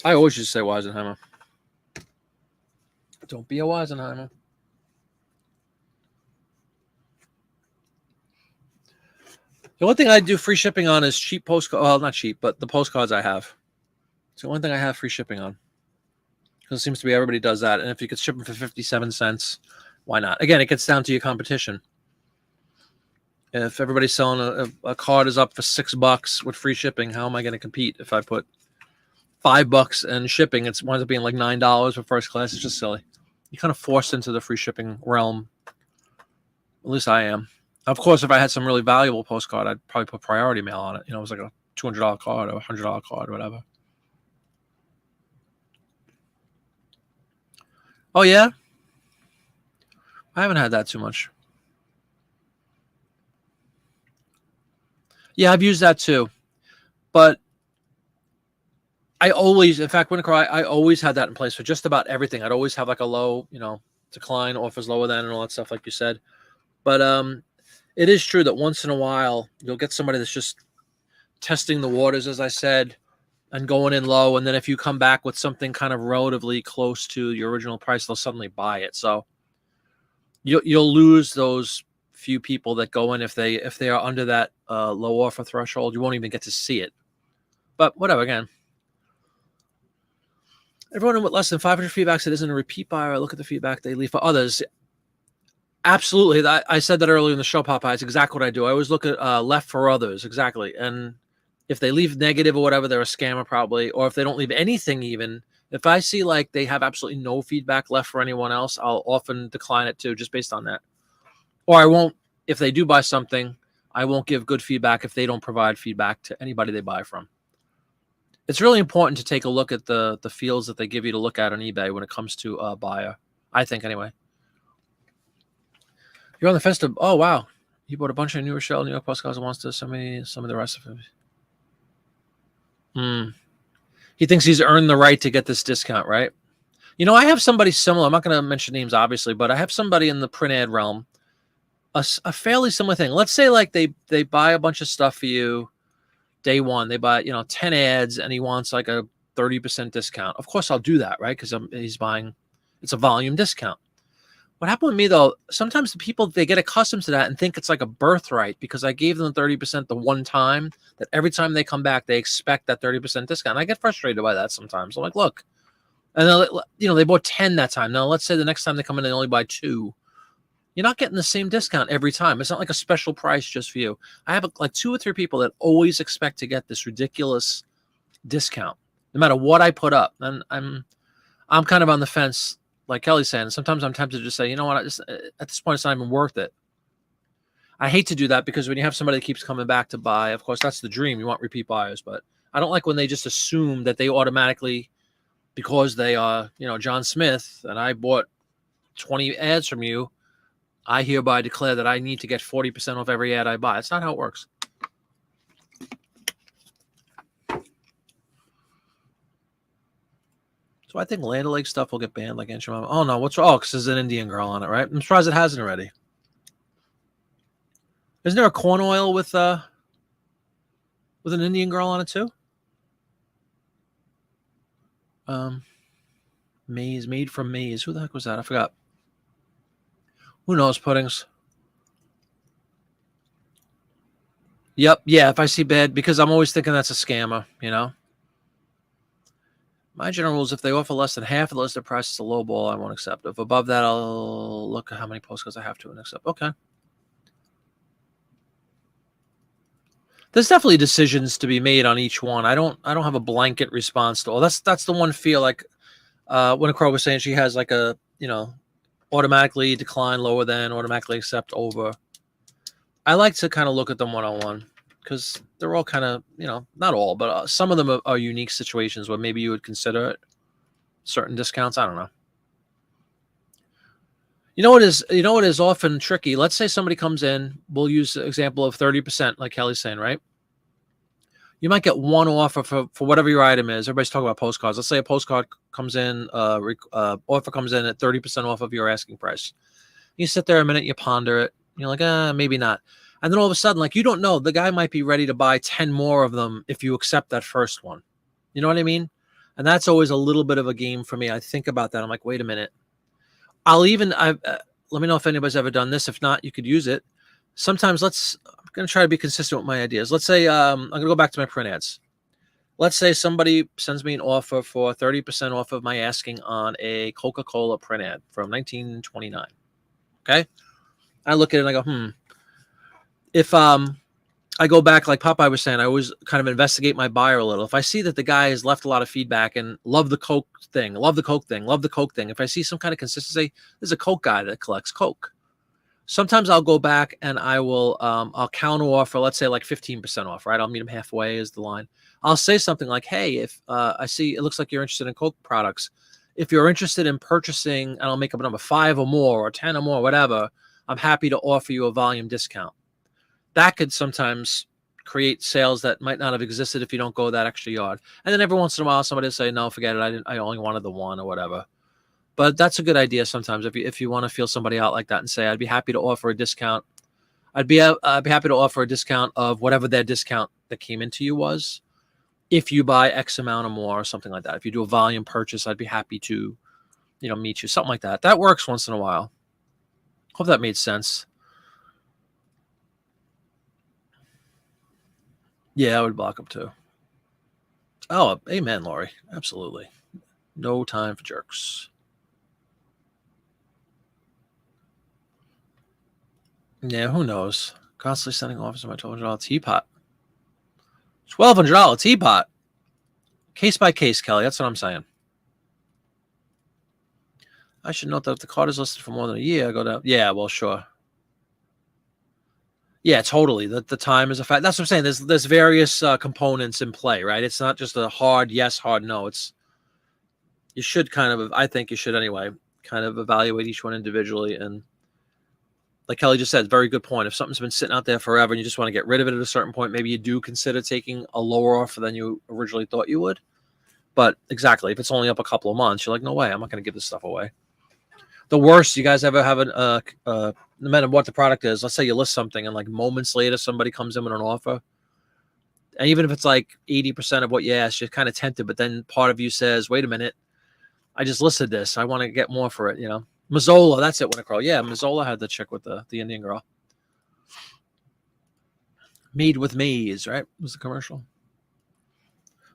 A: I always used to say Weisenheimer. Don't be a Weisenheimer. The one thing I do free shipping on is cheap postcards. Well, not cheap, but the postcards I have. It's the one thing I have free shipping on. Because it seems to be everybody does that. And if you could ship them for 57 cents, why not? Again, it gets down to your competition. If everybody's selling a card is up for $6 with free shipping, how am I going to compete if I put $5 and shipping? It winds up being like $9 for first class. It's just silly. You're kind of forced into the free shipping realm. At least I am. Of course, if I had some really valuable postcard, I'd probably put priority mail on it. You know, it was like a $200 card or a $100 card or whatever. Oh, yeah? I haven't had that too much. Yeah, I've used that too. But I always, in fact, I always had that in place for just about everything. I'd always have like a low, you know, decline, offers lower than, and all that stuff, like you said. But it is true that once in a while, you'll get somebody that's just testing the waters, as I said, and going in low. And then if you come back with something kind of relatively close to your original price, they'll suddenly buy it. So you'll lose those few people that go in if they are under that low offer threshold. You won't even get to see it. But whatever, again. Everyone with less than 500 feedbacks that isn't a repeat buyer, I look at the feedback they leave for others. Absolutely. I said that earlier in the show, Popeye. It's exactly what I do. I always look at left for others. Exactly. And if they leave negative or whatever, they're a scammer probably. Or if they don't leave anything even, if I see like they have absolutely no feedback left for anyone else, I'll often decline it too, just based on that. Or I won't, if they do buy something, I won't give good feedback if they don't provide feedback to anybody they buy from. It's really important to take a look at the fields that they give you to look at on eBay when it comes to a buyer. I think anyway. You're on the fence to, oh, wow. He bought a bunch of New Rochelle, New York postcards and wants to send me some of the rest of it. He thinks he's earned the right to get this discount, right? You know, I have somebody similar. I'm not going to mention names, obviously, but I have somebody in the print ad realm, a fairly similar thing. Let's say like they buy a bunch of stuff for you day one. They buy, 10 ads and he wants like a 30% discount. Of course, I'll do that, right? Because he's buying, it's a volume discount. What happened with me, though, sometimes the people, they get accustomed to that and think it's like a birthright because I gave them 30% the one time, that every time they come back, they expect that 30% discount. I get frustrated by that sometimes. I'm like, look, and they bought 10 that time. Now, let's say the next time they come in, they only buy 2. you're not getting the same discount every time. It's not like a special price just for you. I have like 2 or 3 people that always expect to get this ridiculous discount, no matter what I put up. And I'm kind of on the fence, like Kelly's saying. Sometimes I'm tempted to just say, you know what, at this point, it's not even worth it. I hate to do that because when you have somebody that keeps coming back to buy, of course, that's the dream. You want repeat buyers, but I don't like when they just assume that they automatically, because they are, John Smith, and I bought 20 ads from you, I hereby declare that I need to get 40% off every ad I buy. That's not how it works. So I think Land O'Lakes stuff will get banned like Aunt Mama. Oh, no. What's wrong? Oh, because there's an Indian girl on it, right? I'm surprised it hasn't already. Isn't there a corn oil with an Indian girl on it too? Made from maize. Who the heck was that? I forgot. Who knows, puddings? Yep. Yeah, if I see bad, because I'm always thinking that's a scammer, My general rule is if they offer less than half of the listed price, it's a low ball. I won't accept. If above that, I'll look at how many postcards I have to and accept. Okay. There's definitely decisions to be made on each one. I don't have a blanket response to all. That's the one feel like when a Crow was saying she has like a, automatically decline lower than, automatically accept over. I like to kind of look at them one-on-one because they're all kind of, not all, but some of them are unique situations where maybe you would consider it certain discounts. I don't know. You know what is often tricky? Let's say somebody comes in. We'll use the example of 30%, like Kelly's saying, right? You might get one offer for whatever your item is. Everybody's talking about postcards. Let's say a postcard comes in, offer comes in at 30% off of your asking price. You sit there a minute, you ponder it. You're like, maybe not. And then all of a sudden, like, you don't know, the guy might be ready to buy 10 more of them if you accept that first one. You know what I mean? And that's always a little bit of a game for me. I think about that. I'm like, wait a minute. Let me know if anybody's ever done this. If not, you could use it. Sometimes I'm going to try to be consistent with my ideas. Let's say I'm going to go back to my print ads. Let's say somebody sends me an offer for 30% off of my asking on a Coca-Cola print ad from 1929. Okay. I look at it and I go, If I go back, like Popeye was saying, I always kind of investigate my buyer a little. If I see that the guy has left a lot of feedback and love the Coke thing, love the Coke thing. If I see some kind of consistency, there's a Coke guy that collects Coke. Sometimes I'll go back and I will, I'll counter offer, let's say like 15% off, right? I'll meet him halfway is the line. I'll say something like, hey, if I see, it looks like you're interested in Coke products. If you're interested in purchasing, and I'll make up a number, 5 or more or 10 or more, whatever, I'm happy to offer you a volume discount. That could sometimes create sales that might not have existed if you don't go that extra yard. And then every once in a while, somebody will say, no, forget it. I only wanted the one or whatever. But that's a good idea sometimes if you want to feel somebody out like that and say, I'd be happy to offer a discount. I'd be happy to offer a discount of whatever their discount that came into you was. If you buy X amount or more or something like that. If you do a volume purchase, I'd be happy to, meet you. Something like that. That works once in a while. Hope that made sense. Yeah, I would block them too. Oh, amen, Lori. Absolutely. No time for jerks. Yeah, who knows? Constantly sending offers on my $1,200 teapot. $1,200 teapot. Case by case, Kelly. That's what I'm saying. I should note that if the card is listed for more than a year, I go down. Yeah, well, sure. Yeah, totally. The time is a fact. That's what I'm saying. There's various components in play, right? It's not just a hard yes, hard no. You should I think you should anyway, kind of evaluate each one individually. And like Kelly just said, very good point. If something's been sitting out there forever and you just want to get rid of it at a certain point, maybe you do consider taking a lower offer than you originally thought you would. But exactly, if it's only up a couple of months, you're like, no way, I'm not going to give this stuff away. The worst you guys ever have no matter what the product is, let's say you list something and like moments later somebody comes in with an offer. And even if it's like 80% of what you asked, you're kind of tempted, but then part of you says, wait a minute, I just listed this. I want to get more for it, Mazzola, that's it, Winnicrow. Yeah, Mazzola had the chick with the Indian girl. Made with maize, right? Was the commercial.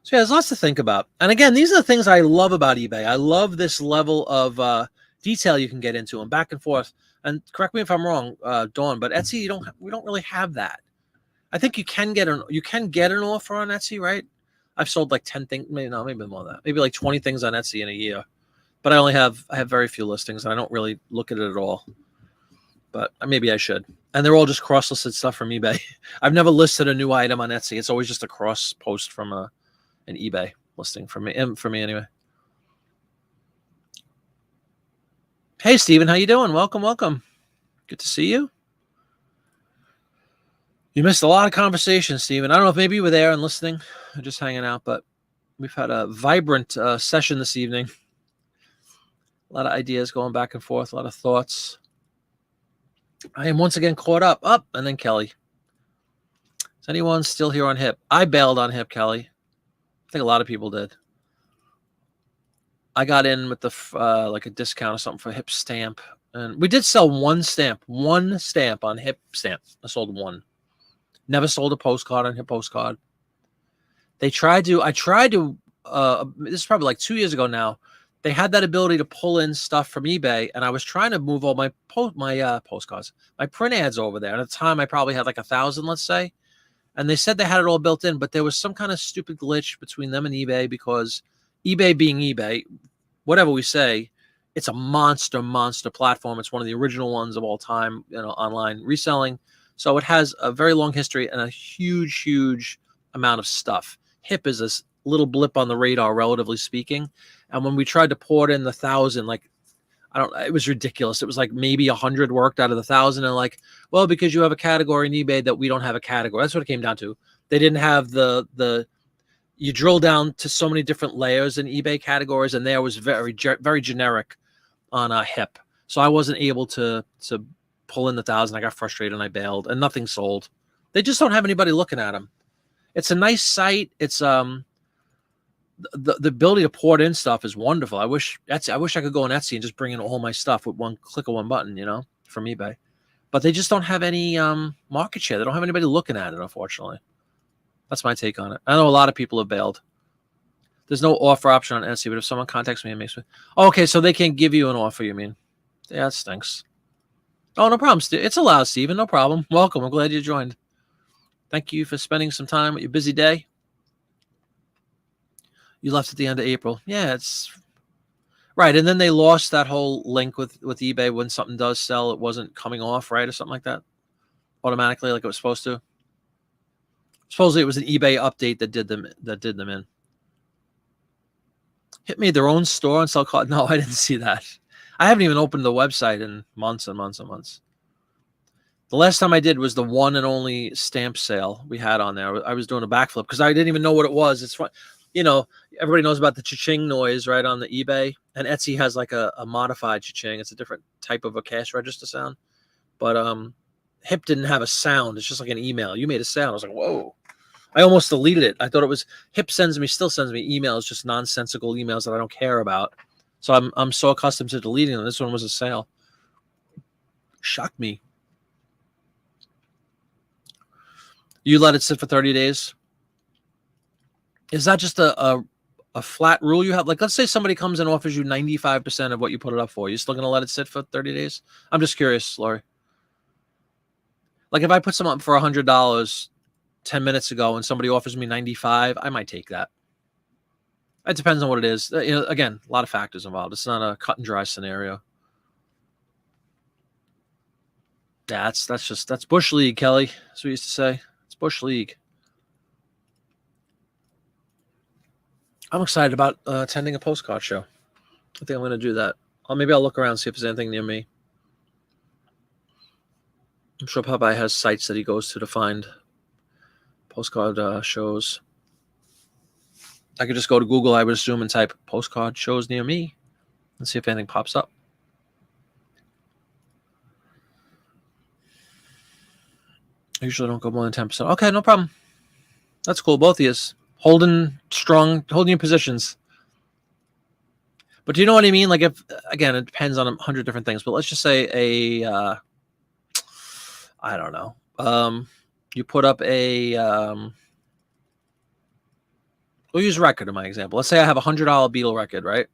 A: So yeah, there's lots to think about. And again, these are the things I love about eBay. I love this level of detail you can get into and back and forth. And correct me if I'm wrong, Dawn, but Etsy, we don't really have that. I think you can get an offer on Etsy, right? I've sold like 10 things, maybe more than that, maybe like 20 things on Etsy in a year. But I have very few listings, and I don't really look at it at all. But maybe I should. And they're all just cross-listed stuff from eBay. I've never listed a new item on Etsy. It's always just a cross post from an eBay listing for me anyway. Hey, Steven, how you doing? Welcome. Good to see you. You missed a lot of conversation, Steven. I don't know if maybe you were there and listening or just hanging out, but we've had a vibrant session this evening. A lot of ideas going back and forth, a lot of thoughts. I am once again caught up. And then Kelly. Is anyone still here on HIP? I bailed on HIP, Kelly. I think a lot of people did. I got in with the like a discount or something for HIP stamp. And we did sell one stamp on HIP stamp. I sold one. Never sold a postcard on HIP postcard. I tried to, this is probably like 2 years ago now. They had that ability to pull in stuff from eBay, and I was trying to move all my postcards, my print ads over there. And at the time, I probably had like 1,000, let's say. And they said they had it all built in, but there was some kind of stupid glitch between them and eBay, because eBay being eBay, whatever we say, it's a monster platform. It's one of the original ones of all time, online reselling. So it has a very long history and a huge amount of stuff. HIP is this little blip on the radar, relatively speaking. And when we tried to pour it in the 1,000, it was ridiculous. It was like maybe 100 worked out of the 1,000. And like, well, because you have a category in eBay that we don't have a category. That's what it came down to. They didn't have you drill down to so many different layers in eBay categories, and there was very generic on HIP. So I wasn't able to pull in the 1,000. I got frustrated and I bailed, and nothing sold. They just don't have anybody looking at them. It's a nice site. It's the ability to port in stuff is wonderful. I wish I could go on Etsy and just bring in all my stuff with one click of one button, from eBay. But they just don't have any market share. They don't have anybody looking at it, unfortunately. That's my take on it. I know a lot of people have bailed. There's no offer option on Etsy, but if someone contacts me and makes me... Oh, okay, so they can't give you an offer, you mean? Yeah, that stinks. Oh, no problem. It's allowed, Steven. No problem. Welcome. I'm glad you joined. Thank you for spending some time with your busy day. You left at the end of April. Yeah, it's right. And then they lost that whole link with eBay. When something does sell, it wasn't coming off, right? Or something like that, automatically, like it was supposed to. Supposedly it was an eBay update that did them in. HIP made their own store and sell cards. No, I didn't see that. I haven't even opened the website in months and months and months. The last time I did was the one and only stamp sale we had on there. I was doing a backflip because I didn't even know what it was. It's fun. Everybody knows about the cha-ching noise, right, on the eBay. And Etsy has like a modified cha-ching. It's a different type of a cash register sound. But HIP didn't have a sound. It's just like an email. You made a sound. I was like, whoa. I almost deleted it. I thought it was... HIP still sends me emails, just nonsensical emails that I don't care about. So I'm so accustomed to deleting them. This one was a sale. Shocked me. You let it sit for 30 days? Is that just a flat rule you have? Like, let's say somebody comes and offers you 95% of what you put it up for. You're still going to let it sit for 30 days? I'm just curious, Lori. Like, if I put some up for $100 10 minutes ago and somebody offers me 95, I might take that. It depends on what it is. Again, a lot of factors involved. It's not a cut and dry scenario. Yeah, that's Bush League, Kelly. That's what we used to say. It's Bush League. I'm excited about attending a postcard show. I think I'm going to do that. Maybe I'll look around and see if there's anything near me. I'm sure Popeye has sites that he goes to find postcard shows. I could just go to Google, I would assume, and type postcard shows near me and see if anything pops up. I usually don't go more than 10%. Okay, no problem. That's cool. Both of you holding your positions. But do you know what I mean? Like, if, again, it depends on 100 different things, but let's just say I don't know. You put up we'll use record in my example. Let's say I have a $100 Beetle record, right?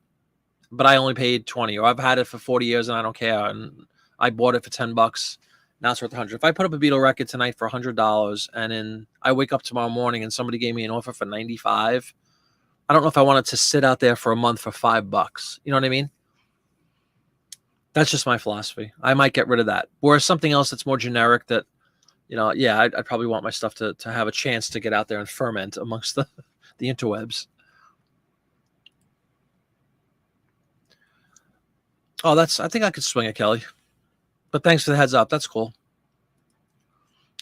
A: But I only paid 20, or I've had it for 40 years and I don't care, and I bought it for $10. Now it's worth $100. If I put up a Beatle record tonight for $100 and then I wake up tomorrow morning and somebody gave me an offer for $95, I don't know if I wanted to sit out there for a month for $5. You know what I mean? That's just my philosophy. I might get rid of that. Or something else that's more generic that, yeah, I'd probably want my stuff to have a chance to get out there and ferment amongst the interwebs. Oh, I think I could swing it, Kelly. But thanks for the heads up. That's cool.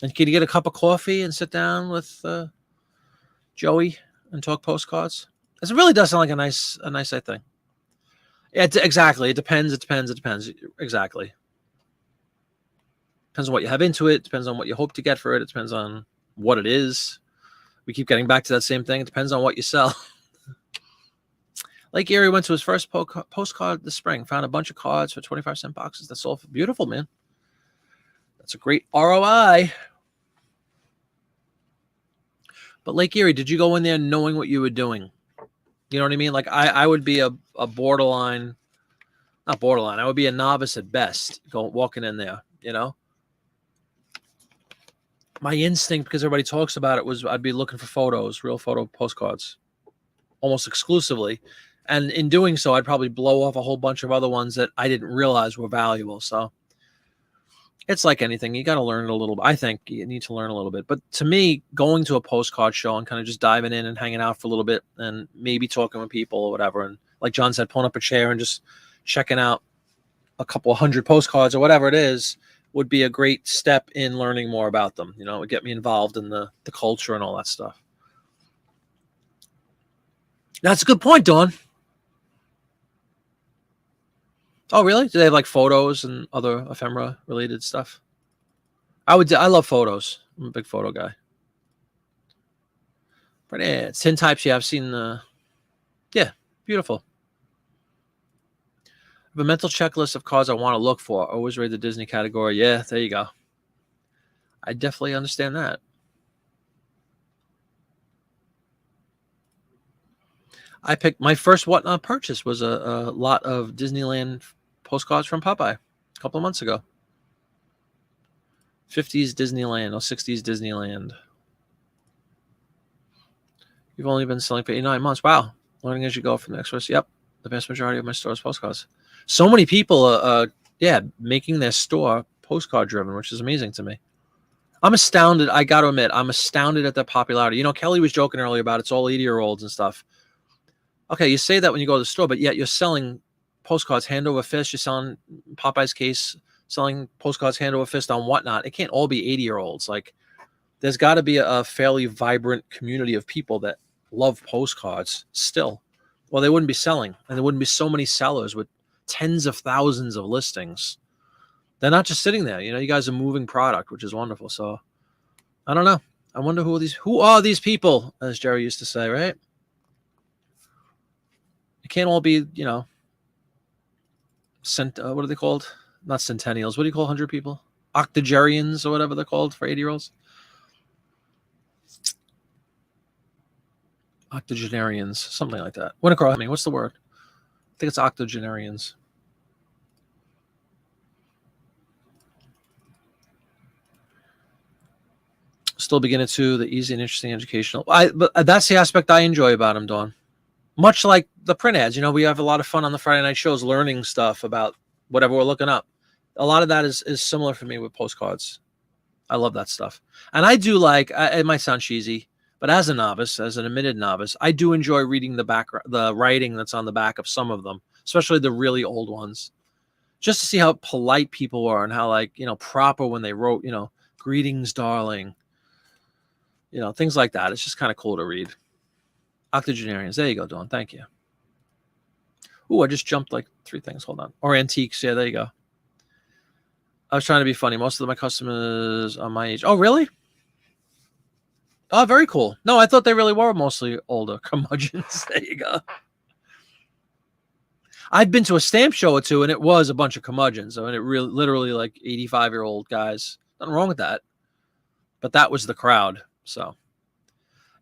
A: And can you get a cup of coffee and sit down with Joey and talk postcards? It really does sound like a nice thing. Yeah, exactly. It depends. Exactly. Depends on what you have into it. Depends on what you hope to get for it. It depends on what it is. We keep getting back to that same thing. It depends on what you sell. Lake Erie went to his first postcard this spring. Found a bunch of cards for 25-cent boxes. That's all beautiful, man. That's a great ROI. But Lake Erie, did you go in there knowing what you were doing? You know what I mean? Like I would be a borderline, not borderline. I would be a novice at best walking in there, My instinct, because everybody talks about it, was I'd be looking for photos, real photo postcards, almost exclusively. And in doing so, I'd probably blow off a whole bunch of other ones that I didn't realize were valuable. So it's like anything. You got to learn it a little bit. I think you need to learn a little bit. But to me, going to a postcard show and kind of just diving in and hanging out for a little bit and maybe talking with people or whatever. And like John said, pulling up a chair and just checking out a couple of 100 postcards or whatever it is would be a great step in learning more about them. It would get me involved in the culture and all that stuff. That's a good point, Dawn. Oh, really? Do they have like photos and other ephemera related stuff? I love photos. I'm a big photo guy. But yeah, tin types. Yeah, I've seen. Yeah, beautiful. I have a mental checklist of cards I want to look for. Always rate the Disney category. Yeah, there you go. I definitely understand that. I picked my first whatnot purchase was a lot of Disneyland postcards from Popeye a couple of months ago. 50s Disneyland or 60s Disneyland. You've only been selling for 89 months. Wow. Learning as you go from the express. Yep. The vast majority of my store's postcards. So many people making their store postcard driven, which is amazing to me. I'm astounded. I got to admit, I'm astounded at their popularity. Kelly was joking earlier about it's all 80-year-olds and stuff. Okay, you say that when you go to the store, but yet you're selling postcards hand over fist. You're selling Popeye's case, selling postcards hand over fist on whatnot. It can't all be 80-year-olds. Like, there's got to be a fairly vibrant community of people that love postcards still. Well, they wouldn't be selling, and there wouldn't be so many sellers with tens of thousands of listings. They're not just sitting there. You guys are moving product, which is wonderful. So I don't know. I wonder who are these people, as Jerry used to say, right? It can't all be, what are they called? Not centennials. What do you call 100 people? Octogenarians or whatever they're called for 80-year-olds. Octogenarians, something like that. What's the word? I think it's octogenarians. Still beginning to the easy and interesting educational. But that's the aspect I enjoy about them, Dawn. Much like the print ads, we have a lot of fun on the Friday night shows learning stuff about whatever we're looking up. A lot of that is similar for me with postcards. I love that stuff. And I do it might sound cheesy, but as a novice, as an admitted novice, I do enjoy reading the writing that's on the back of some of them, especially the really old ones, just to see how polite people were and how proper when they wrote, greetings, darling, things like that. It's just kind of cool to read. Octogenarians. There you go, Dawn. Thank you. Ooh, I just jumped like 3 things. Hold on. Or antiques. Yeah, there you go. I was trying to be funny. Most of my customers are my age. Oh, really? Oh, very cool. No, I thought they really were mostly older curmudgeons. There you go. I've been to a stamp show or two, and it was a bunch of curmudgeons. I mean, it really, literally like 85-year-old guys. Nothing wrong with that. But that was the crowd. So,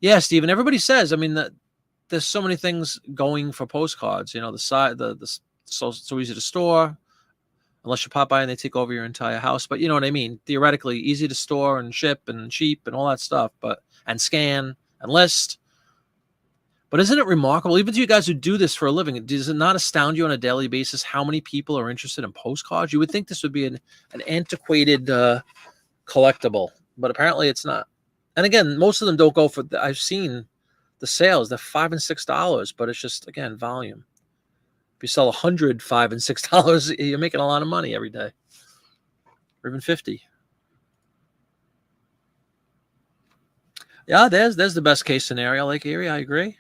A: yeah, Stephen, everybody says, that there's so many things going for postcards. The side, the so easy to store, unless you pop by and they take over your entire house. But you know what I mean? Theoretically, easy to store and ship and cheap and all that stuff, and scan and list. But isn't it remarkable, even to you guys who do this for a living, does it not astound you on a daily basis how many people are interested in postcards? You would think this would be an antiquated collectible, but apparently it's not. And again, most of them don't go for, I've seen the sales, they're $5 and $6, but it's just, again, volume. If you sell 100 $5 and $6, you're making a lot of money every day, or even 50. Yeah, there's the best case scenario, Lake Erie. I agree.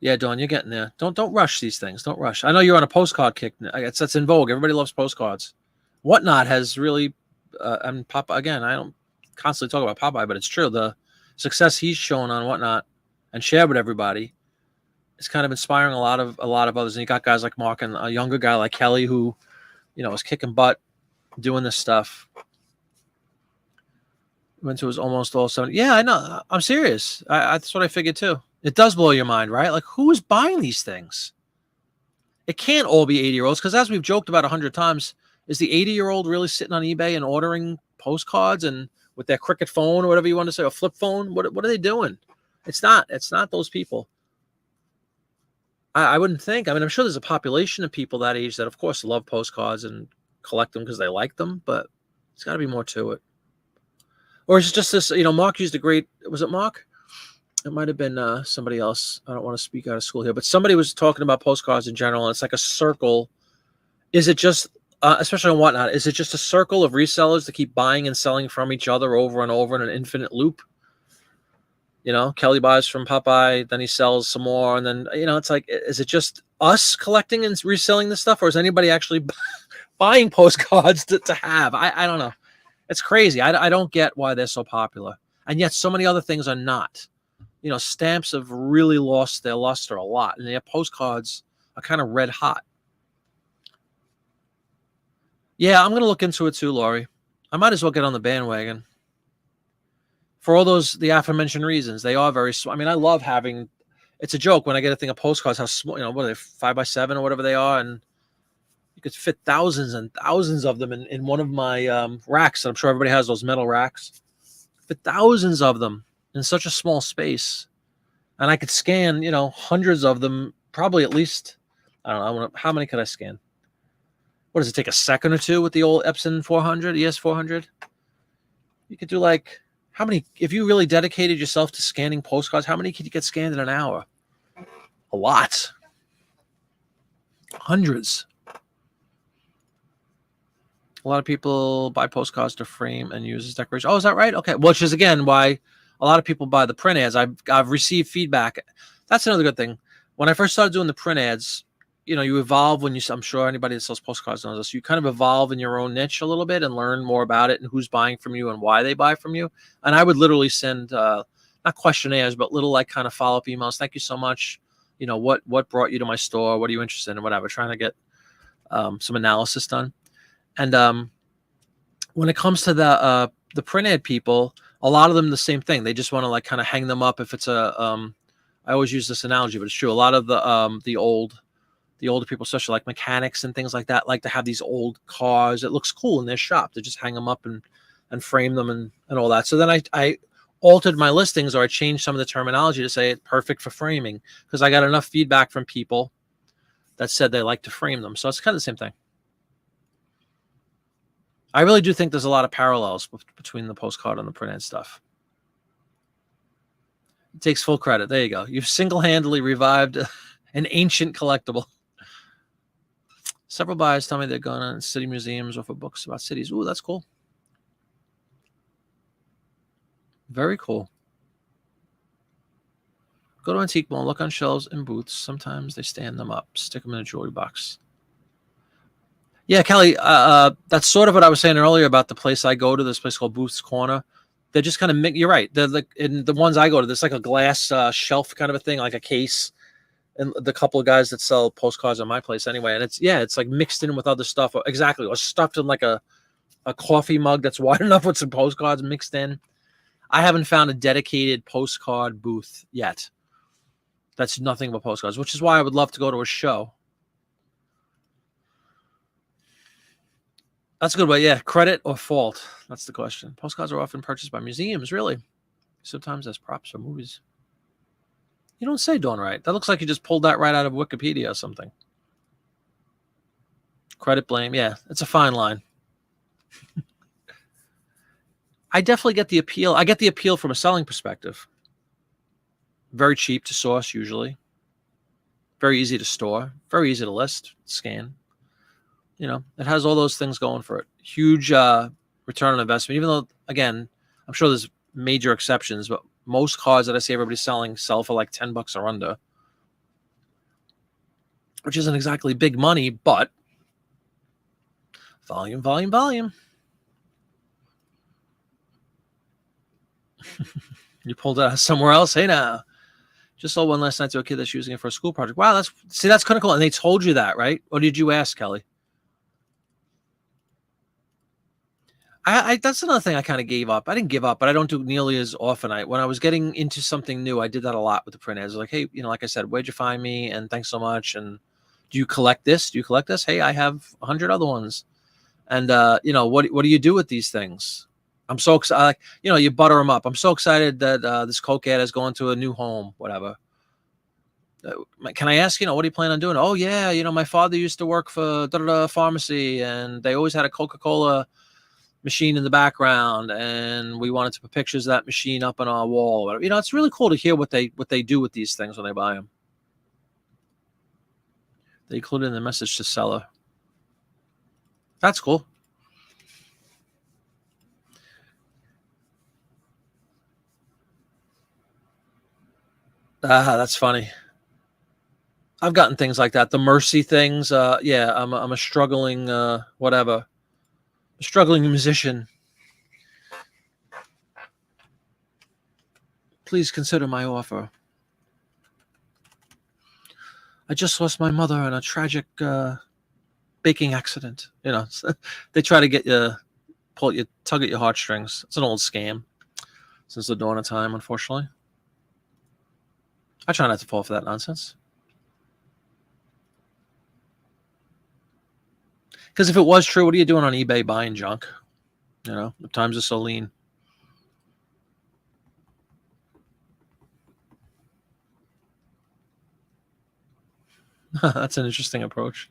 A: Yeah, Dawn, you're getting there. Don't rush these things. Don't rush. I know you're on a postcard kick. That's in vogue. Everybody loves postcards. Whatnot has really, and Popeye, again, I don't constantly talk about Popeye, but it's true. The success he's shown on Whatnot and shared with everybody is kind of inspiring a lot of others. And you got guys like Mark and a younger guy like Kelly who, is kicking butt doing this stuff. Went to his almost all 70. Yeah, I know. I'm serious. That's what I figured too. It does blow your mind, right? Like, who is buying these things? It can't all be 80-year-olds because, as we've joked about 100 times, is the 80-year-old really sitting on eBay and ordering postcards and with their Cricket phone or whatever you want to say, a flip phone? What are they doing? It's not those people. I wouldn't think. I mean, I'm sure there's a population of people that age that, of course, love postcards and collect them because they like them, but there's got to be more to it. Or is it just this, Mark used a great, was it Mark? It might have been somebody else. I don't want to speak out of school here, but somebody was talking about postcards in general. And it's like a circle. Is it just, especially on Whatnot, is it just a circle of resellers that keep buying and selling from each other over and over in an infinite loop? Kelly buys from Popeye, then he sells some more. And then, it's like, is it just us collecting and reselling this stuff? Or is anybody actually buying postcards to have? I don't know. It's crazy. I don't get why they're so popular. And yet so many other things are not. Stamps have really lost their luster a lot. And their postcards are kind of red hot. Yeah, I'm going to look into it too, Laurie. I might as well get on the bandwagon. For all the aforementioned reasons, they are very small. I mean, I love having, it's a joke when I get a thing of postcards, how small, what are they, 5x7 or whatever they are. And you could fit thousands and thousands of them in one of my racks. And I'm sure everybody has those metal racks. Fit thousands of them in such a small space. And I could scan, hundreds of them, probably at least, I don't know, how many could I scan? What does it take, a second or two with the old Epson 400, ES 400? You could do like, how many, if you really dedicated yourself to scanning postcards, how many could you get scanned in an hour? A lot. Hundreds. A lot of people buy postcards to frame and use as decoration. Oh, is that right? Okay. Which is, again, why a lot of people buy the print ads. I've received feedback. That's another good thing. When I first started doing the print ads, you evolve when I'm sure anybody that sells postcards knows this. You kind of evolve in your own niche a little bit and learn more about it and who's buying from you and why they buy from you. And I would literally send, not questionnaires, but little like kind of follow-up emails. Thank you so much. What brought you to my store? What are you interested in? Whatever. Trying to get some analysis done. And when it comes to the print ad people, a lot of them the same thing. They just want to like kind of hang them up. If it's I always use this analogy, but it's true. A lot of the older people, especially like mechanics and things like that, like to have these old cars. It looks cool in their shop. They just hang them up and frame them and all that. So then I altered my listings, or I changed some of the terminology to say it's perfect for framing, because I got enough feedback from people that said they like to frame them. So it's kind of the same thing. I really do think there's a lot of parallels between the postcard and the print ad stuff. It takes full credit. There you go. You've single-handedly revived an ancient collectible. Several buyers tell me they're going to city museums or for books about cities. Ooh, that's cool. Very cool. Go to Antique Mall, look on shelves and booths. Sometimes they stand them up, stick them in a jewelry box. Yeah, Kelly, that's sort of what I was saying earlier about the place I go to, this place called Booth's Corner. They're just kind of, you're right. They're like, in the ones I go to, there's like a glass shelf kind of a thing, like a case. And the couple of guys that sell postcards on my place anyway. And it's like mixed in with other stuff. Exactly. Or stuffed in like a coffee mug that's wide enough with some postcards mixed in. I haven't found a dedicated postcard booth yet. That's nothing but postcards, which is why I would love to go to a show. That's a good way. Yeah, credit or fault? That's the question. Postcards are often purchased by museums, really. Sometimes as props for movies. You don't say, Dawn, right? That looks like you just pulled that right out of Wikipedia or something. Credit, blame. Yeah, it's a fine line. I definitely get the appeal. I get the appeal from a selling perspective. Very cheap to source, usually. Very easy to store. Very easy to list, scan. It has all those things going for it. Huge return on investment, even though, again, I'm sure there's major exceptions, but most cards that I see everybody selling sell for like $10 or under, which isn't exactly big money, but volume, volume, volume. You pulled it out somewhere else. Hey, now. Just sold one last night to a kid that's using it for a school project. Wow, that's kind of cool. And they told you that, right? Or did you ask, Kelly? I that's another thing I kind of gave up. I didn't give up, but I don't do nearly as often. When I was getting into something new, I did that a lot with the print ads. Like, hey, like I said, where'd you find me? And thanks so much. And do you collect this? Do you collect this? Hey, I have 100 other ones. And what do you do with these things? I'm so excited. You butter them up. I'm so excited that this Coke ad is going to a new home, whatever. Can I ask, what do you plan on doing? Oh yeah, my father used to work for pharmacy, and they always had a Coca-Cola machine in the background, and we wanted to put pictures of that machine up on our wall. It's really cool to hear what they do with these things when they buy them. They include in the message to seller. That's cool. That's funny. I've gotten things like that. The mercy things. Yeah, I'm a struggling whatever. A struggling musician. Please consider my offer. I just lost my mother in a tragic baking accident. They try to get you, tug at your heartstrings. It's an old scam since the dawn of time, unfortunately. I try not to fall for that nonsense. Because if it was true, what are you doing on eBay buying junk? The times are so lean. That's an interesting approach.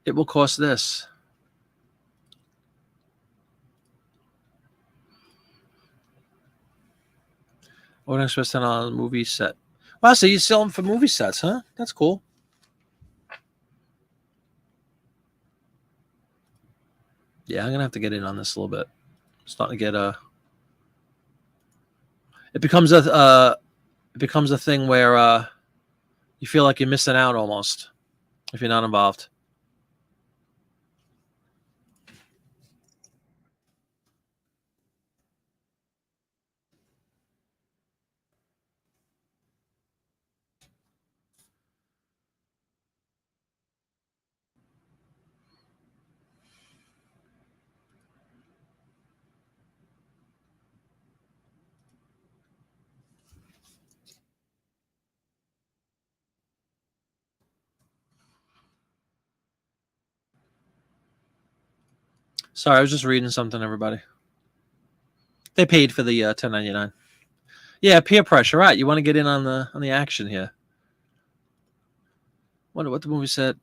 A: It will cost this. What an express on a movie set. Wow, so you sell them for movie sets, huh? That's cool. Yeah, I'm gonna have to get in on this a little bit. Starting to get it becomes a thing where you feel like you're missing out almost if you're not involved. Sorry, I was just reading something, everybody. They paid for the 1099. Yeah, peer pressure, right? You want to get in on the action here. Wonder what the movie said.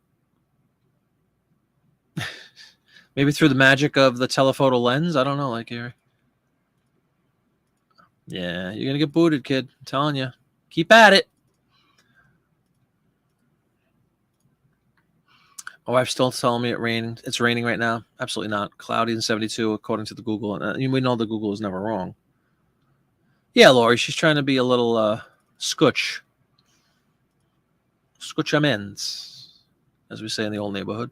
A: Maybe through the magic of the telephoto lens. I don't know, like Gary. Yeah, you're gonna get booted, kid. I'm telling you. Keep at it. My wife's still telling me it's raining right now. Absolutely not. Cloudy and 72, according to the Google. And we know the Google is never wrong. Yeah, Lori, she's trying to be a little scutch. Scutch amends, as we say in the old neighborhood.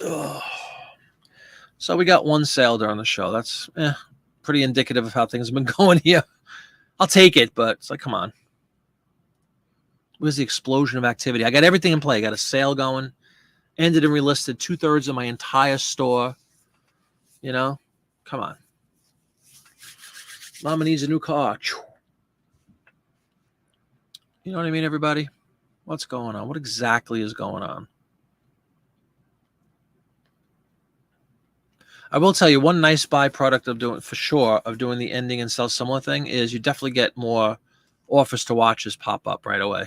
A: Ugh. So we got one sale during the show. That's pretty indicative of how things have been going here. I'll take it, but it's like, come on. Where's the explosion of activity? I got everything in play. I got a sale going. Ended and relisted 2/3 of my entire store. Come on. Mama needs a new car. You know what I mean, everybody? What's going on? What exactly is going on? I will tell you one nice byproduct of doing the ending and sell similar thing is you definitely get more offers to watches pop up right away,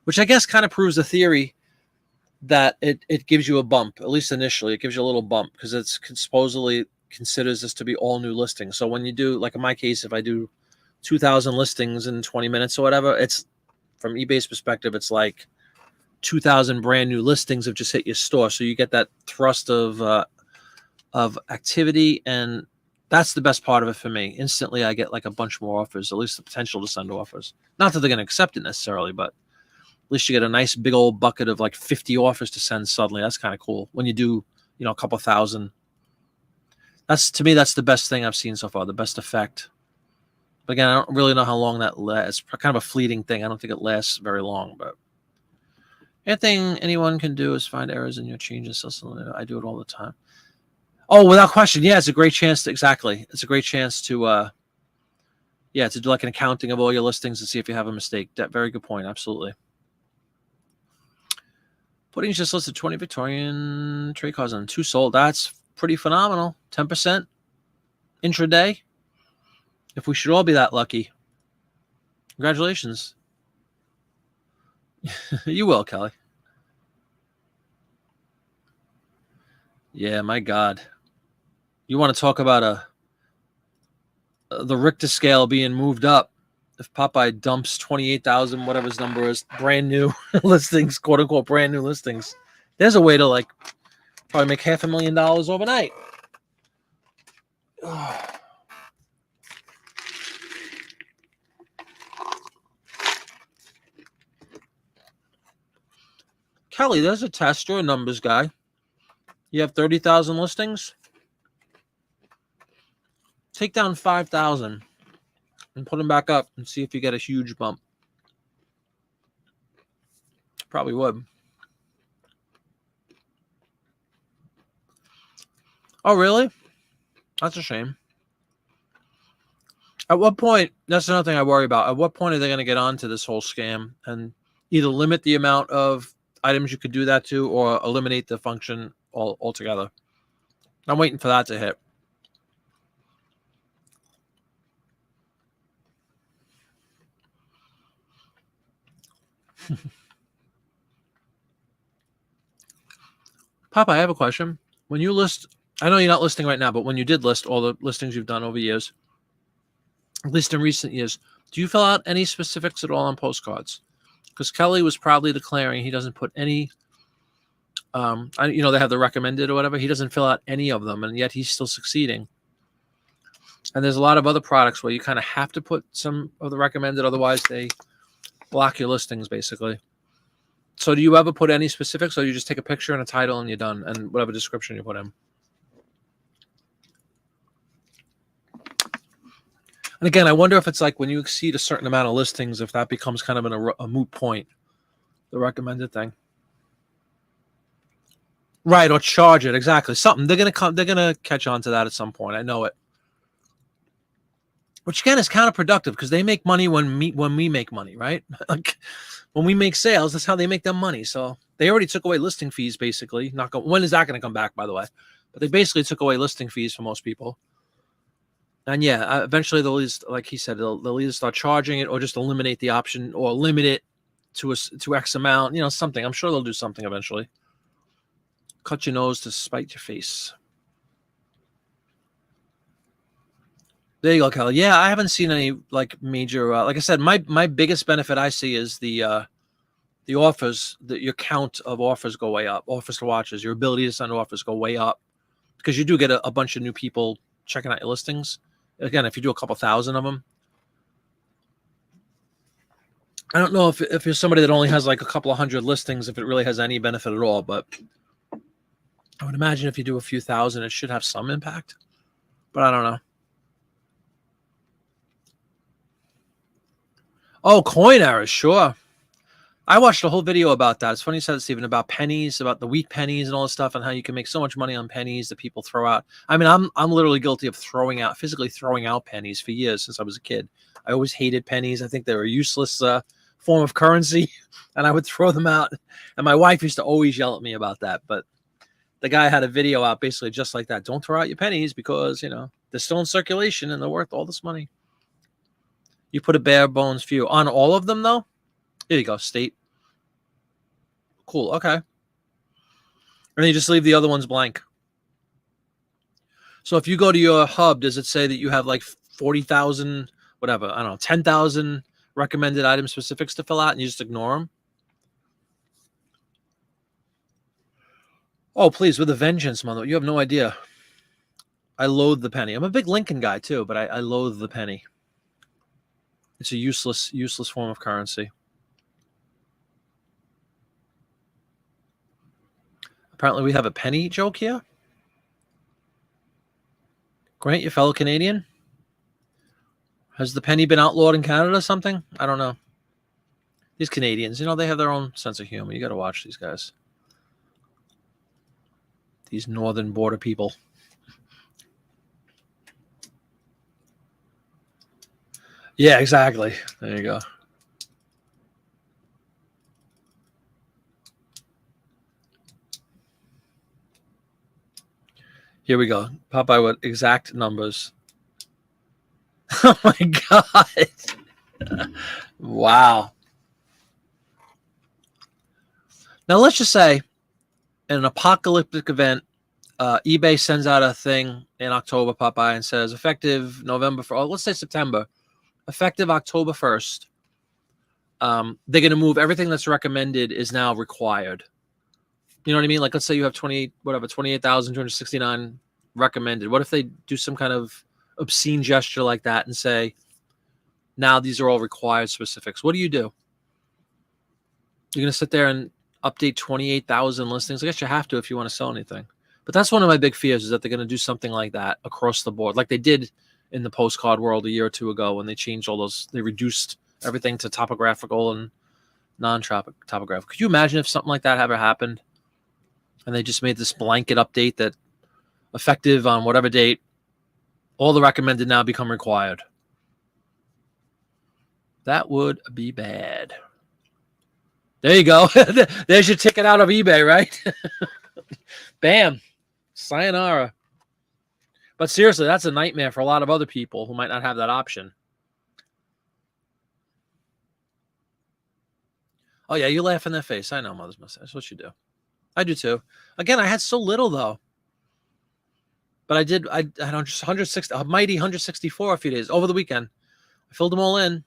A: which I guess kind of proves the theory that it gives you a bump, at least initially. It gives you a little bump because it's supposedly considers this to be all new listings. So when you do, like in my case, if I do 2,000 listings in 20 minutes or whatever, it's from eBay's perspective, it's like 2,000 brand new listings have just hit your store. So you get that thrust of activity, and that's the best part of it for me. Instantly, I get like a bunch more offers, at least the potential to send offers. Not that they're going to accept it necessarily, but at least you get a nice big old bucket of like 50 offers to send suddenly. That's kind of cool when you do, a couple thousand. That's, to me, that's the best thing I've seen so far, the best effect. But again, I don't really know how long that lasts. It's kind of a fleeting thing. I don't think it lasts very long, but anything anyone can do is find errors in your changes. I do it all the time. Oh, without question. Yeah, it's a great chance to, exactly. It's a great chance to, to do like an accounting of all your listings and see if you have a mistake. That very good point. Absolutely. Pudding's just listed 20 Victorian trade cards on 2 sold. That's pretty phenomenal. 10% intraday. If we should all be that lucky. Congratulations. You will, Kelly. Yeah, my God. You want to talk about the Richter scale being moved up. If Popeye dumps 28,000, whatever his number is, brand new listings, quote unquote, brand new listings, there's a way to like probably make $500,000 overnight. Kelly, there's a test. You're a numbers guy. You have 30,000 listings. Take down 5,000 and put them back up and see if you get a huge bump. Probably would. Oh, really? That's a shame. At what point, that's another thing I worry about. At what point are they going to get onto this whole scam and either limit the amount of items you could do that to or eliminate the function altogether? I'm waiting for that to hit. Papa, I have a question. When you list, I know you're not listing right now, but when you did list all the listings you've done over years, at least in recent years, do you fill out any specifics at all on postcards? Because Kelly was proudly declaring he doesn't put any, they have the recommended or whatever. He doesn't fill out any of them, and yet he's still succeeding. And there's a lot of other products where you kind of have to put some of the recommended, otherwise they block your listings, basically. So do you ever put any specifics, or you just take a picture and a title and you're done, and whatever description you put in? And again, I wonder if it's like when you exceed a certain amount of listings, if that becomes kind of a moot point, the recommended thing. Right, or charge it, exactly. Something. They're gonna catch on to that at some point. I know it. Which again is counterproductive because they make money when we make money, right? Like when we make sales, that's how they make them money. So they already took away listing fees, basically. When is that going to come back, by the way? But they basically took away listing fees for most people. And yeah, eventually they'll either, like he said, they'll either start charging it or just eliminate the option or limit it to X amount. Something. I'm sure they'll do something eventually. Cut your nose to spite your face. There you go, Kelly. Yeah, I haven't seen any like major. Like I said, my biggest benefit I see is the offers. Your count of offers go way up. Offers to watches, your ability to send offers go way up because you do get a bunch of new people checking out your listings. Again, if you do a couple thousand of them, I don't know if you're somebody that only has like a couple of hundred listings, if it really has any benefit at all. But I would imagine if you do a few thousand, it should have some impact. But I don't know. Oh, coin errors, sure. I watched a whole video about that. It's funny you said it, Stephen, about pennies, about the wheat pennies and all this stuff, and how you can make so much money on pennies that people throw out. I mean, I'm literally guilty of physically throwing out pennies for years since I was a kid. I always hated pennies. I think they were useless form of currency, and I would throw them out. And my wife used to always yell at me about that. But the guy had a video out basically just like that. Don't throw out your pennies because, they're still in circulation and they're worth all this money. You put a bare bones few on all of them, though. Here you go, state. Cool. Okay. And then you just leave the other ones blank. So if you go to your hub, does it say that you have like 40,000, whatever, I don't know, 10,000 recommended item specifics to fill out and you just ignore them? Oh, please, with a vengeance, mother. You have no idea. I loathe the penny. I'm a big Lincoln guy too, but I loathe the penny. It's a useless form of currency. Apparently we have a penny joke here. Grant, your fellow Canadian? Has the penny been outlawed in Canada or something? I don't know. These Canadians, they have their own sense of humor. You got to watch these guys. These northern border people. Yeah, exactly. There you go. Here we go. Popeye with exact numbers. Oh my God. Wow. Now let's just say in an apocalyptic event, eBay sends out a thing in October, Popeye, and says effective November, let's say September, effective October 1st, they're going to move everything that's recommended is now required. You know what I mean? Like, let's say you have 28,269 recommended. What if they do some kind of obscene gesture like that and say, now these are all required specifics? What do? You're going to sit there and update 28,000 listings? I guess you have to if you want to sell anything. But that's one of my big fears, is that they're going to do something like that across the board, like they did in the postcard world a year or two ago when they changed all those, they reduced everything to topographical and non-topographical. Could you imagine if something like that ever happened? And they just made this blanket update that effective on whatever date, all the recommended now become required. That would be bad. There you go. There's your ticket out of eBay, right? Bam. Sayonara. But seriously, that's a nightmare for a lot of other people who might not have that option. Oh, yeah, you laugh in their face. I know, mother's mustache. That's what you do. I do too. Again, I had so little though. But I had 160, a mighty 164 a few days over the weekend. I filled them all in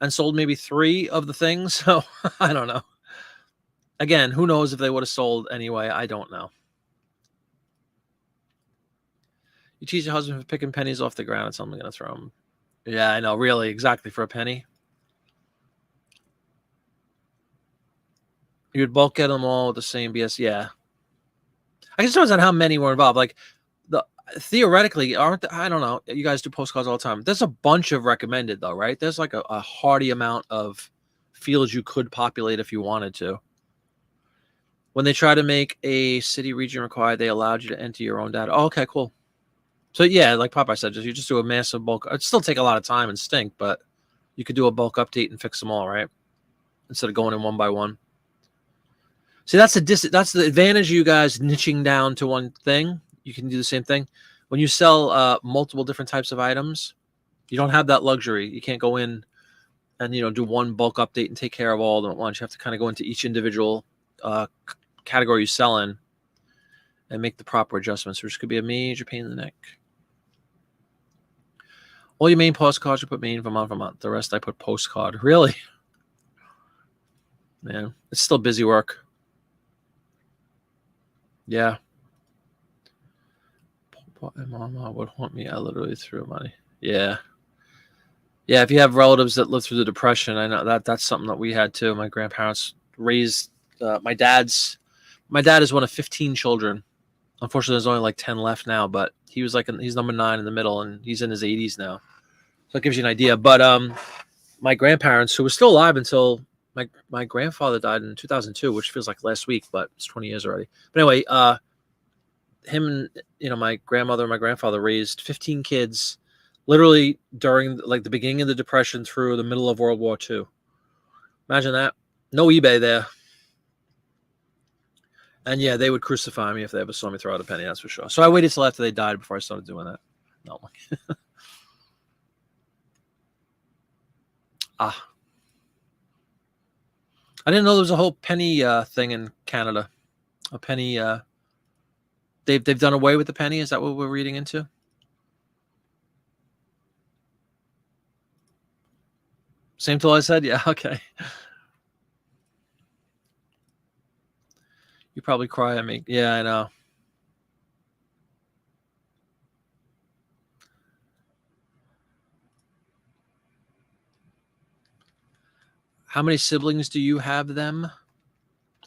A: and sold maybe 3 of the things. So I don't know. Again, who knows if they would have sold anyway? I don't know. You tease your husband for picking pennies off the ground. It's only going to throw them. Yeah, I know. Really, exactly, for a penny. You would bulk get them all with the same BS. Yeah. I guess it depends on how many were involved. Like, theoretically, I don't know. You guys do postcards all the time. There's a bunch of recommended, though, right? There's like a hearty amount of fields you could populate if you wanted to. When they try to make a city region required, they allowed you to enter your own data. Oh, okay, cool. So, yeah, like Popeye said, you just do a massive bulk. It'd still take a lot of time and stink, but you could do a bulk update and fix them all, right? Instead of going in one by one. See, that's the advantage of you guys niching down to one thing. You can do the same thing. When you sell multiple different types of items, you don't have that luxury. You can't go in and, do one bulk update and take care of all of them at once. You have to kind of go into each individual category you sell in and make the proper adjustments, which could be a major pain in the neck. All your main postcards, you put main Vermont. The rest I put postcard. Really? Man, it's still busy work. Yeah. Mama would haunt me. I literally threw money. Yeah. Yeah, if you have relatives that lived through the Depression, I know that's something that we had too. My grandparents raised my dad is one of 15 children. Unfortunately, there's only like 10 left now, but he's number 9 in the middle, and he's in his 80s now. So it gives you an idea. But my grandparents, who were still alive until my grandfather died in 2002, which feels like last week, but it's 20 years already. But anyway, him and my grandmother and my grandfather raised 15 kids, literally during like the beginning of the Depression through the middle of World War II. Imagine that. No eBay there. And yeah, they would crucify me if they ever saw me throw out a penny, that's for sure. So I waited till after they died before I started doing that. No. I didn't know there was a whole penny thing in Canada. A penny. They've done away with the penny. Is that what we're reading into? Same tool I said? Yeah, okay. You probably cry at me. Yeah, I know. How many siblings do you have them?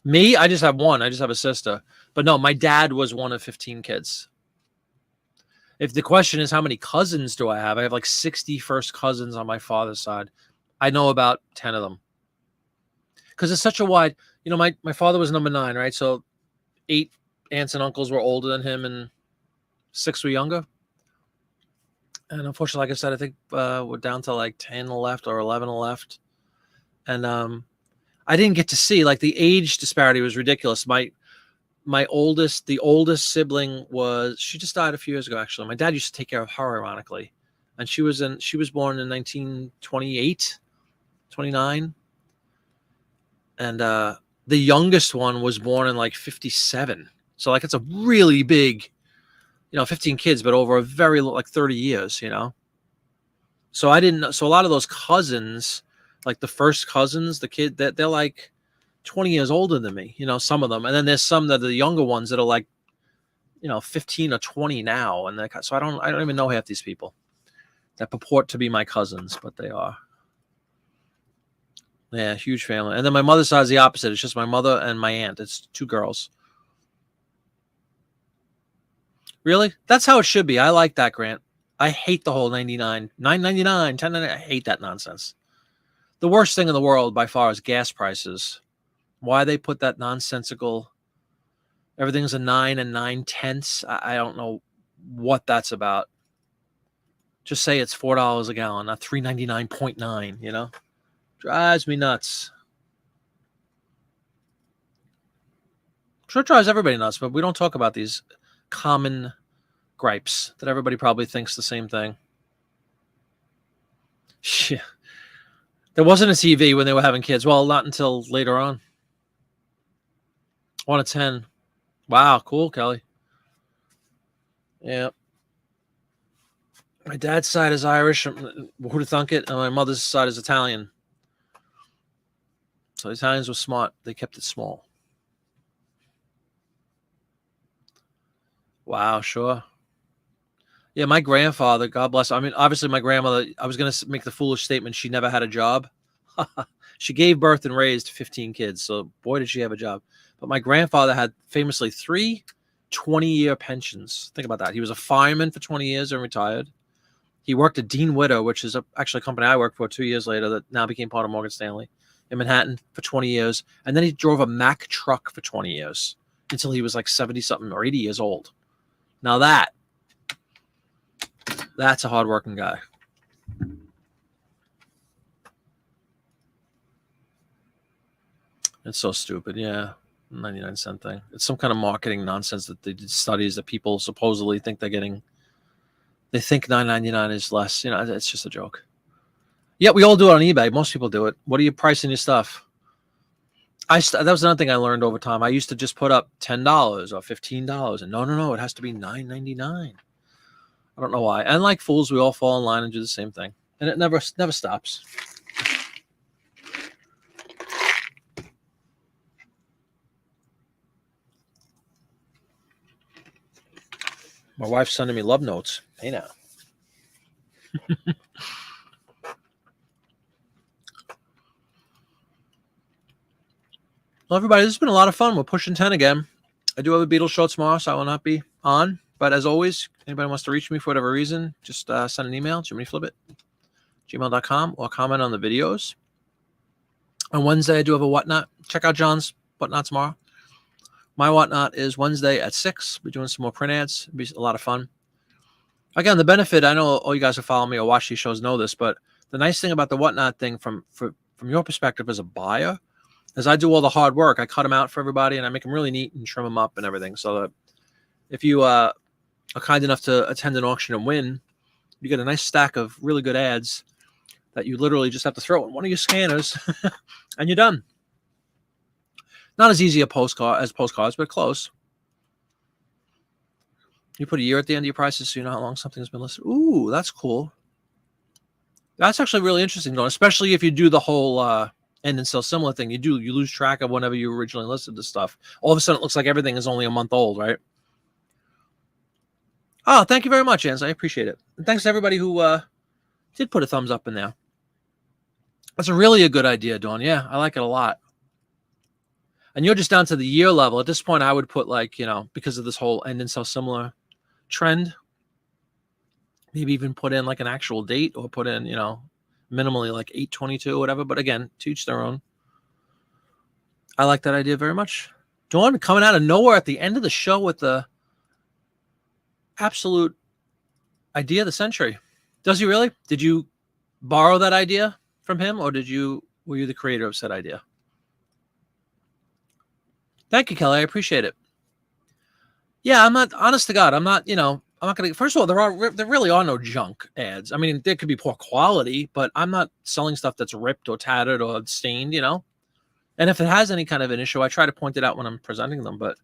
A: Me? I just have one. I just have a sister. But no, my dad was one of 15 kids. If the question is how many cousins do I have like 60 first cousins on my father's side. I know about 10 of them. Because it's such a wide, my father was number 9, right? So 8 aunts and uncles were older than him and 6 were younger. And unfortunately, like I said, I think we're down to like 10 left or 11 left. And I didn't get to see, like, the age disparity was ridiculous. The oldest sibling she just died a few years ago, actually. My dad used to take care of her, ironically. And she was born in 1928, 29. And the youngest one was born in like 57. So like it's a really big, 15 kids, but over a very like 30 years, So I didn't know. So a lot of those cousins, like the first cousins, the kid that they're like 20 years older than me, some of them. And then there's some that are the younger ones that are like, 15 or 20 now. And so I don't even know half these people that purport to be my cousins, but they are. Yeah, huge family. And then my mother's side is the opposite. It's just my mother and my aunt. It's 2 girls. Really? That's how it should be. I like that, Grant. I hate the whole 99, 9.99, 10.99. I hate that nonsense. The worst thing in the world by far is gas prices. Why they put that nonsensical, everything's a 9 and 9/10. I don't know what that's about. Just say it's $4 a gallon, not $3.99.9, Drives me nuts. Sure, it drives everybody nuts, but we don't talk about these common gripes that everybody probably thinks the same thing. Yeah. There wasn't a TV when they were having kids. Well, not until later on. 1 of 10. Wow, cool, Kelly. Yeah. My dad's side is Irish. Who'd have thunk it? And my mother's side is Italian. So the Italians were smart. They kept it small. Wow, sure. Yeah, my grandfather, God bless. I mean, obviously my grandmother, I was going to make the foolish statement she never had a job. She gave birth and raised 15 kids. So boy, did she have a job. But my grandfather had famously 3 20-year pensions. Think about that. He was a fireman for 20 years and retired. He worked at Dean Witter, which is actually a company I worked for 2 years later that now became part of Morgan Stanley in Manhattan for 20 years. And then he drove a Mack truck for 20 years until he was like 70-something or 80 years old. Now that's a hardworking guy. It's so stupid. Yeah. 99-cent thing. It's some kind of marketing nonsense that they did studies that people supposedly think they're getting. They think $9.99 is less. It's just a joke. Yeah, we all do it on eBay. Most people do it. What are you pricing your stuff? That was another thing I learned over time. I used to just put up $10 or $15, and no, it has to be $9.99. I don't know why. And like fools, we all fall in line and do the same thing, and it never stops. My wife's sending me love notes. Hey now. Well, everybody, this has been a lot of fun. We're pushing 10 again. I do have a Beatles show tomorrow, so I will not be on. But as always, anybody wants to reach me for whatever reason, just send an email, jiminyflippit@gmail.com, or comment on the videos. On Wednesday, I do have a Whatnot. Check out John's Whatnot tomorrow. My Whatnot is Wednesday at 6. We're doing some more print ads. It'll be a lot of fun. Again, the benefit, I know all you guys who follow me or watch these shows know this, but the nice thing about the Whatnot thing for from your perspective as a buyer, as I do all the hard work, I cut them out for everybody and I make them really neat and trim them up and everything. So that if you are kind enough to attend an auction and win, you get a nice stack of really good ads that you literally just have to throw in one of your scanners and you're done. Not as easy as postcards, but close. You put a year at the end of your prices so you know how long something's been listed. Ooh, that's cool. That's actually really interesting, though, especially if you do the whole end and sell similar thing. You lose track of whenever you originally listed the stuff. All of a sudden, it looks like everything is only a month old, right? Oh, thank you very much, Ans. I appreciate it. And thanks to everybody who did put a thumbs up in there. That's really a good idea, Dawn. Yeah, I like it a lot. And you're just down to the year level. At this point, I would put like, because of this whole end and sell similar trend, maybe even put in like an actual date or put in, minimally like 8/22 or whatever. But again, to each their own. I like that idea very much. Dawn coming out of nowhere at the end of the show with the absolute idea of the century. Does he really? Did you borrow that idea from him, or were you the creator of said idea? Thank you, Kelly. I appreciate it. Yeah, I'm not, honest to God, I'm not going to, first of all, there really are no junk ads. I mean, there could be poor quality, but I'm not selling stuff that's ripped or tattered or stained, And if it has any kind of an issue, I try to point it out when I'm presenting them, but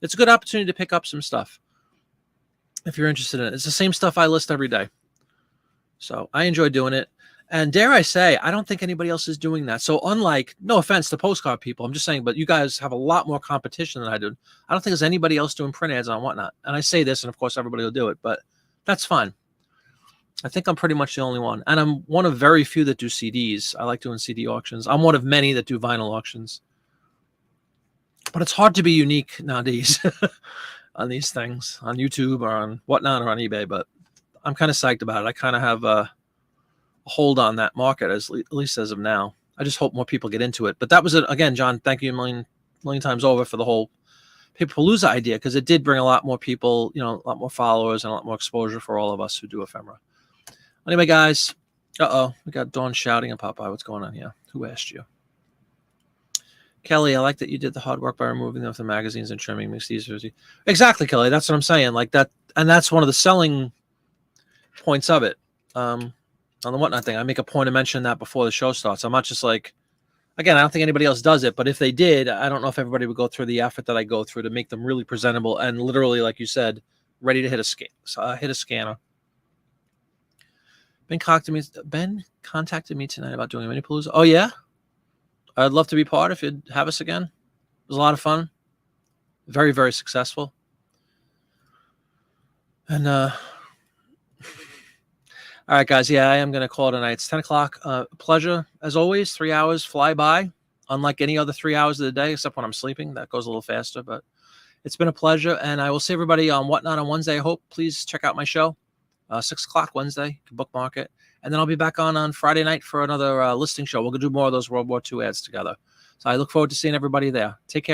A: it's a good opportunity to pick up some stuff if you're interested in it. It's the same stuff I list every day. So I enjoy doing it. And dare I say, I don't think anybody else is doing that. So unlike, no offense to postcard people, I'm just saying, but you guys have a lot more competition than I do. I don't think there's anybody else doing print ads on Whatnot. And I say this, and of course everybody will do it, but that's fine. I think I'm pretty much the only one. And I'm one of very few that do CDs. I like doing CD auctions. I'm one of many that do vinyl auctions. But it's hard to be unique nowadays on these things, on YouTube or on Whatnot or on eBay. But I'm kind of psyched about it. I kind of have a hold on that market, at least as of now. I just hope more people get into it. But that was it. Again, John, thank you a million times over for the whole Paperpalooza idea, because it did bring a lot more people, a lot more followers and a lot more exposure for all of us who do ephemera. Anyway, guys, we got Dawn shouting and Popeye. What's going on here? Who asked you? Kelly, I like that you did the hard work by removing them from the magazines and trimming. Makes it easier. Exactly, Kelly. That's what I'm saying. Like that, and that's one of the selling points of it. On the Whatnot thing, I make a point of mentioning that before the show starts. I'm not just like, again, I don't think anybody else does it, but if they did, I don't know if everybody would go through the effort that I go through to make them really presentable and literally, like you said, ready to hit a scanner. Ben contacted me tonight about doing a mini palooza. Oh yeah, I'd love to be part if you'd have us again. It was a lot of fun, very, very successful, and all right, guys. Yeah, I am going to call it a night. It's 10 o'clock. Pleasure, as always. 3 hours fly by, unlike any other 3 hours of the day, except when I'm sleeping. That goes a little faster, but it's been a pleasure. And I will see everybody on Whatnot on Wednesday. I hope. Please check out my show, 6 o'clock Wednesday. You can bookmark it. And then I'll be back on Friday night for another listing show. We'll do more of those World War II ads together. So I look forward to seeing everybody there. Take care.